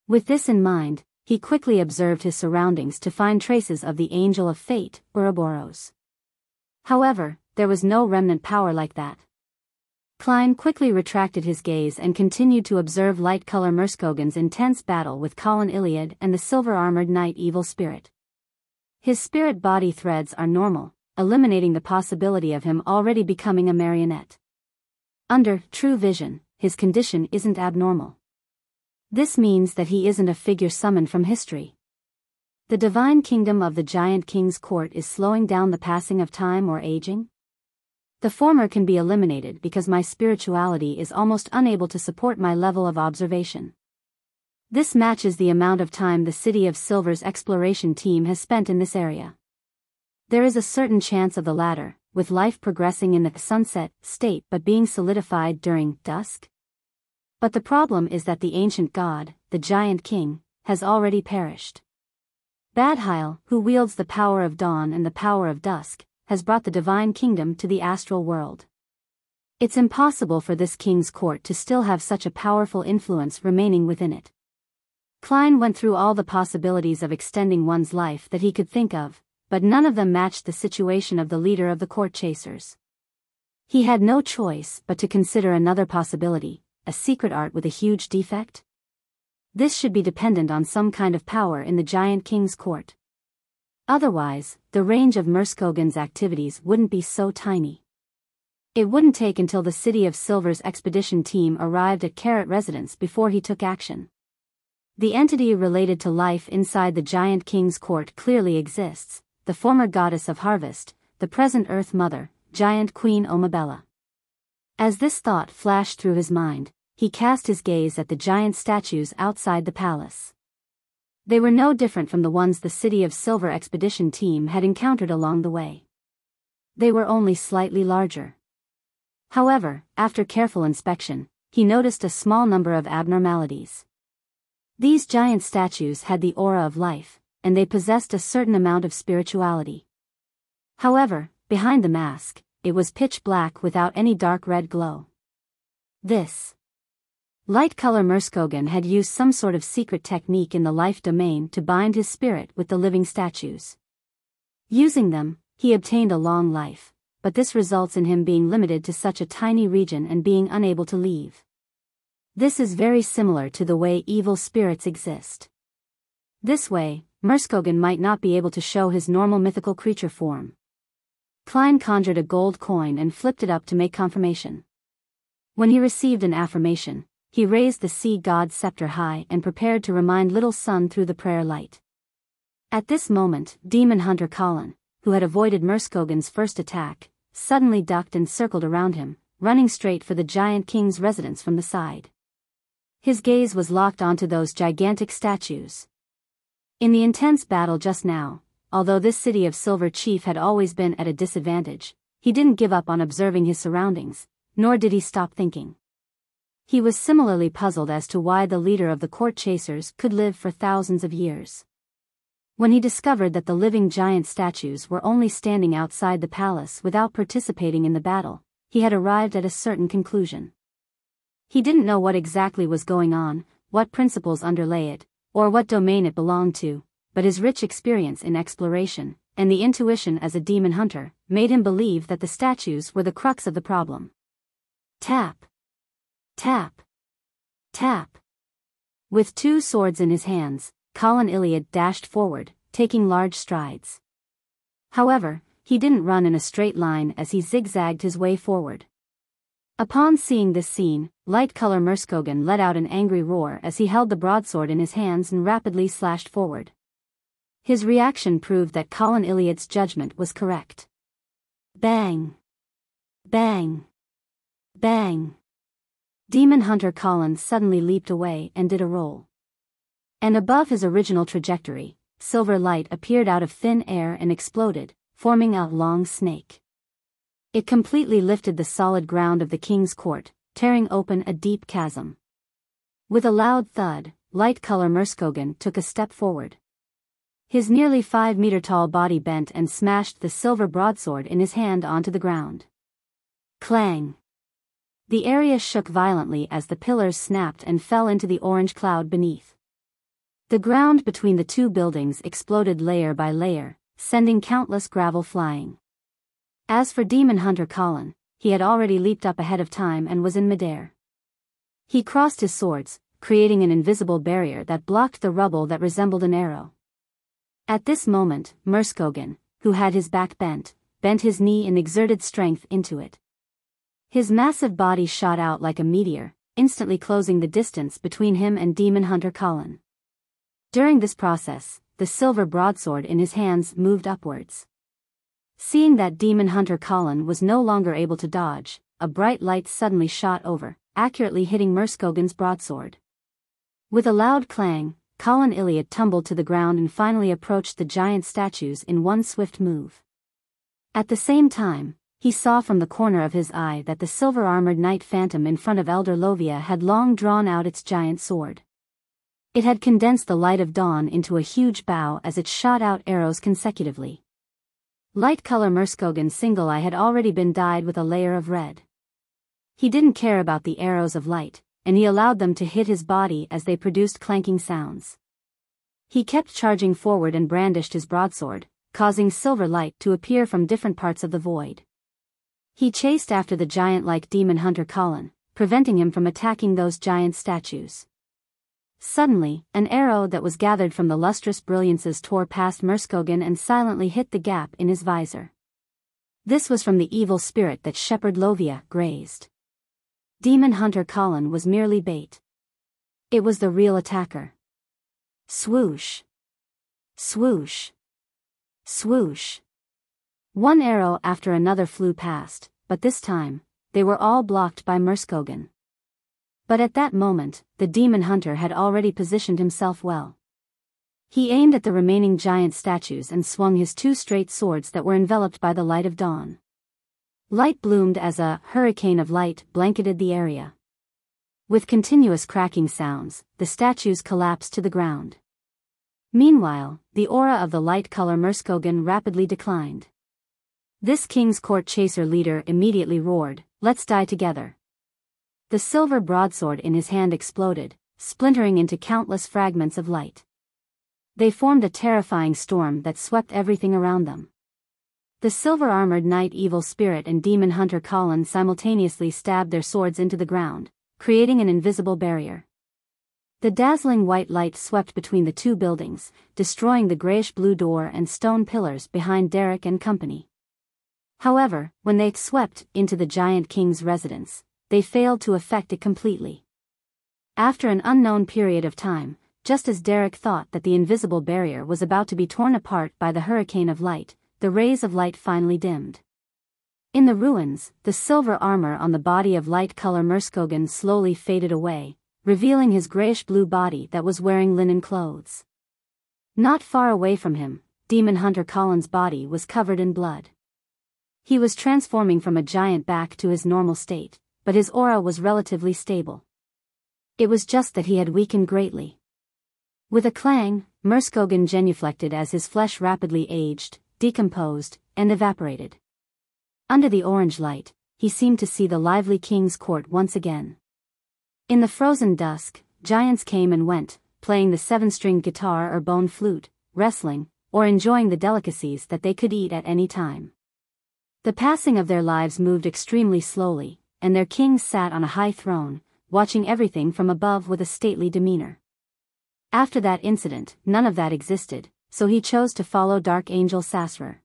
With this in mind, he quickly observed his surroundings to find traces of the Angel of Fate, Ouroboros. However, there was no remnant power like that. Klein quickly retracted his gaze and continued to observe light color Murskogen's intense battle with Colin Iliad and the silver-armored knight Evil Spirit. His spirit body threads are normal, eliminating the possibility of him already becoming a marionette. Under true vision, his condition isn't abnormal. This means that he isn't a figure summoned from history. The divine kingdom of the Giant King's court is slowing down the passing of time or aging? The former can be eliminated because my spirituality is almost unable to support my level of observation. This matches the amount of time the City of Silver's exploration team has spent in this area. There is a certain chance of the latter, with life progressing in the sunset state but being solidified during dusk. But the problem is that the ancient god, the Giant King, has already perished. Badheil, who wields the power of dawn and the power of dusk, has brought the divine kingdom to the astral world. It's impossible for this king's court to still have such a powerful influence remaining within it. Klein went through all the possibilities of extending one's life that he could think of, but none of them matched the situation of the leader of the court chasers. He had no choice but to consider another possibility, a secret art with a huge defect. This should be dependent on some kind of power in the giant king's court. Otherwise, the range of Merskogen's activities wouldn't be so tiny. It wouldn't take until the City of Silver's expedition team arrived at Carrot Residence before he took action. The entity related to life inside the giant king's court clearly exists, the former goddess of harvest, the present Earth Mother, giant Queen Omabella. As this thought flashed through his mind, he cast his gaze at the giant statues outside the palace. They were no different from the ones the City of Silver expedition team had encountered along the way. They were only slightly larger. However, after careful inspection, he noticed a small number of abnormalities. These giant statues had the aura of life, and they possessed a certain amount of spirituality. However, behind the mask, it was pitch black without any dark red glow. This light color Merskogen had used some sort of secret technique in the life domain to bind his spirit with the living statues. Using them, he obtained a long life, but this results in him being limited to such a tiny region and being unable to leave. This is very similar to the way evil spirits exist. This way, Merskogen might not be able to show his normal mythical creature form. Klein conjured a gold coin and flipped it up to make confirmation. When he received an affirmation, he raised the sea god's scepter high and prepared to remind Little Sun through the prayer light. At this moment, Demon Hunter Colin, who had avoided Merskogen's first attack, suddenly ducked and circled around him, running straight for the giant king's residence from the side. His gaze was locked onto those gigantic statues. In the intense battle just now, although this City of Silver chief had always been at a disadvantage, he didn't give up on observing his surroundings, nor did he stop thinking. He was similarly puzzled as to why the leader of the court chasers could live for thousands of years. When he discovered that the living giant statues were only standing outside the palace without participating in the battle, he had arrived at a certain conclusion. He didn't know what exactly was going on, what principles underlay it, or what domain it belonged to, but his rich experience in exploration, and the intuition as a demon hunter, made him believe that the statues were the crux of the problem. Tap. Tap. Tap. With two swords in his hands, Colin Iliad dashed forward, taking large strides. However, he didn't run in a straight line as he zigzagged his way forward. Upon seeing this scene, light color Merskogen let out an angry roar as he held the broadsword in his hands and rapidly slashed forward. His reaction proved that Colin Iliad's judgment was correct. Bang! Bang! Bang! Demon Hunter Colin suddenly leaped away and did a roll. And above his original trajectory, silver light appeared out of thin air and exploded, forming a long snake. It completely lifted the solid ground of the king's court, tearing open a deep chasm. With a loud thud, light color Merskogen took a step forward. His nearly 5-meter-tall body bent and smashed the silver broadsword in his hand onto the ground. Clang! The area shook violently as the pillars snapped and fell into the orange cloud beneath. The ground between the two buildings exploded layer by layer, sending countless gravel flying. As for Demon Hunter Colin, he had already leaped up ahead of time and was in midair. He crossed his swords, creating an invisible barrier that blocked the rubble that resembled an arrow. At this moment, Merskogen, who had his back bent his knee and exerted strength into it. His massive body shot out like a meteor, instantly closing the distance between him and Demon Hunter Colin. During this process, the silver broadsword in his hands moved upwards. Seeing that Demon Hunter Colin was no longer able to dodge, a bright light suddenly shot over, accurately hitting Merskogen's broadsword. With a loud clang, Colin Iliad tumbled to the ground and finally approached the giant statues in one swift move. At the same time, he saw from the corner of his eye that the silver-armored Knight Phantom in front of Elder Lovia had long drawn out its giant sword. It had condensed the light of dawn into a huge bow as it shot out arrows consecutively. Light color Merskogen's single eye had already been dyed with a layer of red. He didn't care about the arrows of light, and he allowed them to hit his body as they produced clanking sounds. He kept charging forward and brandished his broadsword, causing silver light to appear from different parts of the void. He chased after the giant-like demon hunter Colin, preventing him from attacking those giant statues. Suddenly, an arrow that was gathered from the lustrous brilliances tore past Murskogen and silently hit the gap in his visor. This was from the evil spirit that Shepherd Lovia grazed. Demon hunter Colin was merely bait. It was the real attacker. Swoosh! Swoosh! Swoosh! One arrow after another flew past, but this time, they were all blocked by Murskogen. But at that moment, the demon hunter had already positioned himself well. He aimed at the remaining giant statues and swung his two straight swords that were enveloped by the light of dawn. Light bloomed as a hurricane of light blanketed the area. With continuous cracking sounds, the statues collapsed to the ground. Meanwhile, the aura of the light color Murskogen rapidly declined. This King's Court chaser leader immediately roared, "Let's die together." The silver broadsword in his hand exploded, splintering into countless fragments of light. They formed a terrifying storm that swept everything around them. The silver-armored knight evil spirit and demon hunter Colin simultaneously stabbed their swords into the ground, creating an invisible barrier. The dazzling white light swept between the two buildings, destroying the grayish-blue door and stone pillars behind Derek and company. However, when they swept into the giant king's residence, they failed to affect it completely. After an unknown period of time, just as Derek thought that the invisible barrier was about to be torn apart by the hurricane of light, the rays of light finally dimmed. In the ruins, the silver armor on the body of light color Murskogen slowly faded away, revealing his grayish-blue body that was wearing linen clothes. Not far away from him, demon hunter Colin's body was covered in blood. He was transforming from a giant back to his normal state, but his aura was relatively stable. It was just that he had weakened greatly. With a clang, Murskogen genuflected as his flesh rapidly aged, decomposed, and evaporated. Under the orange light, he seemed to see the lively King's Court once again. In the frozen dusk, giants came and went, playing the seven-stringed guitar or bone flute, wrestling, or enjoying the delicacies that they could eat at any time. The passing of their lives moved extremely slowly, and their king sat on a high throne, watching everything from above with a stately demeanor. After that incident, none of that existed, so he chose to follow Dark Angel Sasra.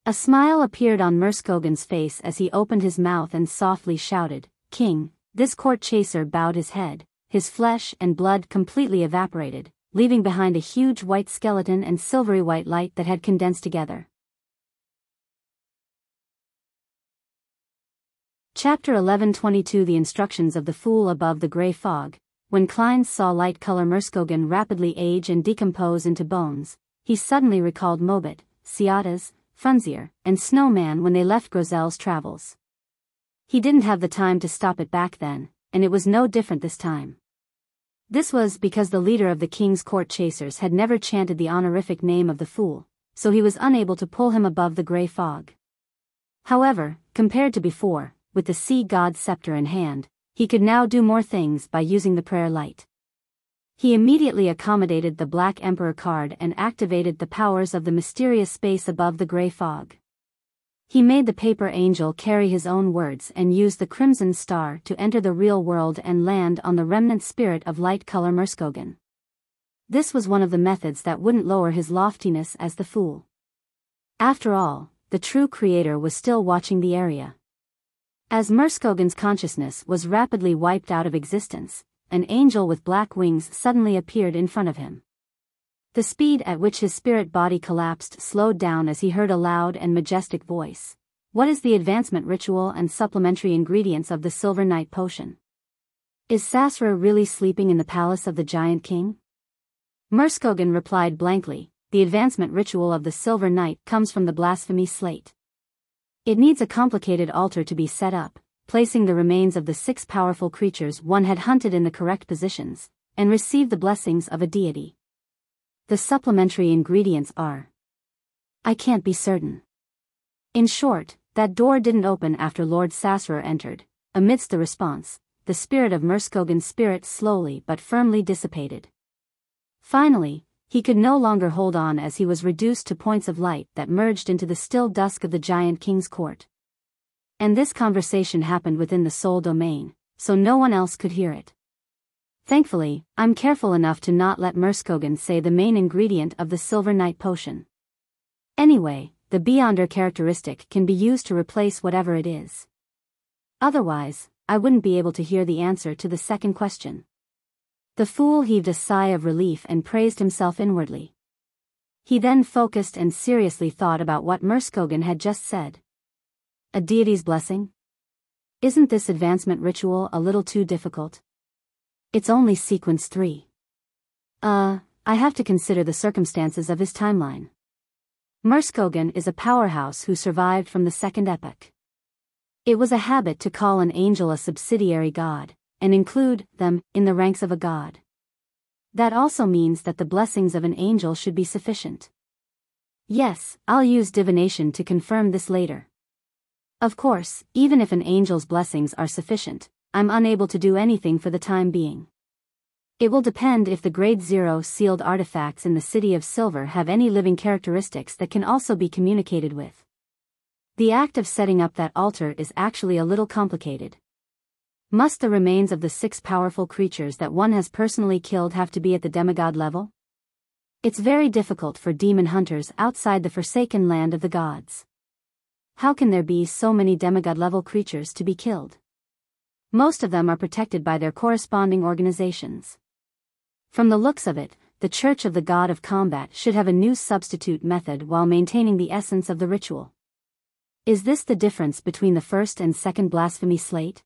A smile appeared on Murskogen's face as he opened his mouth and softly shouted, "King." This court chaser bowed his head, his flesh and blood completely evaporated, leaving behind a huge white skeleton and silvery white light that had condensed together. Chapter 11:22 The Instructions of the Fool Above the Grey Fog. When Klein saw light color Murskogen rapidly age and decompose into bones, he suddenly recalled Mobit, Ciatas, Frunzier, and Snowman when they left Grozel's travels. He didn't have the time to stop it back then, and it was no different this time. This was because the leader of the King's Court chasers had never chanted the honorific name of the fool, so he was unable to pull him above the grey fog. However, compared to before, with the sea god's scepter in hand, he could now do more things by using the prayer light. He immediately accommodated the Black Emperor card and activated the powers of the mysterious space above the grey fog. He made the paper angel carry his own words and used the crimson star to enter the real world and land on the remnant spirit of light color Murskogen. This was one of the methods that wouldn't lower his loftiness as the fool. After all, the true creator was still watching the area. As Murskogen's consciousness was rapidly wiped out of existence, an angel with black wings suddenly appeared in front of him. The speed at which his spirit body collapsed slowed down as he heard a loud and majestic voice. "What is the advancement ritual and supplementary ingredients of the Silver Night potion? Is Sasra really sleeping in the palace of the Giant King?" Murskogen replied blankly, "The advancement ritual of the Silver Night comes from the blasphemy slate. It needs a complicated altar to be set up, placing the remains of the 6 powerful creatures one had hunted in the correct positions, and receive the blessings of a deity. The supplementary ingredients are... I can't be certain." In short, that door didn't open after Lord Sasra entered. Amidst the response, the spirit of Murskogen's spirit slowly but firmly dissipated. Finally, he could no longer hold on as he was reduced to points of light that merged into the still dusk of the giant king's court. And this conversation happened within the soul domain, so no one else could hear it. Thankfully, I'm careful enough to not let Murskogen say the main ingredient of the Silver Night potion. Anyway, the Beyonder characteristic can be used to replace whatever it is. Otherwise, I wouldn't be able to hear the answer to the second question. The fool heaved a sigh of relief and praised himself inwardly. He then focused and seriously thought about what Murskogen had just said. A deity's blessing? Isn't this advancement ritual a little too difficult? It's only sequence 3. I have to consider the circumstances of his timeline. Murskogen is a powerhouse who survived from the second epoch. It was a habit to call an angel a subsidiary god, and include them in the ranks of a god. That also means that the blessings of an angel should be sufficient. Yes, I'll use divination to confirm this later. Of course, even if an angel's blessings are sufficient, I'm unable to do anything for the time being. It will depend if the Grade 0 sealed artifacts in the City of Silver have any living characteristics that can also be communicated with. The act of setting up that altar is actually a little complicated. Must the remains of the 6 powerful creatures that one has personally killed have to be at the demigod level? It's very difficult for demon hunters outside the forsaken land of the gods. How can there be so many demigod-level creatures to be killed? Most of them are protected by their corresponding organizations. From the looks of it, the Church of the God of Combat should have a new substitute method while maintaining the essence of the ritual. Is this the difference between the first and second blasphemy slate?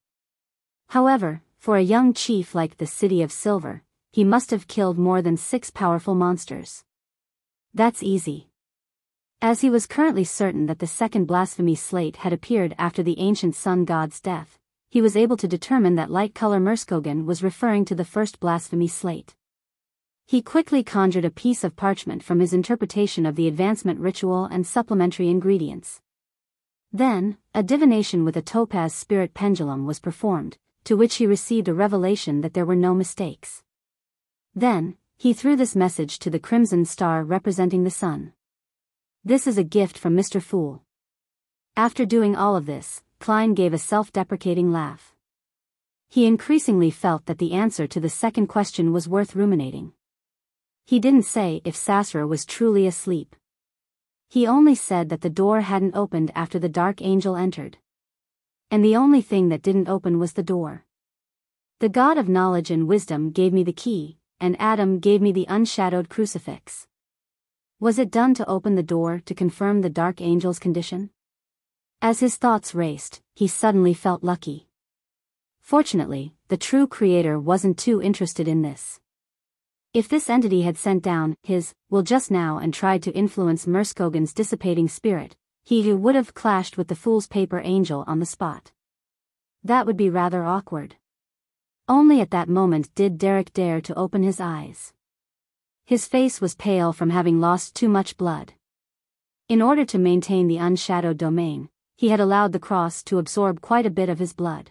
However, for a young chief like the City of Silver, he must have killed more than 6 powerful monsters. That's easy. As he was currently certain that the second blasphemy slate had appeared after the ancient sun god's death, he was able to determine that light color Murskogen was referring to the first blasphemy slate. He quickly conjured a piece of parchment from his interpretation of the advancement ritual and supplementary ingredients. Then, a divination with a topaz spirit pendulum was performed, to which he received a revelation that there were no mistakes. Then, he threw this message to the crimson star representing the sun. This is a gift from Mr. Fool. After doing all of this, Klein gave a self-deprecating laugh. He increasingly felt that the answer to the second question was worth ruminating. He didn't say if Sasra was truly asleep. He only said that the door hadn't opened after the dark angel entered. And the only thing that didn't open was the door. The God of knowledge and wisdom gave me the key, and Adam gave me the unshadowed crucifix. Was it done to open the door to confirm the dark angel's condition? As his thoughts raced, he suddenly felt lucky. Fortunately, the true creator wasn't too interested in this. If this entity had sent down his will just now and tried to influence Murskogen's dissipating spirit, he would have clashed with the fool's paper angel on the spot. That would be rather awkward. Only at that moment did Derek dare to open his eyes. His face was pale from having lost too much blood. In order to maintain the unshadowed domain, he had allowed the cross to absorb quite a bit of his blood.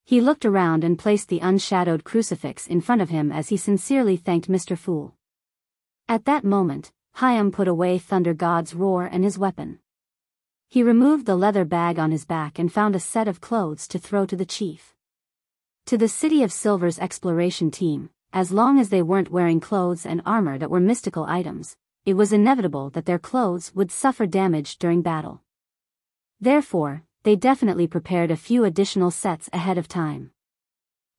He looked around and placed the unshadowed crucifix in front of him as he sincerely thanked Mr. Fool. At that moment, Hyam put away Thunder God's roar and his weapon. He removed the leather bag on his back and found a set of clothes to throw to the chief. To the City of Silver's exploration team, as long as they weren't wearing clothes and armor that were mystical items, it was inevitable that their clothes would suffer damage during battle. Therefore, they definitely prepared a few additional sets ahead of time.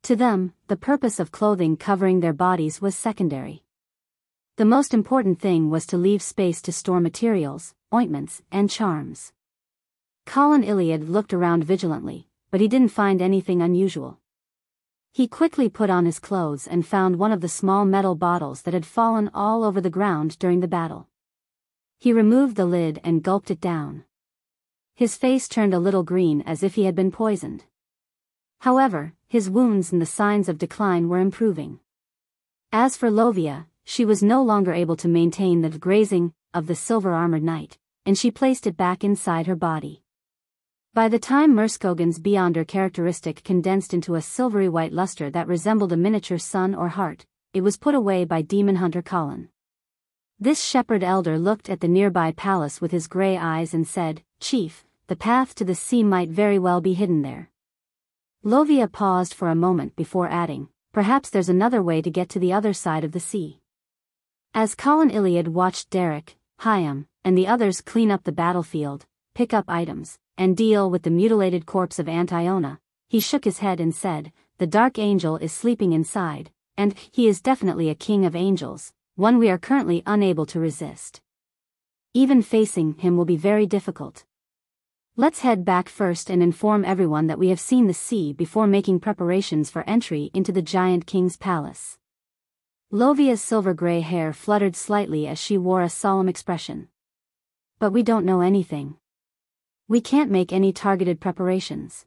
To them, the purpose of clothing covering their bodies was secondary. The most important thing was to leave space to store materials, ointments, and charms. Colin Iliad looked around vigilantly, but he didn't find anything unusual. He quickly put on his clothes and found one of the small metal bottles that had fallen all over the ground during the battle. He removed the lid and gulped it down. His face turned a little green as if he had been poisoned. However, his wounds and the signs of decline were improving. As for Lovia, she was no longer able to maintain the grazing of the silver-armored knight, and she placed it back inside her body. By the time Merskogen's Beyonder characteristic condensed into a silvery white luster that resembled a miniature sun or heart, it was put away by demon hunter Colin. This shepherd elder looked at the nearby palace with his grey eyes and said, "Chief, the path to the sea might very well be hidden there." Lovia paused for a moment before adding, "Perhaps there's another way to get to the other side of the sea." As Colin Iliad watched Derek, Hyam, and the others clean up the battlefield, pick up items, and deal with the mutilated corpse of Aunt Iona, he shook his head and said, "The Dark Angel is sleeping inside, and he is definitely a king of angels, one we are currently unable to resist. Even facing him will be very difficult. Let's head back first and inform everyone that we have seen the sea before making preparations for entry into the Giant King's palace." Lovia's silver-gray hair fluttered slightly as she wore a solemn expression. "But we don't know anything. We can't make any targeted preparations."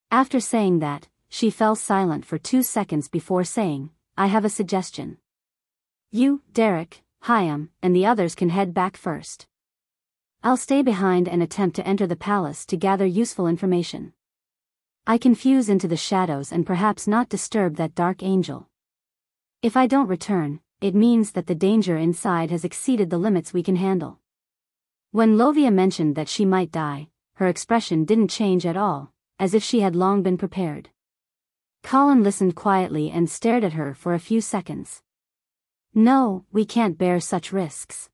After saying that, she fell silent for 2 seconds before saying, "I have a suggestion. You, Derek, Hyam, and the others can head back first. I'll stay behind and attempt to enter the palace to gather useful information. I can fuse into the shadows and perhaps not disturb that Dark Angel. If I don't return, it means that the danger inside has exceeded the limits we can handle." When Lovia mentioned that she might die, her expression didn't change at all, as if she had long been prepared. Colin listened quietly and stared at her for a few seconds. "No, we can't bear such risks.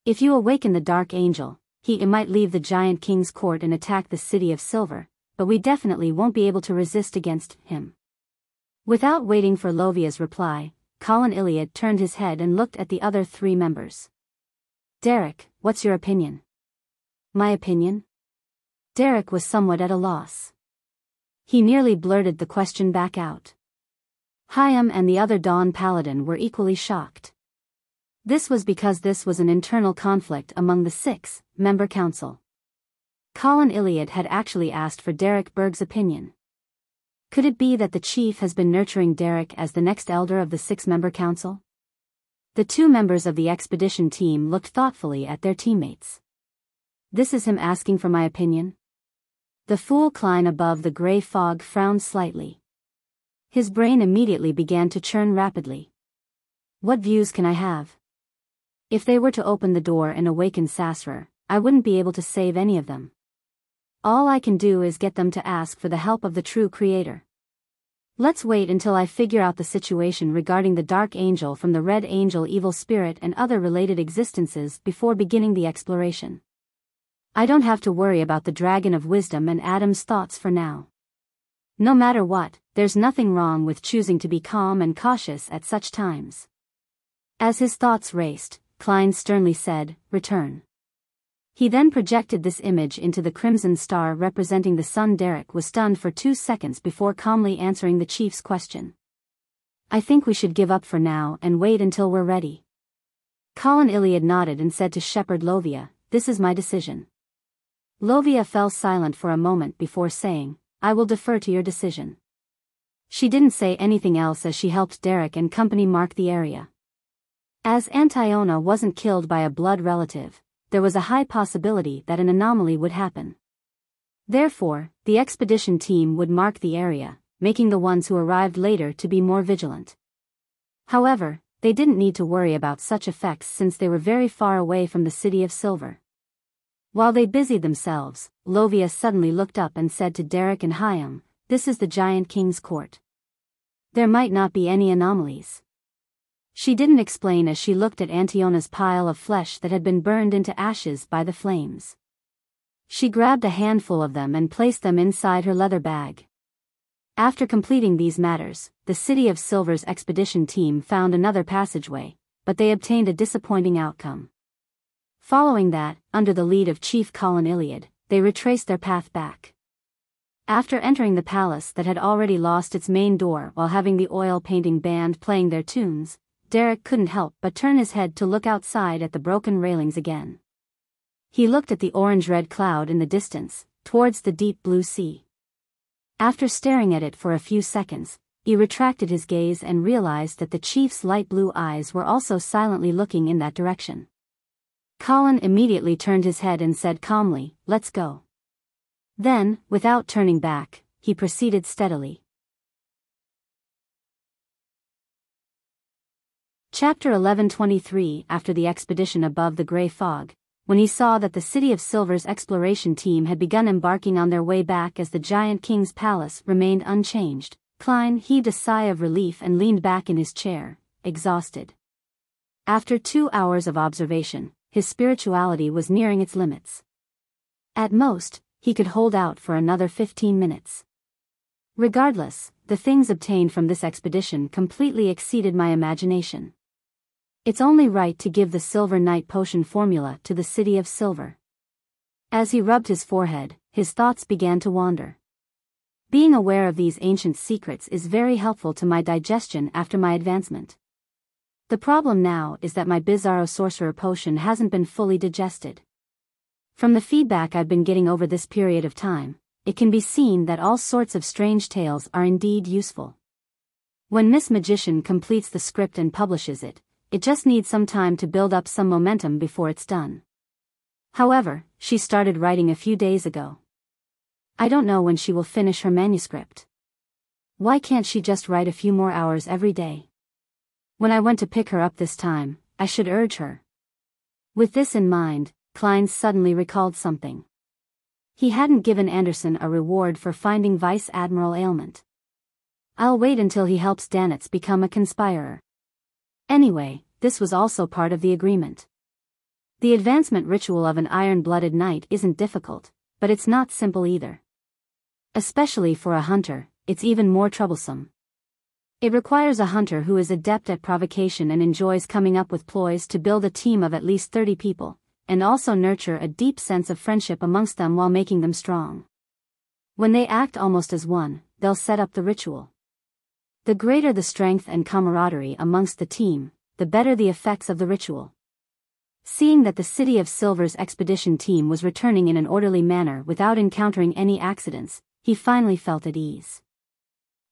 If you awaken the Dark Angel, he might leave the Giant King's court and attack the City of Silver, but we definitely won't be able to resist against him." Without waiting for Lovia's reply, Colin Iliad turned his head and looked at the other 3 members. "Derek, what's your opinion?" "My opinion?" Derek was somewhat at a loss. He nearly blurted the question back out. Hyam and the other Dawn Paladin were equally shocked. This was because this was an internal conflict among the 6-member council. Colin Iliad had actually asked for Derek Berg's opinion. Could it be that the chief has been nurturing Derek as the next elder of the 6-member council? The 2 members of the expedition team looked thoughtfully at their teammates. "This is him asking for my opinion?" The Fool Klein above the grey fog frowned slightly. His brain immediately began to churn rapidly. "What views can I have? If they were to open the door and awaken Sasser, I wouldn't be able to save any of them. All I can do is get them to ask for the help of the true Creator. Let's wait until I figure out the situation regarding the Dark Angel from the Red Angel evil spirit and other related existences before beginning the exploration. I don't have to worry about the Dragon of Wisdom and Adam's thoughts for now. No matter what, there's nothing wrong with choosing to be calm and cautious at such times." As his thoughts raced, Klein sternly said, "Return." He then projected this image into the crimson star representing the sun. Derek was stunned for 2 seconds before calmly answering the chief's question. "I think we should give up for now and wait until we're ready." Colin Iliad nodded and said to Shepherd Lovia, "This is my decision." Lovia fell silent for a moment before saying, "I will defer to your decision." She didn't say anything else as she helped Derek and company mark the area. As Aunt Iona wasn't killed by a blood relative, there was a high possibility that an anomaly would happen. Therefore, the expedition team would mark the area, making the ones who arrived later to be more vigilant. However, they didn't need to worry about such effects since they were very far away from the City of Silver. While they busied themselves, Lovia suddenly looked up and said to Derek and Hyam, "This is the Giant King's court. There might not be any anomalies." She didn't explain as she looked at Antiona's pile of flesh that had been burned into ashes by the flames. She grabbed a handful of them and placed them inside her leather bag. After completing these matters, the City of Silver's expedition team found another passageway, but they obtained a disappointing outcome. Following that, under the lead of Chief Colin Iliad, they retraced their path back. After entering the palace that had already lost its main door while having the oil painting band playing their tunes, Derek couldn't help but turn his head to look outside at the broken railings again. He looked at the orange-red cloud in the distance, towards the deep blue sea. After staring at it for a few seconds, he retracted his gaze and realized that the chief's light blue eyes were also silently looking in that direction. Colin immediately turned his head and said calmly, "Let's go." Then, without turning back, he proceeded steadily. Chapter 11:23. After the expedition above the gray fog, when he saw that the City of Silver's exploration team had begun embarking on their way back as the Giant King's palace remained unchanged, Klein heaved a sigh of relief and leaned back in his chair, exhausted. After 2 hours of observation, his spirituality was nearing its limits. At most, he could hold out for another 15 minutes. Regardless, the things obtained from this expedition completely exceeded my imagination. It's only right to give the Silver Night Potion formula to the City of Silver. As he rubbed his forehead, his thoughts began to wander. Being aware of these ancient secrets is very helpful to my digestion after my advancement. The problem now is that my Bizarro Sorcerer Potion hasn't been fully digested. From the feedback I've been getting over this period of time, it can be seen that all sorts of strange tales are indeed useful. When Miss Magician completes the script and publishes it, it just needs some time to build up some momentum before it's done. However, she started writing a few days ago. I don't know when she will finish her manuscript. Why can't she just write a few more hours every day? When I went to pick her up this time, I should urge her. With this in mind, Klein suddenly recalled something. He hadn't given Anderson a reward for finding Vice Admiral Ailment. I'll wait until he helps Danitz become a conspirer. Anyway, this was also part of the agreement. The advancement ritual of an iron-blooded knight isn't difficult, but it's not simple either. Especially for a hunter, it's even more troublesome. It requires a hunter who is adept at provocation and enjoys coming up with ploys to build a team of at least 30 people, and also nurture a deep sense of friendship amongst them while making them strong. When they act almost as one, they'll set up the ritual. The greater the strength and camaraderie amongst the team, the better the effects of the ritual. Seeing that the City of Silver's expedition team was returning in an orderly manner without encountering any accidents, he finally felt at ease.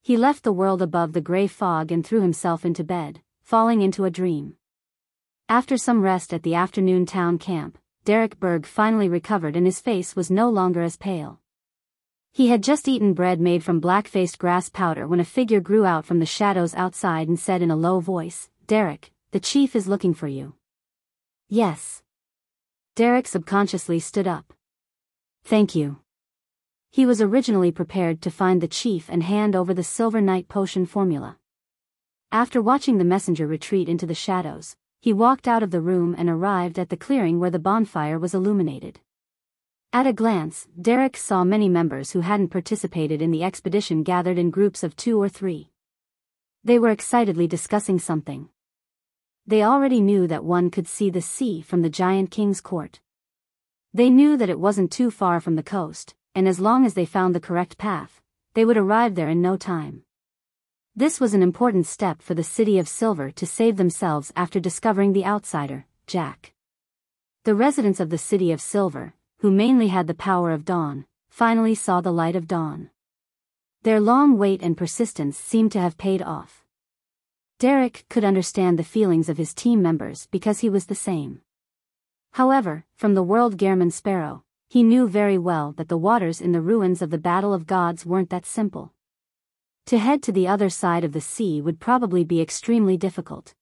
He left the world above the gray fog and threw himself into bed, falling into a dream. After some rest at the afternoon town camp, Derek Berg finally recovered and his face was no longer as pale. He had just eaten bread made from black-faced grass powder when a figure grew out from the shadows outside and said in a low voice, "Derek, the chief is looking for you." "Yes." Derek subconsciously stood up. "Thank you." He was originally prepared to find the chief and hand over the Silver Night Potion formula. After watching the messenger retreat into the shadows, he walked out of the room and arrived at the clearing where the bonfire was illuminated. At a glance, Derek saw many members who hadn't participated in the expedition gathered in groups of 2 or 3. They were excitedly discussing something. They already knew that one could see the sea from the Giant King's court. They knew that it wasn't too far from the coast, and as long as they found the correct path, they would arrive there in no time. This was an important step for the City of Silver to save themselves after discovering the outsider, Jack. The residents of the City of Silver, who mainly had the power of dawn, finally saw the light of dawn. Their long wait and persistence seemed to have paid off. Derek could understand the feelings of his team members because he was the same. However, from the world Gehrman Sparrow, he knew very well that the waters in the ruins of the Battle of Gods weren't that simple. To head to the other side of the sea would probably be extremely difficult.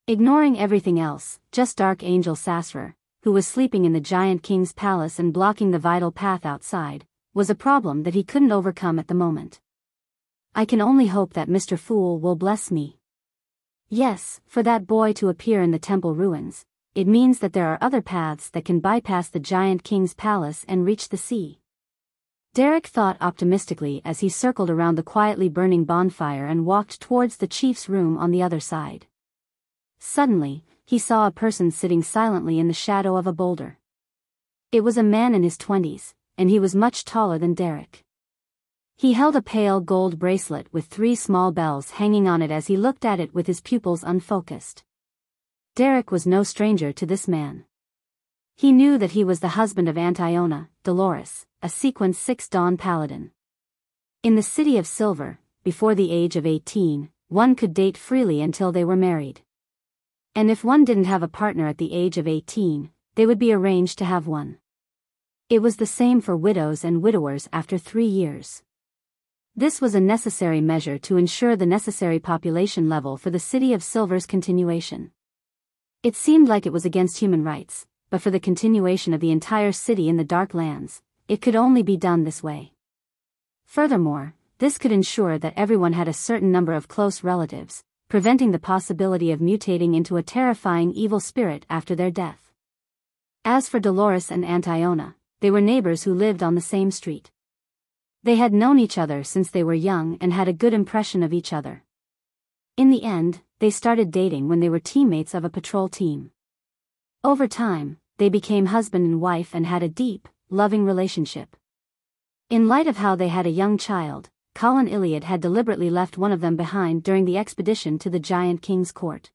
Ignoring everything else, just Archangel Sasra, who was sleeping in the Giant King's palace and blocking the vital path outside, was a problem that he couldn't overcome at the moment. I can only hope that Mr. Fool will bless me. Yes, for that boy to appear in the temple ruins, it means that there are other paths that can bypass the Giant King's palace and reach the sea. Derek thought optimistically as he circled around the quietly burning bonfire and walked towards the chief's room on the other side. Suddenly, he saw a person sitting silently in the shadow of a boulder. It was a man in his 20s, and he was much taller than Derek. He held a pale gold bracelet with 3 small bells hanging on it as he looked at it with his pupils unfocused. Derek was no stranger to this man. He knew that he was the husband of Antiona, Dolores, a Sequence 6 Dawn Paladin. In the City of Silver, before the age of 18, one could date freely until they were married. And if one didn't have a partner at the age of 18, they would be arranged to have one. It was the same for widows and widowers after 3 years. This was a necessary measure to ensure the necessary population level for the City of Silver's continuation. It seemed like it was against human rights, but for the continuation of the entire city in the Dark Lands, it could only be done this way. Furthermore, this could ensure that everyone had a certain number of close relatives, preventing the possibility of mutating into a terrifying evil spirit after their death. As for Dolores and Antiona, they were neighbors who lived on the same street. They had known each other since they were young and had a good impression of each other. In the end, they started dating when they were teammates of a patrol team. Over time, they became husband and wife and had a deep, loving relationship. In light of how they had a young child, Colin Iliad had deliberately left one of them behind during the expedition to the Giant King's court.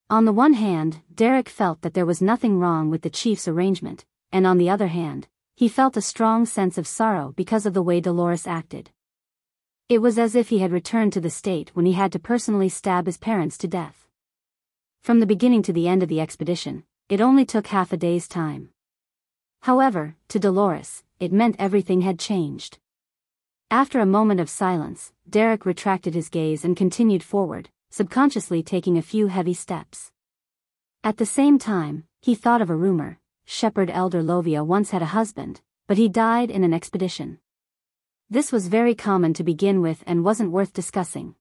On the one hand, Derek felt that there was nothing wrong with the chief's arrangement, and on the other hand, he felt a strong sense of sorrow because of the way Dolores acted. It was as if he had returned to the state when he had to personally stab his parents to death. From the beginning to the end of the expedition, it only took half a day's time. However, to Dolores, it meant everything had changed. After a moment of silence, Derek retracted his gaze and continued forward, subconsciously taking a few heavy steps. At the same time, he thought of a rumor. Shepherd Elder Lovia once had a husband, but he died in an expedition. This was very common to begin with and wasn't worth discussing.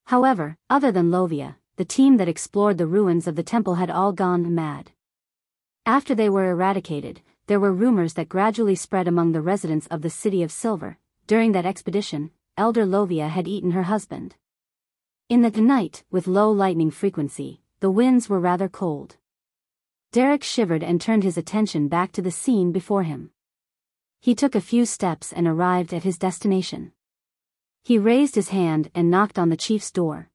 However, other than Lovia, the team that explored the ruins of the temple had all gone mad. After they were eradicated, there were rumors that gradually spread among the residents of the City of Silver. During that expedition, Elder Lovia had eaten her husband. In the night, with low lightning frequency, the winds were rather cold. Derek shivered and turned his attention back to the scene before him. He took a few steps and arrived at his destination. He raised his hand and knocked on the chief's door.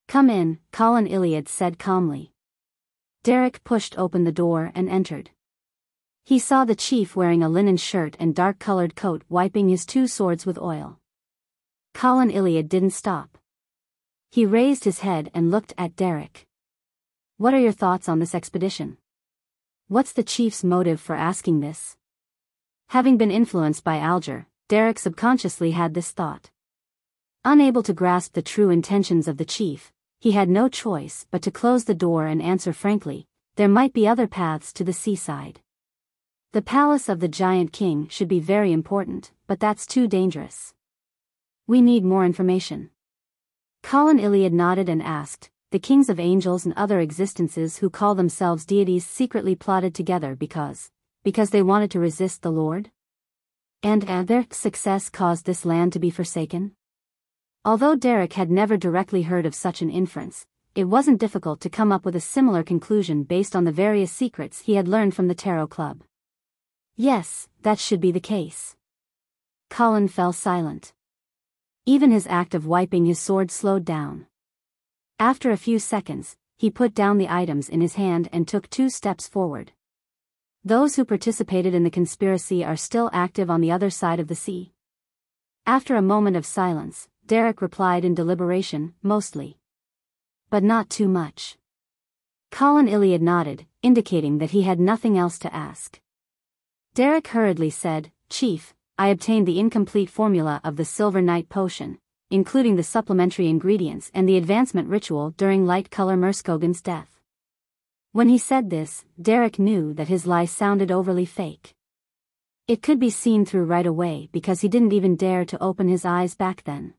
"Come in," Colin Iliad said calmly. Derek pushed open the door and entered. He saw the chief wearing a linen shirt and dark-colored coat wiping his 2 swords with oil. Colin Iliad didn't stop. He raised his head and looked at Derek. "What are your thoughts on this expedition? What's the chief's motive for asking this?" Having been influenced by Alger, Derek subconsciously had this thought. Unable to grasp the true intentions of the chief, he had no choice but to close the door and answer frankly, there might be other paths to the seaside. The palace of the Giant King should be very important, but that's too dangerous. We need more information. Colin Iliad nodded and asked, "The kings of angels and other existences who call themselves deities secretly plotted together because they wanted to resist the Lord? And their success caused this land to be forsaken?" Although Derek had never directly heard of such an inference, it wasn't difficult to come up with a similar conclusion based on the various secrets he had learned from the Tarot Club. Yes, that should be the case. Colin fell silent. Even his act of wiping his sword slowed down. After a few seconds, he put down the items in his hand and took 2 steps forward. "Those who participated in the conspiracy are still active on the other side of the sea?" After a moment of silence, Derek replied in deliberation, "Mostly. But not too much." Colin Iliad nodded, indicating that he had nothing else to ask. Derek hurriedly said, "Chief, I obtained the incomplete formula of the Silver Night Potion, including the supplementary ingredients and the advancement ritual during Light-Color Merskogan's death." When he said this, Derek knew that his lie sounded overly fake. It could be seen through right away because he didn't even dare to open his eyes back then.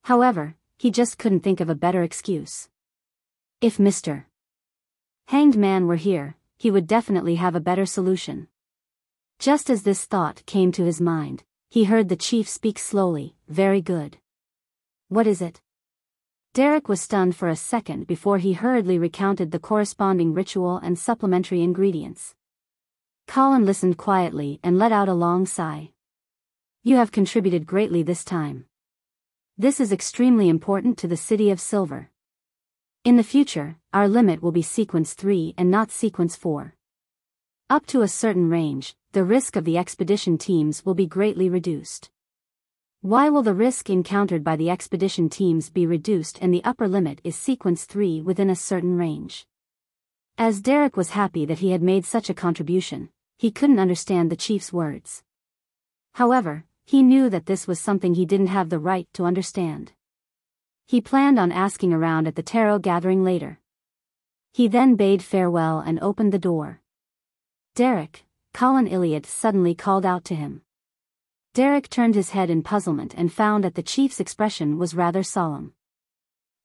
However, he just couldn't think of a better excuse. If Mr. Hanged Man were here, he would definitely have a better solution. Just as this thought came to his mind, he heard the chief speak slowly, "Very good. What is it?" Derek was stunned for a second before he hurriedly recounted the corresponding ritual and supplementary ingredients. Colin listened quietly and let out a long sigh. "You have contributed greatly this time. This is extremely important to the City of Silver. In the future, our limit will be Sequence 3 and not Sequence 4. Up to a certain range, the risk of the expedition teams will be greatly reduced." Why will the risk encountered by the expedition teams be reduced and the upper limit is Sequence 3 within a certain range? As Derek was happy that he had made such a contribution, he couldn't understand the chief's words. However, he knew that this was something he didn't have the right to understand. He planned on asking around at the tarot gathering later. He then bade farewell and opened the door. "Derek," Colin Iliad suddenly called out to him. Derek turned his head in puzzlement and found that the chief's expression was rather solemn.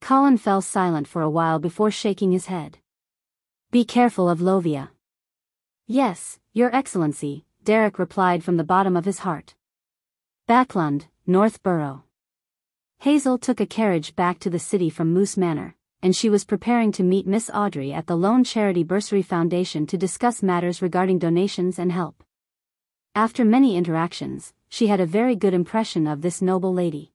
Colin fell silent for a while before shaking his head. "Be careful of Lovia." "Yes, Your Excellency," Derek replied from the bottom of his heart. Backlund, Northborough. Hazel took a carriage back to the city from Moose Manor, and she was preparing to meet Miss Audrey at the Lone Charity Bursary Foundation to discuss matters regarding donations and help. After many interactions, she had a very good impression of this noble lady.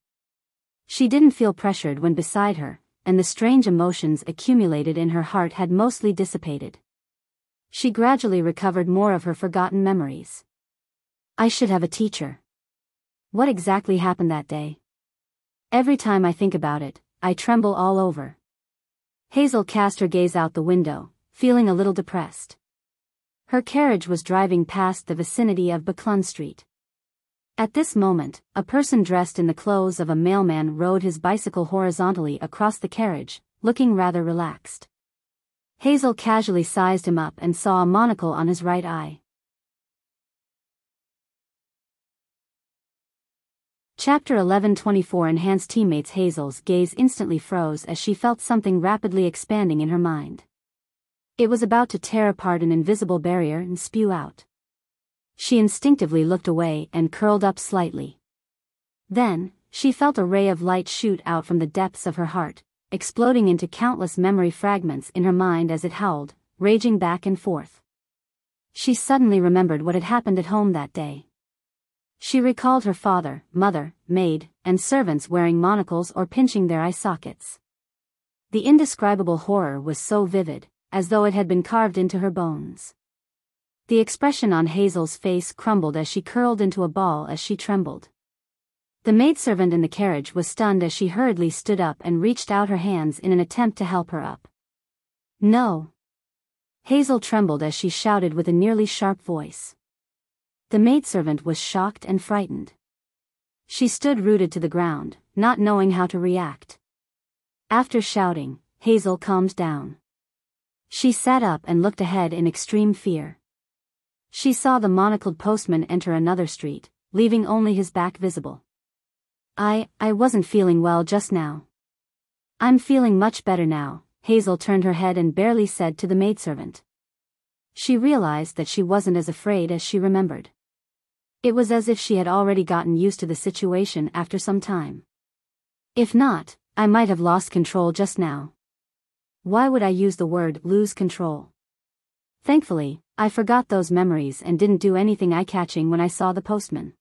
She didn't feel pressured when beside her, and the strange emotions accumulated in her heart had mostly dissipated. She gradually recovered more of her forgotten memories. "I should have a teacher. What exactly happened that day? Every time I think about it, I tremble all over." Hazel cast her gaze out the window, feeling a little depressed. Her carriage was driving past the vicinity of Backlund Street. At this moment, a person dressed in the clothes of a mailman rode his bicycle horizontally across the carriage, looking rather relaxed. Hazel casually sized him up and saw a monocle on his right eye. Chapter 11:24 Enhanced Teammates. Hazel's gaze instantly froze as she felt something rapidly expanding in her mind. It was about to tear apart an invisible barrier and spew out. She instinctively looked away and curled up slightly. Then, she felt a ray of light shoot out from the depths of her heart, exploding into countless memory fragments in her mind as it howled, raging back and forth. She suddenly remembered what had happened at home that day. She recalled her father, mother, maid, and servants wearing monocles or pinching their eye sockets. The indescribable horror was so vivid, as though it had been carved into her bones. The expression on Hazel's face crumbled as she curled into a ball as she trembled. The maidservant in the carriage was stunned as she hurriedly stood up and reached out her hands in an attempt to help her up. "No!" Hazel trembled as she shouted with a nearly sharp voice. The maidservant was shocked and frightened. She stood rooted to the ground, not knowing how to react. After shouting, Hazel calmed down. She sat up and looked ahead in extreme fear. She saw the monocled postman enter another street, leaving only his back visible. I wasn't feeling well just now. I'm feeling much better now," Hazel turned her head and barely said to the maidservant. She realized that she wasn't as afraid as she remembered. It was as if she had already gotten used to the situation after some time. "If not, I might have lost control just now." Why would I use the word lose control? Thankfully, I forgot those memories and didn't do anything eye-catching when I saw the postman.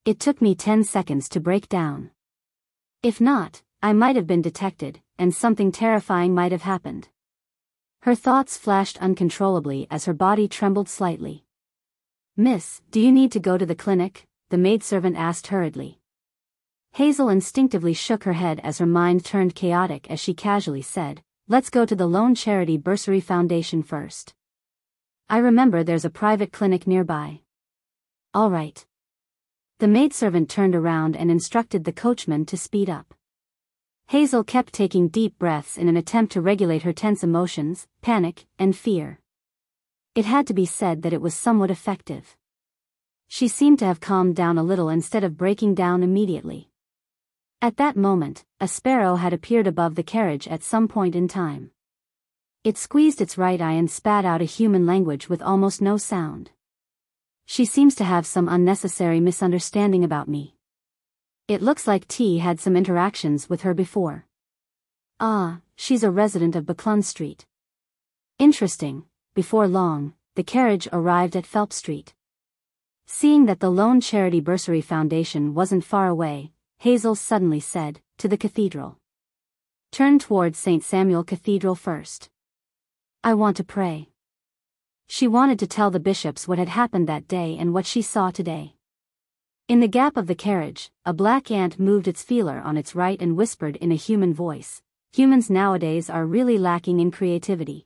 It took me 10 seconds to break down. If not, I might have been detected, and something terrifying might have happened. Her thoughts flashed uncontrollably as her body trembled slightly. "Miss, do you need to go to the clinic?" the maidservant asked hurriedly. Hazel instinctively shook her head as her mind turned chaotic as she casually said, "Let's go to the Lone Charity Bursary Foundation first. I remember there's a private clinic nearby." "All right." The maidservant turned around and instructed the coachman to speed up. Hazel kept taking deep breaths in an attempt to regulate her tense emotions, panic, and fear. It had to be said that it was somewhat effective. She seemed to have calmed down a little instead of breaking down immediately. At that moment, a sparrow had appeared above the carriage at some point in time. It squeezed its right eye and spat out a human language with almost no sound. "She seems to have some unnecessary misunderstanding about me. It looks like T had some interactions with her before. Ah, she's a resident of Backlund Street. Interesting." Before long, the carriage arrived at Phelps Street. Seeing that the Lone Charity Bursary Foundation wasn't far away, Hazel suddenly said, "To the cathedral. Turn towards St. Samuel Cathedral first. I want to pray." She wanted to tell the bishops what had happened that day and what she saw today. In the gap of the carriage, a black ant moved its feeler on its right and whispered in a human voice, "Humans nowadays are really lacking in creativity.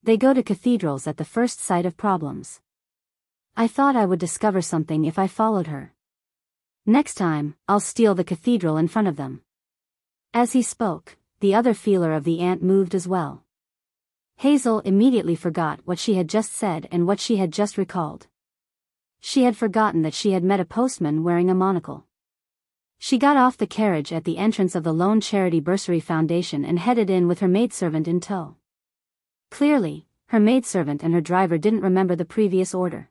They go to cathedrals at the first sight of problems. I thought I would discover something if I followed her. Next time, I'll steal the cathedral in front of them." As he spoke, the other feeler of the ant moved as well. Hazel immediately forgot what she had just said and what she had just recalled. She had forgotten that she had met a postman wearing a monocle. She got off the carriage at the entrance of the Lone Charity Bursary Foundation and headed in with her maidservant in tow. Clearly, her maidservant and her driver didn't remember the previous order.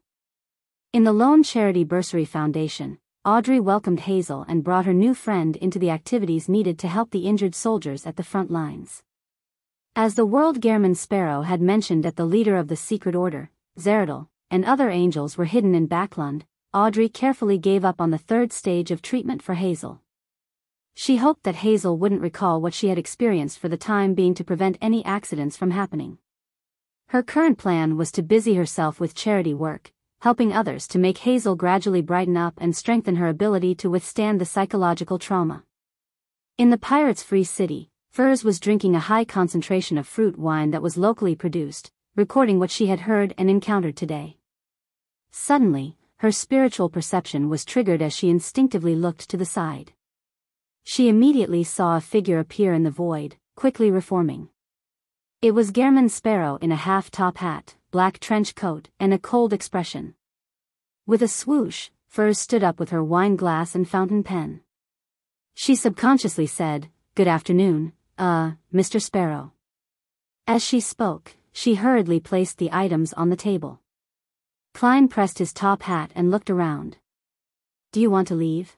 In the Lone Charity Bursary Foundation, Audrey welcomed Hazel and brought her new friend into the activities needed to help the injured soldiers at the front lines. As the World Gehrman Sparrow had mentioned, that the leader of the secret order, Zeradal, and other angels were hidden in Backlund, Audrey carefully gave up on the third stage of treatment for Hazel. She hoped that Hazel wouldn't recall what she had experienced for the time being to prevent any accidents from happening. Her current plan was to busy herself with charity work, helping others to make Hazel gradually brighten up and strengthen her ability to withstand the psychological trauma. In the Pirates' Free City, Furs was drinking a high concentration of fruit wine that was locally produced, recording what she had heard and encountered today. Suddenly, her spiritual perception was triggered as she instinctively looked to the side. She immediately saw a figure appear in the void, quickly reforming. It was Gehrman Sparrow in a half-top hat, black trench coat, and a cold expression. With a swoosh, Furs stood up with her wine glass and fountain pen. She subconsciously said, "Good afternoon, Mr. Sparrow." As she spoke, she hurriedly placed the items on the table. Klein pressed his top hat and looked around. "Do you want to leave?"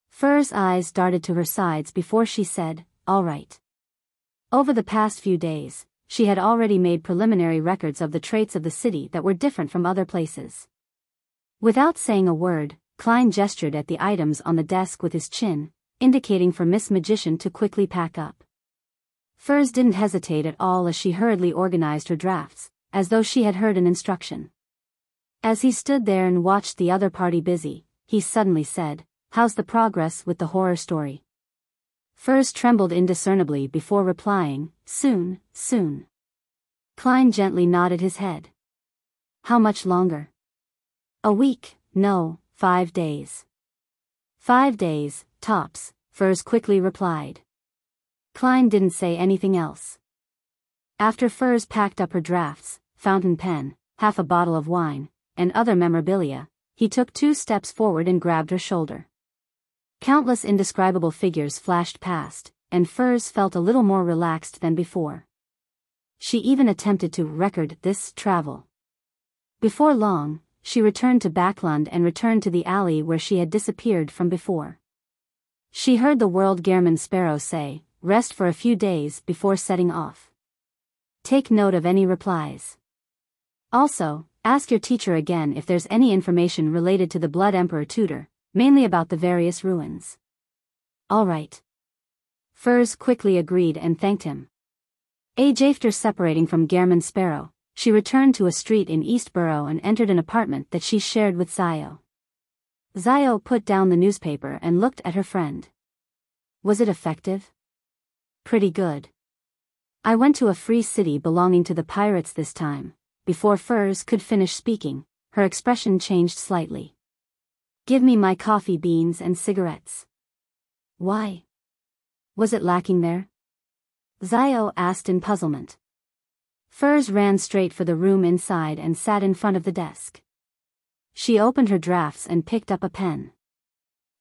Furs' eyes darted to her sides before she said, "All right." Over the past few days, she had already made preliminary records of the traits of the city that were different from other places. Without saying a word, Klein gestured at the items on the desk with his chin, indicating for Miss Magician to quickly pack up. Furs didn't hesitate at all as she hurriedly organized her drafts, as though she had heard an instruction. As he stood there and watched the other party busy, he suddenly said, "How's the progress with the horror story?" Furs trembled indiscernibly before replying, "Soon, soon." Klein gently nodded his head. "How much longer?" "A week, no, 5 days." "5 days, tops," Furs quickly replied. Klein didn't say anything else. After Furs packed up her drafts, fountain pen, half a bottle of wine, and other memorabilia, he took 2 steps forward and grabbed her shoulder. Countless indescribable figures flashed past, and Furs felt a little more relaxed than before. She even attempted to record this travel. Before long, she returned to Backlund and returned to the alley where she had disappeared from before. She heard the World Gehrman Sparrow say, "Rest for a few days before setting off. Take note of any replies. Also, ask your teacher again if there's any information related to the Blood Emperor tutor, mainly about the various ruins." "All right." Furs quickly agreed and thanked him. After separating from Gehrman Sparrow, she returned to a street in Eastborough and entered an apartment that she shared with Zio. Zio put down the newspaper and looked at her friend. "Was it effective?" "Pretty good. I went to a free city belonging to the pirates this time." Before Furs could finish speaking, her expression changed slightly. "Give me my coffee beans and cigarettes." "Why? Was it lacking there?" Zio asked in puzzlement. Furs ran straight for the room inside and sat in front of the desk. She opened her drafts and picked up a pen.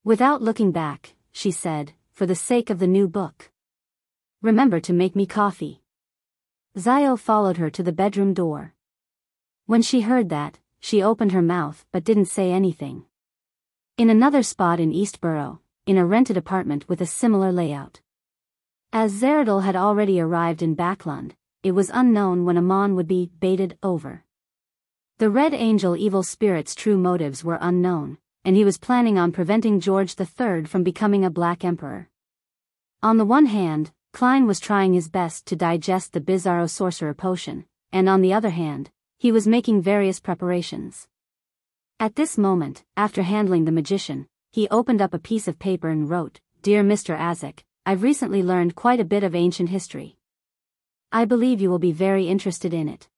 Without looking back, she said, "For the sake of the new book, remember to make me coffee." Zio followed her to the bedroom door. When she heard that, she opened her mouth but didn't say anything. In another spot in Eastborough, in a rented apartment with a similar layout. As Zeradal had already arrived in Backlund, it was unknown when Amon would be baited over. The Red Angel evil spirit's true motives were unknown, and he was planning on preventing George III from becoming a Black Emperor. On the one hand, Klein was trying his best to digest the Bizarro sorcerer potion, and on the other hand, he was making various preparations. At this moment, after handling the magician, he opened up a piece of paper and wrote, "Dear Mr. Azek, I've recently learned quite a bit of ancient history. I believe you will be very interested in it.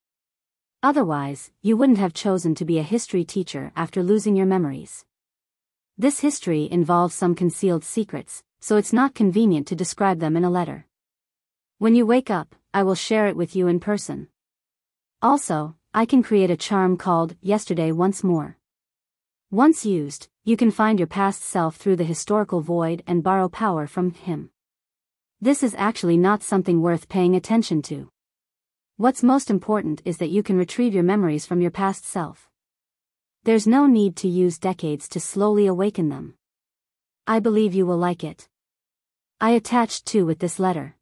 Otherwise, you wouldn't have chosen to be a history teacher after losing your memories. This history involves some concealed secrets, so it's not convenient to describe them in a letter. When you wake up, I will share it with you in person. Also, I can create a charm called Yesterday Once More. Once used, you can find your past self through the historical void and borrow power from him. This is actually not something worth paying attention to. What's most important is that you can retrieve your memories from your past self. There's no need to use decades to slowly awaken them. I believe you will like it. I attached 2 with this letter.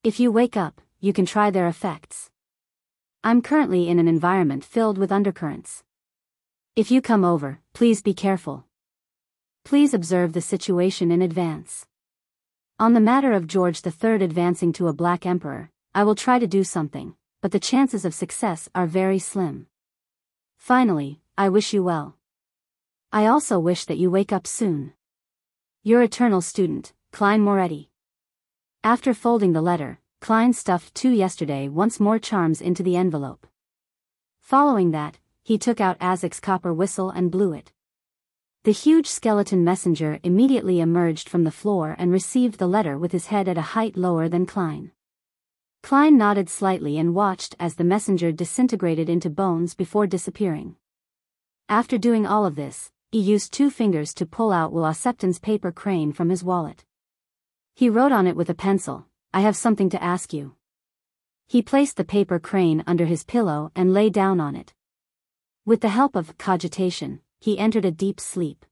If you wake up, you can try their effects. I'm currently in an environment filled with undercurrents. If you come over, please be careful. Please observe the situation in advance. On the matter of George III advancing to a black emperor, I will try to do something, but the chances of success are very slim. Finally, I wish you well. I also wish that you wake up soon. Your eternal student, Klein Moretti. After folding the letter, Klein stuffed 2 Yesterday Once More charms into the envelope. Following that, he took out Azek's copper whistle and blew it. The huge skeleton messenger immediately emerged from the floor and received the letter with his head at a height lower than Klein. Klein nodded slightly and watched as the messenger disintegrated into bones before disappearing. After doing all of this, he used 2 fingers to pull out Wuxia Septon's paper crane from his wallet. He wrote on it with a pencil, "I have something to ask you." He placed the paper crane under his pillow and lay down on it. With the help of cogitation, he entered a deep sleep.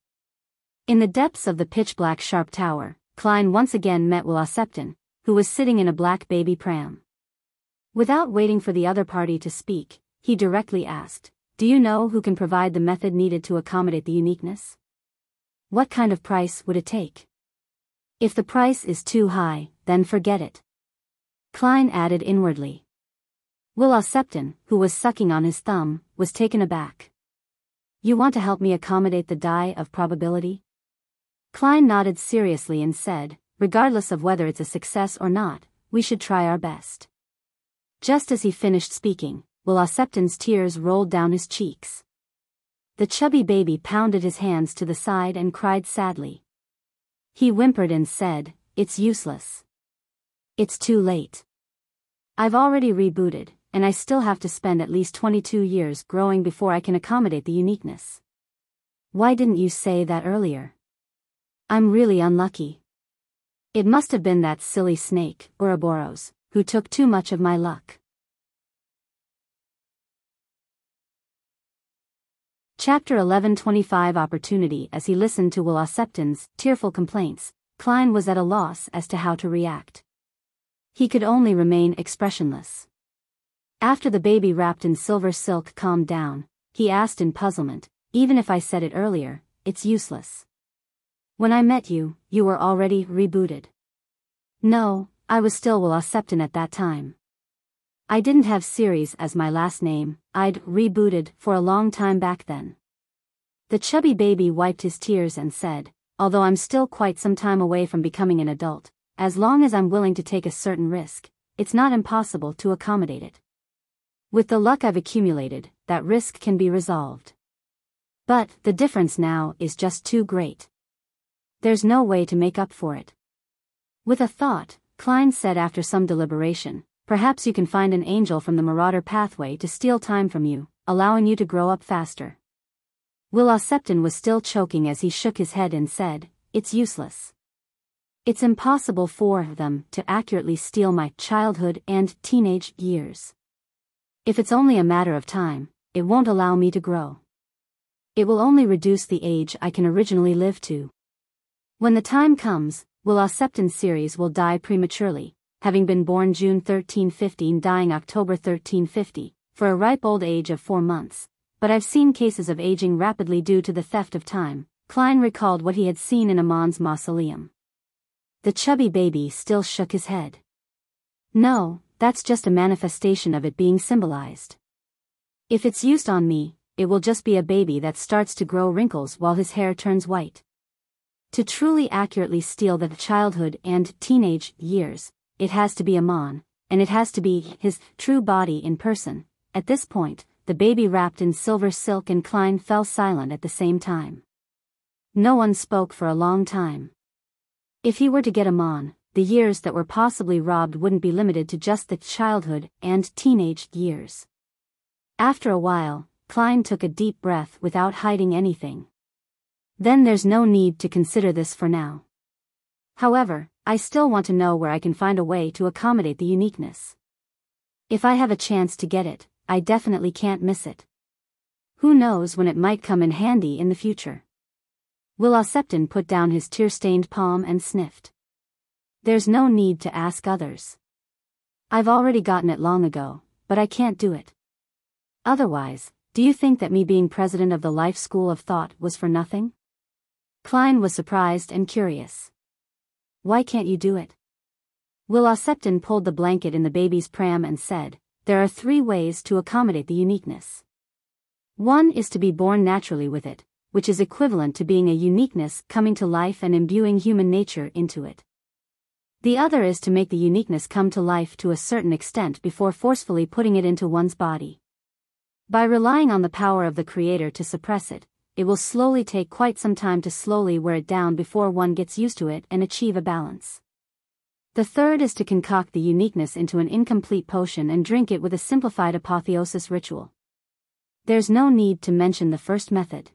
In the depths of the pitch-black sharp tower, Klein once again met Wuxia Septon, who was sitting in a black baby pram. Without waiting for the other party to speak, he directly asked, "Do you know who can provide the method needed to accommodate the uniqueness? What kind of price would it take? If the price is too high, then forget it." Klein added inwardly. Wuxia Septon, who was sucking on his thumb, was taken aback. "You want to help me accommodate the die of probability?" Klein nodded seriously and said, "Regardless of whether it's a success or not, we should try our best." Just as he finished speaking, Wuxia Septon's tears rolled down his cheeks. The chubby baby pounded his hands to the side and cried sadly. He whimpered and said, "It's useless. It's too late. I've already rebooted, and I still have to spend at least 22 years growing before I can accommodate the uniqueness. Why didn't you say that earlier? I'm really unlucky. It must have been that silly snake, Ouroboros, who took too much of my luck." Chapter 11:25 Opportunity. As he listened to Wuxia Septon's tearful complaints, Klein was at a loss as to how to react. He could only remain expressionless. After the baby wrapped in silver silk calmed down, he asked in puzzlement, "Even if I said it earlier, it's useless. When I met you, you were already rebooted." "No, I was still Wuxia Septon at that time. I didn't have Ceres as my last name, I'd rebooted for a long time back then." The chubby baby wiped his tears and said, "Although I'm still quite some time away from becoming an adult, as long as I'm willing to take a certain risk, it's not impossible to accommodate it. With the luck I've accumulated, that risk can be resolved. But the difference now is just too great. There's no way to make up for it." With a thought, Klein said after some deliberation, "Perhaps you can find an angel from the Marauder pathway to steal time from you, allowing you to grow up faster." Wuxia Septon was still choking as he shook his head and said, "It's useless. It's impossible for them to accurately steal my childhood and teenage years. If it's only a matter of time, it won't allow me to grow. It will only reduce the age I can originally live to. When the time comes, Wuxia Septon's series will die prematurely, having been born June 1350 and dying October 1350, for a ripe old age of 4 months, but I've seen cases of aging rapidly due to the theft of time." Klein recalled what he had seen in Amon's mausoleum. The chubby baby still shook his head. "No, that's just a manifestation of it being symbolized. If it's used on me, it will just be a baby that starts to grow wrinkles while his hair turns white. To truly accurately steal the childhood and teenage years, it has to be Amon, and it has to be his true body in person, At this point, the baby wrapped in silver silk and Klein fell silent at the same time. No one spoke for a long time. If he were to get him on, the years that were possibly robbed wouldn't be limited to just the childhood and teenage years. After a while, Klein took a deep breath without hiding anything. Then there's no need to consider this for now. However, I still want to know where I can find a way to accommodate the uniqueness. If I have a chance to get it, I definitely can't miss it. Who knows when it might come in handy in the future. Wuxia Septon put down his tear-stained palm and sniffed. There's no need to ask others. I've already gotten it long ago, but I can't do it. Otherwise, do you think that me being president of the Life School of Thought was for nothing? Klein was surprised and curious. Why can't you do it? Wuxia Septon pulled the blanket in the baby's pram and said, there are 3 ways to accommodate the uniqueness. One is to be born naturally with it, which is equivalent to being a uniqueness coming to life and imbuing human nature into it. The other is to make the uniqueness come to life to a certain extent before forcefully putting it into one's body. By relying on the power of the Creator to suppress it, it will slowly take quite some time to slowly wear it down before one gets used to it and achieve a balance. The third is to concoct the uniqueness into an incomplete potion and drink it with a simplified apotheosis ritual. There's no need to mention the first method.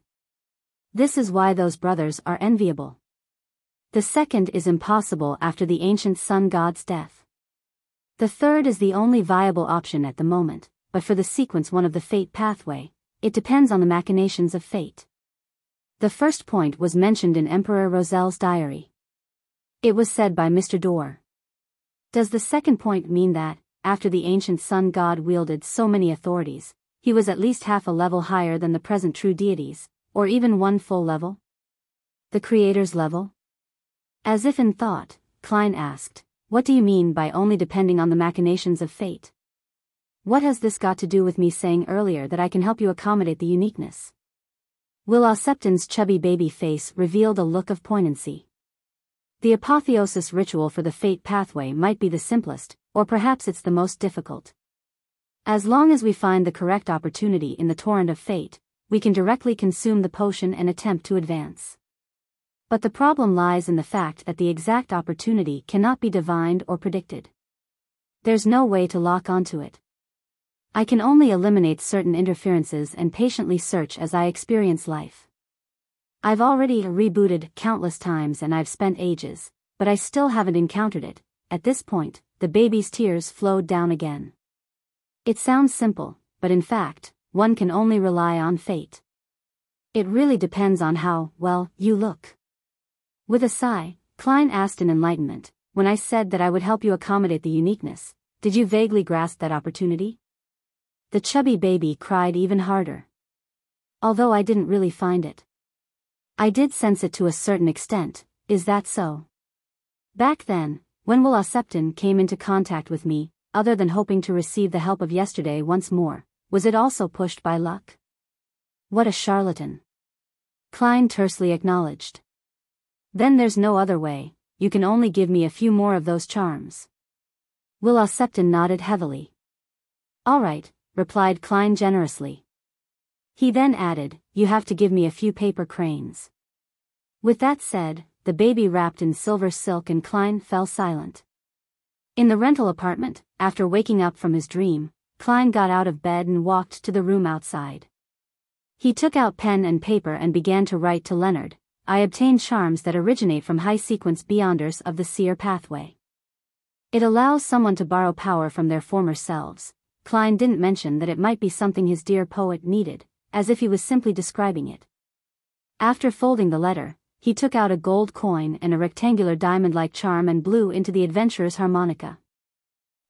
This is why those brothers are enviable. The second is impossible after the ancient sun god's death. The third is the only viable option at the moment, but for the sequence 1 of the fate pathway, it depends on the machinations of fate. The first point was mentioned in Emperor Roselle's diary. It was said by Mr. Dorr. Does the second point mean that, after the ancient sun god wielded so many authorities, he was at least half a level higher than the present true deities, or even 1 full level? The Creator's level? As if in thought, Klein asked, what do you mean by only depending on the machinations of fate? What has this got to do with me saying earlier that I can help you accommodate the uniqueness? Wuxia Septon's chubby baby face revealed a look of poignancy. The apotheosis ritual for the fate pathway might be the simplest, or perhaps it's the most difficult. As long as we find the correct opportunity in the torrent of fate, we can directly consume the potion and attempt to advance. But the problem lies in the fact that the exact opportunity cannot be divined or predicted. There's no way to lock onto it. I can only eliminate certain interferences and patiently search as I experience life. I've already rebooted countless times and I've spent ages, but I still haven't encountered it. At this point, the baby's tears flowed down again. It sounds simple, but in fact, one can only rely on fate. It really depends on how well you look. With a sigh, Klein asked in enlightenment, when I said that I would help you accommodate the uniqueness, did you vaguely grasp that opportunity? The chubby baby cried even harder. Although I didn't really find it. I did sense it to a certain extent, is that so? Back then, when Wuxia Septon came into contact with me, other than hoping to receive the help of yesterday once more, was it also pushed by luck? What a charlatan. Klein tersely acknowledged. Then there's no other way, you can only give me a few more of those charms. Wuxia Septon nodded heavily. All right, replied Klein generously. He then added, you have to give me a few paper cranes. With that said, the baby wrapped in silver silk and Klein fell silent. In the rental apartment, after waking up from his dream, Klein got out of bed and walked to the room outside. He took out pen and paper and began to write to Leonard, I obtained charms that originate from high-sequence beyonders of the seer pathway. It allows someone to borrow power from their former selves. Klein didn't mention that it might be something his dear poet needed, as if he was simply describing it. After folding the letter, he took out a gold coin and a rectangular diamond-like charm and blew into the adventurer's harmonica.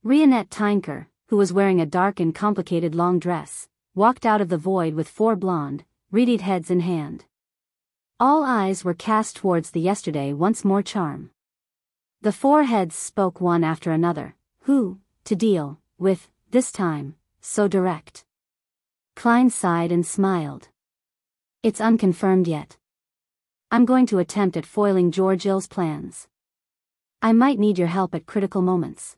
Rionette Tynker, who was wearing a dark and complicated long dress, walked out of the void with 4 blonde, reedied heads in hand. All eyes were cast towards the yesterday once more charm. The 4 heads spoke one after another, who, to deal with, this time, so direct. Klein sighed and smiled. It's unconfirmed yet. I'm going to attempt at foiling George Ill's plans. I might need your help at critical moments.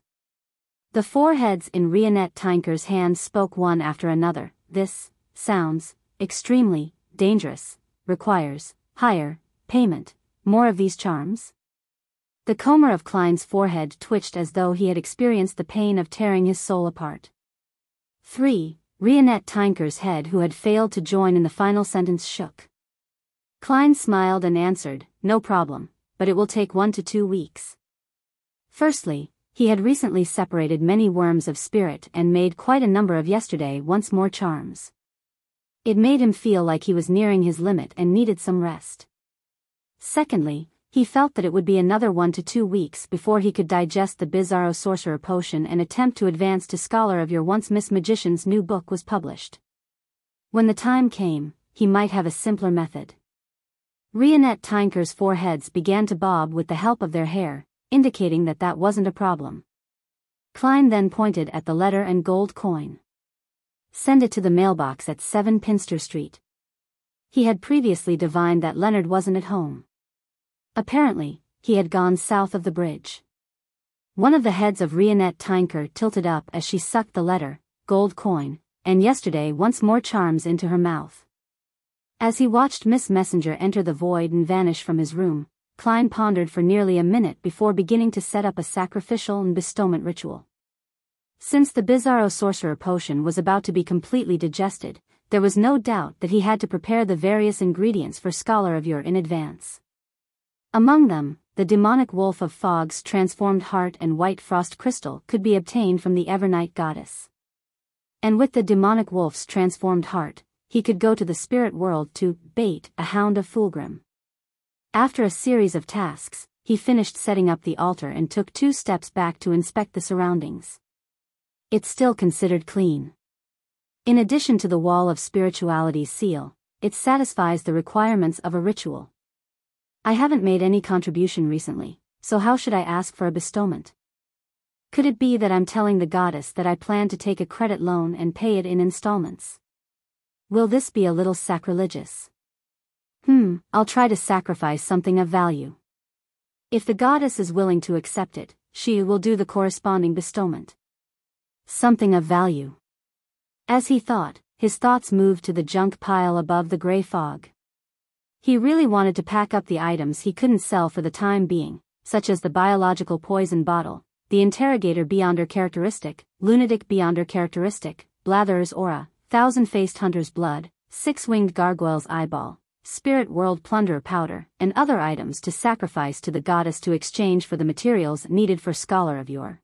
The four heads in Rionette Tinker's hands spoke one after another. This sounds extremely dangerous, requires higher payment, more of these charms. The comber of Klein's forehead twitched as though he had experienced the pain of tearing his soul apart. 3. Rionette Tinker's head, who had failed to join in the final sentence, shook. Klein smiled and answered, "No problem, but it will take 1 to 2 weeks. Firstly, he had recently separated many worms of spirit and made quite a number of yesterday once more charms. It made him feel like he was nearing his limit and needed some rest. Secondly, he felt that it would be another 1 to 2 weeks before he could digest the Bizarro Sorcerer Potion and attempt to advance to Scholar of Your once Miss Magician's new book was published. When the time came, he might have a simpler method. Rionette Tinker's four heads began to bob with the help of their hair, indicating that that wasn't a problem. Klein then pointed at the letter and gold coin. "Send it to the mailbox at 7 Pinster Street." He had previously divined that Leonard wasn't at home. Apparently, he had gone south of the bridge. One of the heads of Rionette Tinker tilted up as she sucked the letter, gold coin, and yesterday once more charms into her mouth. As he watched Miss Messenger enter the void and vanish from his room, Klein pondered for nearly a minute before beginning to set up a sacrificial and bestowment ritual. Since the Bizarro Sorcerer Potion was about to be completely digested, there was no doubt that he had to prepare the various ingredients for Scholar of Your in advance. Among them, the demonic wolf of Fog's transformed heart and white frost crystal could be obtained from the Evernight goddess. And with the demonic wolf's transformed heart, he could go to the spirit world to bait a hound of Fulgrim. After a series of tasks, he finished setting up the altar and took 2 steps back to inspect the surroundings. It's still considered clean. In addition to the Wall of Spirituality's seal, it satisfies the requirements of a ritual. I haven't made any contribution recently, so how should I ask for a bestowment? Could it be that I'm telling the goddess that I plan to take a credit loan and pay it in installments? Will this be a little sacrilegious? I'll try to sacrifice something of value. If the goddess is willing to accept it, she will do the corresponding bestowment. Something of value. As he thought, his thoughts moved to the junk pile above the gray fog. He really wanted to pack up the items he couldn't sell for the time being, such as the biological poison bottle, the interrogator beyonder characteristic, lunatic beyonder characteristic, Blather's aura, thousand-faced hunter's blood, six-winged gargoyle's eyeball, spirit world plunderer powder, and other items to sacrifice to the goddess to exchange for the materials needed for Scholar of Your.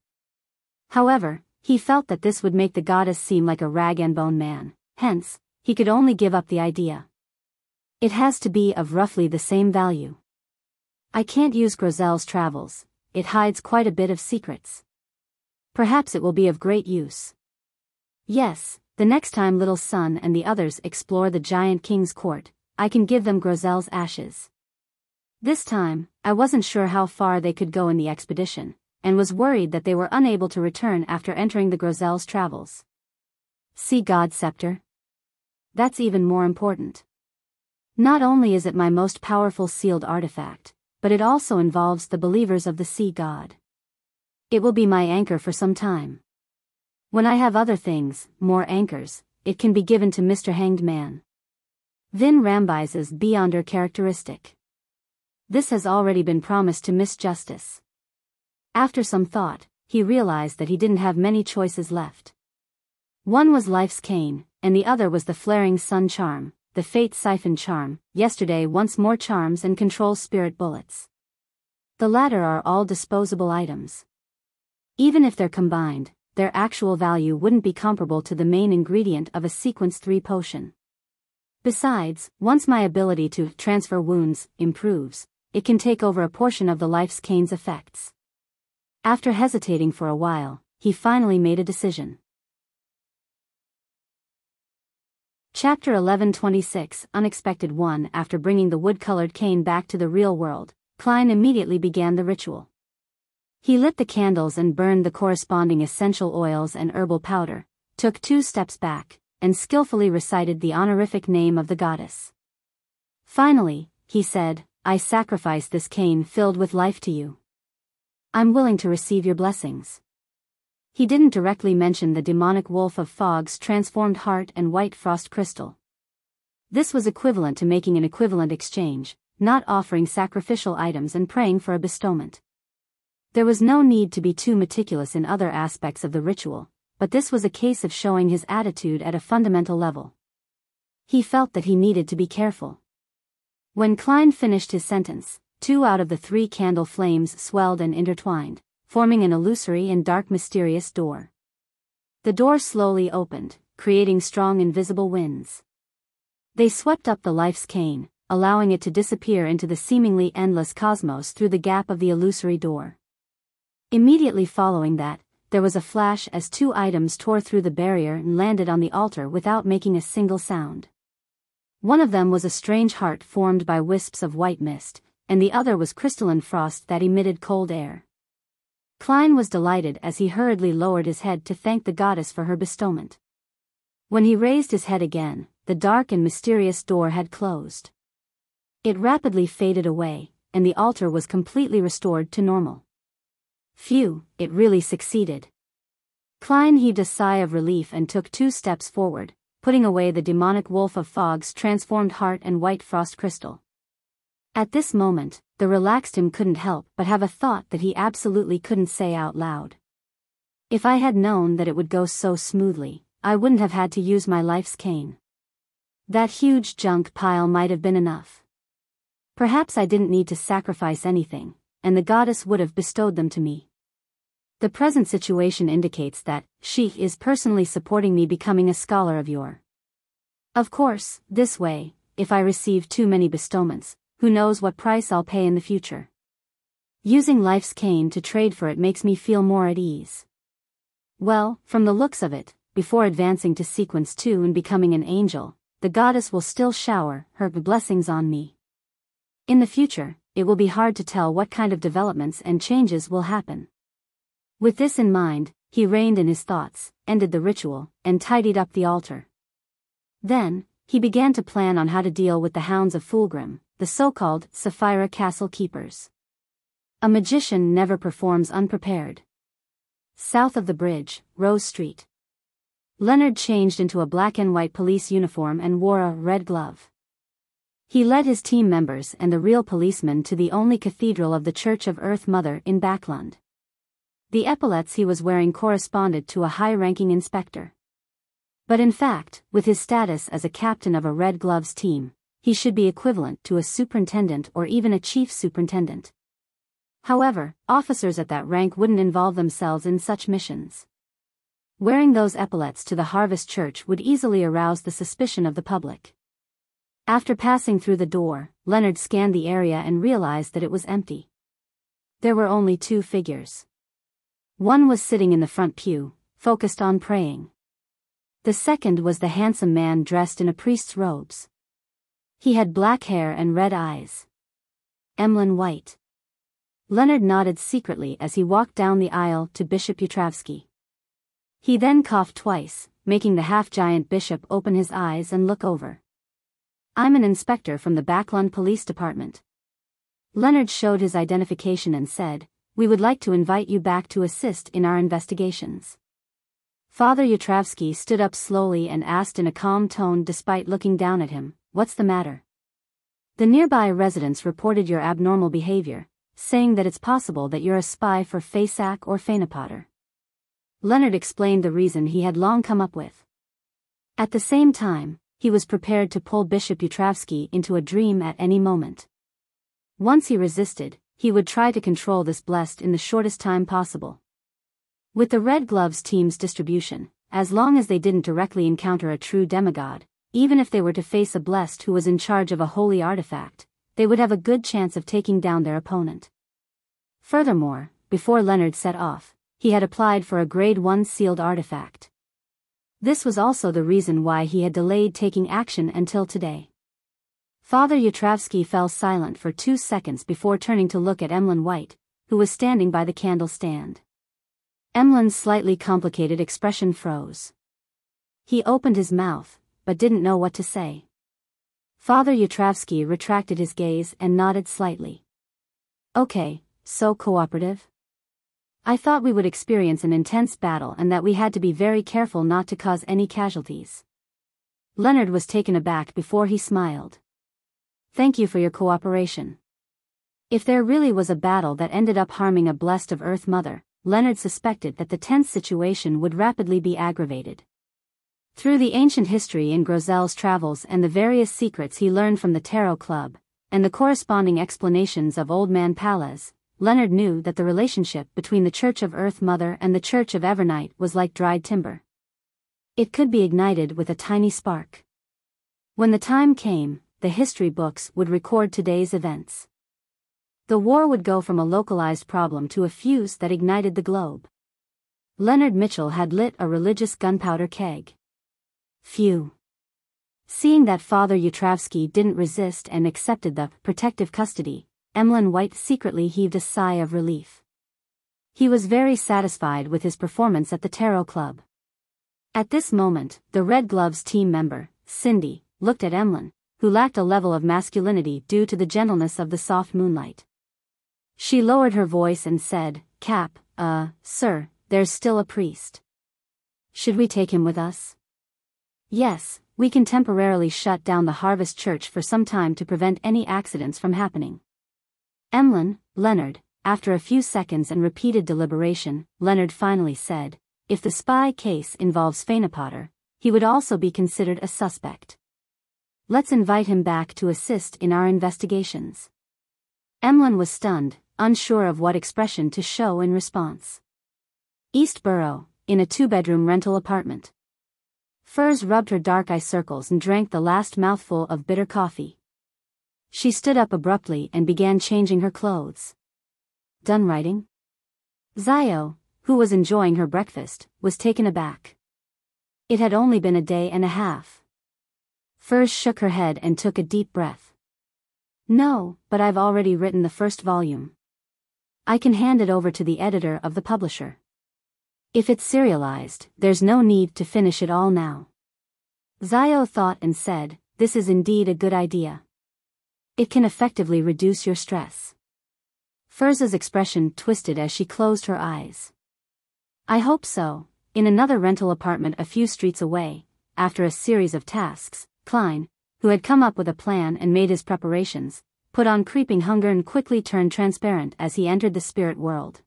However, he felt that this would make the goddess seem like a rag-and-bone man, hence, he could only give up the idea. It has to be of roughly the same value. I can't use Grozelle's travels, it hides quite a bit of secrets. Perhaps it will be of great use. Yes, the next time Little Sun and the others explore the Giant King's court, I can give them Grozelle's ashes. This time, I wasn't sure how far they could go in the expedition, and was worried that they were unable to return after entering the Grozelle's travels. See God's scepter? That's even more important. Not only is it my most powerful sealed artifact, but it also involves the believers of the sea god. It will be my anchor for some time. When I have other things, more anchors, it can be given to Mr. Hanged Man. Vin Rambise's Beyonder characteristic. This has already been promised to Miss Justice. After some thought, he realized that he didn't have many choices left. One was Life's Cane, and the other was the Flaring Sun charm, the Fate Siphon charm, yesterday once more charms and control spirit bullets. The latter are all disposable items. Even if they're combined, their actual value wouldn't be comparable to the main ingredient of a Sequence 3 potion. Besides, once my ability to transfer wounds improves, it can take over a portion of the Life's Cane's effects. After hesitating for a while, he finally made a decision. Chapter 1126, Unexpected 1. After bringing the wood-colored cane back to the real world, Klein immediately began the ritual. He lit the candles and burned the corresponding essential oils and herbal powder, took 2 steps back, and skillfully recited the honorific name of the goddess. Finally, he said, "I sacrifice this cane filled with life to you. I'm willing to receive your blessings." He didn't directly mention the demonic wolf of Fog's transformed heart and white frost crystal. This was equivalent to making an equivalent exchange, not offering sacrificial items and praying for a bestowment. There was no need to be too meticulous in other aspects of the ritual, but this was a case of showing his attitude at a fundamental level. He felt that he needed to be careful. When Klein finished his sentence, 2 out of the 3 candle flames swelled and intertwined, forming an illusory and dark mysterious door. The door slowly opened, creating strong invisible winds. They swept up the life's cane, allowing it to disappear into the seemingly endless cosmos through the gap of the illusory door. Immediately following that, there was a flash as 2 items tore through the barrier and landed on the altar without making a single sound. One of them was a strange heart formed by wisps of white mist, and the other was crystalline frost that emitted cold air. Klein was delighted as he hurriedly lowered his head to thank the goddess for her bestowment. When he raised his head again, the dark and mysterious door had closed. It rapidly faded away, and the altar was completely restored to normal. Phew, it really succeeded. Klein heaved a sigh of relief and took 2 steps forward, putting away the demonic wolf of Fog's transformed heart and white frost crystal. At this moment, the relaxed him couldn't help but have a thought that he absolutely couldn't say out loud. If I had known that it would go so smoothly, I wouldn't have had to use my life's cane. That huge junk pile might have been enough. Perhaps I didn't need to sacrifice anything, and the goddess would have bestowed them to me. The present situation indicates that she is personally supporting me becoming a scholar of yore. Of course, this way, if I receive too many bestowments, who knows what price I'll pay in the future. Using life's cane to trade for it makes me feel more at ease. Well, from the looks of it, before advancing to sequence 2 and becoming an angel, the goddess will still shower her blessings on me. In the future, it will be hard to tell what kind of developments and changes will happen. With this in mind, he reined in his thoughts, ended the ritual, and tidied up the altar. Then, he began to plan on how to deal with the hounds of Fulgrim, the so-called Sapphira Castle keepers. A magician never performs unprepared. South of the bridge, Rose Street. Leonard changed into a black and white police uniform and wore a red glove. He led his team members and the real policemen to the only cathedral of the Church of Earth Mother in Backlund. The epaulets he was wearing corresponded to a high-ranking inspector. But in fact, with his status as a captain of a Red Gloves team, he should be equivalent to a superintendent or even a chief superintendent. However, officers at that rank wouldn't involve themselves in such missions. Wearing those epaulets to the Harvest Church would easily arouse the suspicion of the public. After passing through the door, Leonard scanned the area and realized that it was empty. There were only 2 figures. One was sitting in the front pew, focused on praying. The second was the handsome man dressed in a priest's robes. He had black hair and red eyes. Emlyn White. Leonard nodded secretly as he walked down the aisle to Bishop Yutravsky. He then coughed twice, making the half-giant bishop open his eyes and look over. "I'm an inspector from the Backlund Police Department." Leonard showed his identification and said, "We would like to invite you back to assist in our investigations." Father Yutravsky stood up slowly and asked in a calm tone despite looking down at him, "What's the matter?" "The nearby residents reported your abnormal behavior, saying that it's possible that you're a spy for Fasak or Fainapotter." Leonard explained the reason he had long come up with. At the same time, he was prepared to pull Bishop Yutravsky into a dream at any moment. Once he resisted, he would try to control this blessed in the shortest time possible. With the Red Gloves team's distribution, as long as they didn't directly encounter a true demigod, even if they were to face a blessed who was in charge of a holy artifact, they would have a good chance of taking down their opponent. Furthermore, before Leonard set off, he had applied for a Grade 1 sealed artifact. This was also the reason why he had delayed taking action until today. Father Yutravsky fell silent for 2 seconds before turning to look at Emlyn White, who was standing by the candle stand. Emlyn's slightly complicated expression froze. He opened his mouth, but didn't know what to say. Father Yutravsky retracted his gaze and nodded slightly. "Okay, so cooperative?" I thought we would experience an intense battle and that we had to be very careful not to cause any casualties. Leonard was taken aback before he smiled. Thank you for your cooperation. If there really was a battle that ended up harming a blessed of Earth Mother, Leonard suspected that the tense situation would rapidly be aggravated. Through the ancient history in Grozel's travels and the various secrets he learned from the Tarot Club, and the corresponding explanations of Old Man Palez, Leonard knew that the relationship between the Church of Earth Mother and the Church of Evernight was like dried timber. It could be ignited with a tiny spark. When the time came, the history books would record today's events. The war would go from a localized problem to a fuse that ignited the globe. Leonard Mitchell had lit a religious gunpowder keg. Phew. Seeing that Father Yutravsky didn't resist and accepted the protective custody, Emlyn White secretly heaved a sigh of relief. He was very satisfied with his performance at the Tarot Club. At this moment, the Red Gloves team member, Cindy, looked at Emlyn, who lacked a level of masculinity due to the gentleness of the soft moonlight. She lowered her voice and said, Cap, sir, there's still a priest. Should we take him with us? Yes, we can temporarily shut down the Harvest Church for some time to prevent any accidents from happening. Emlyn, Leonard, after a few seconds and repeated deliberation, Leonard finally said, if the spy case involves Fainapotter, he would also be considered a suspect. Let's invite him back to assist in our investigations. Emlyn was stunned, unsure of what expression to show in response. East Borough, in a 2-bedroom rental apartment. Furs rubbed her dark eye circles and drank the last mouthful of bitter coffee. She stood up abruptly and began changing her clothes. Done writing? Zio, who was enjoying her breakfast, was taken aback. It had only been a day and a half. Furs shook her head and took a deep breath. No, but I've already written the first volume. I can hand it over to the editor of the publisher. If it's serialized, there's no need to finish it all now. Zio thought and said, this is indeed a good idea. It can effectively reduce your stress. Furz's expression twisted as she closed her eyes. I hope so. In another rental apartment a few streets away, after a series of tasks, Klein, who had come up with a plan and made his preparations, put on creeping hunger and quickly turned transparent as he entered the spirit world.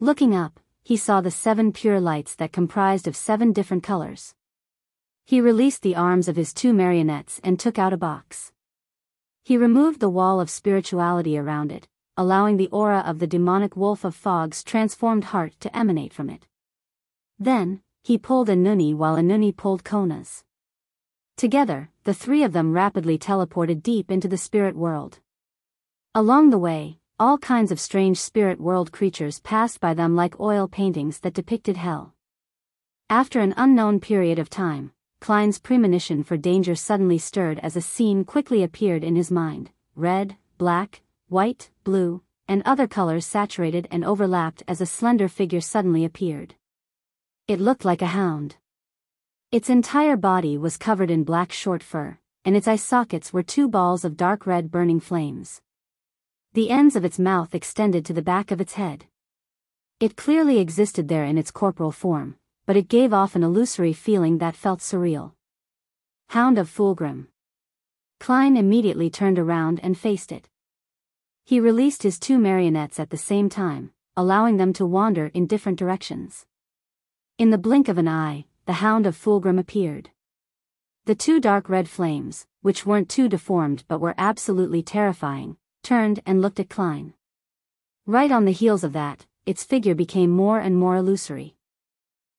Looking up, he saw the 7 pure lights that comprised of 7 different colors. He released the arms of his 2 marionettes and took out a box. He removed the wall of spirituality around it, allowing the aura of the demonic wolf of Fog's transformed heart to emanate from it. Then, he pulled a Nuni while a Nuni pulled Kona's. Together, the 3 of them rapidly teleported deep into the spirit world. Along the way, all kinds of strange spirit world creatures passed by them like oil paintings that depicted hell. After an unknown period of time, Klein's premonition for danger suddenly stirred as a scene quickly appeared in his mind. Red, black, white, blue, and other colors saturated and overlapped as a slender figure suddenly appeared. It looked like a hound. Its entire body was covered in black short fur, and its eye sockets were 2 balls of dark red burning flames. The ends of its mouth extended to the back of its head. It clearly existed there in its corporal form, but it gave off an illusory feeling that felt surreal. Hound of Fulgrim. Klein immediately turned around and faced it. He released his 2 marionettes at the same time, allowing them to wander in different directions. In the blink of an eye, the Hound of Fulgrim appeared. The 2 dark red flames, which weren't too deformed but were absolutely terrifying, turned and looked at Klein. Right on the heels of that, its figure became more and more illusory.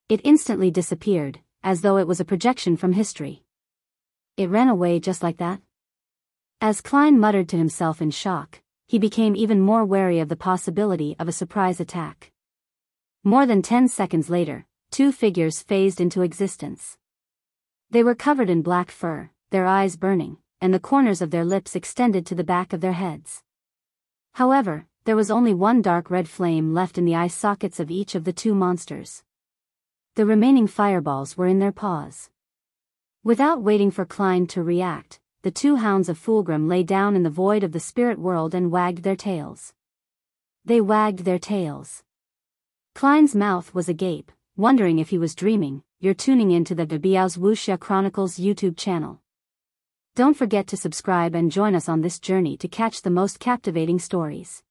It instantly disappeared, as though it was a projection from history. It ran away just like that? As Klein muttered to himself in shock, he became even more wary of the possibility of a surprise attack. More than 10 seconds later, 2 figures phased into existence. They were covered in black fur, their eyes burning, and the corners of their lips extended to the back of their heads. However, there was only 1 dark red flame left in the eye sockets of each of the 2 monsters. The remaining fireballs were in their paws. Without waiting for Klein to react, the 2 Hounds of Fulgrim lay down in the void of the spirit world and wagged their tails. They wagged their tails. Klein's mouth was agape, wondering if he was dreaming. You're tuning into the Biyao's Wuxia Chronicles YouTube channel. Don't forget to subscribe and join us on this journey to catch the most captivating stories.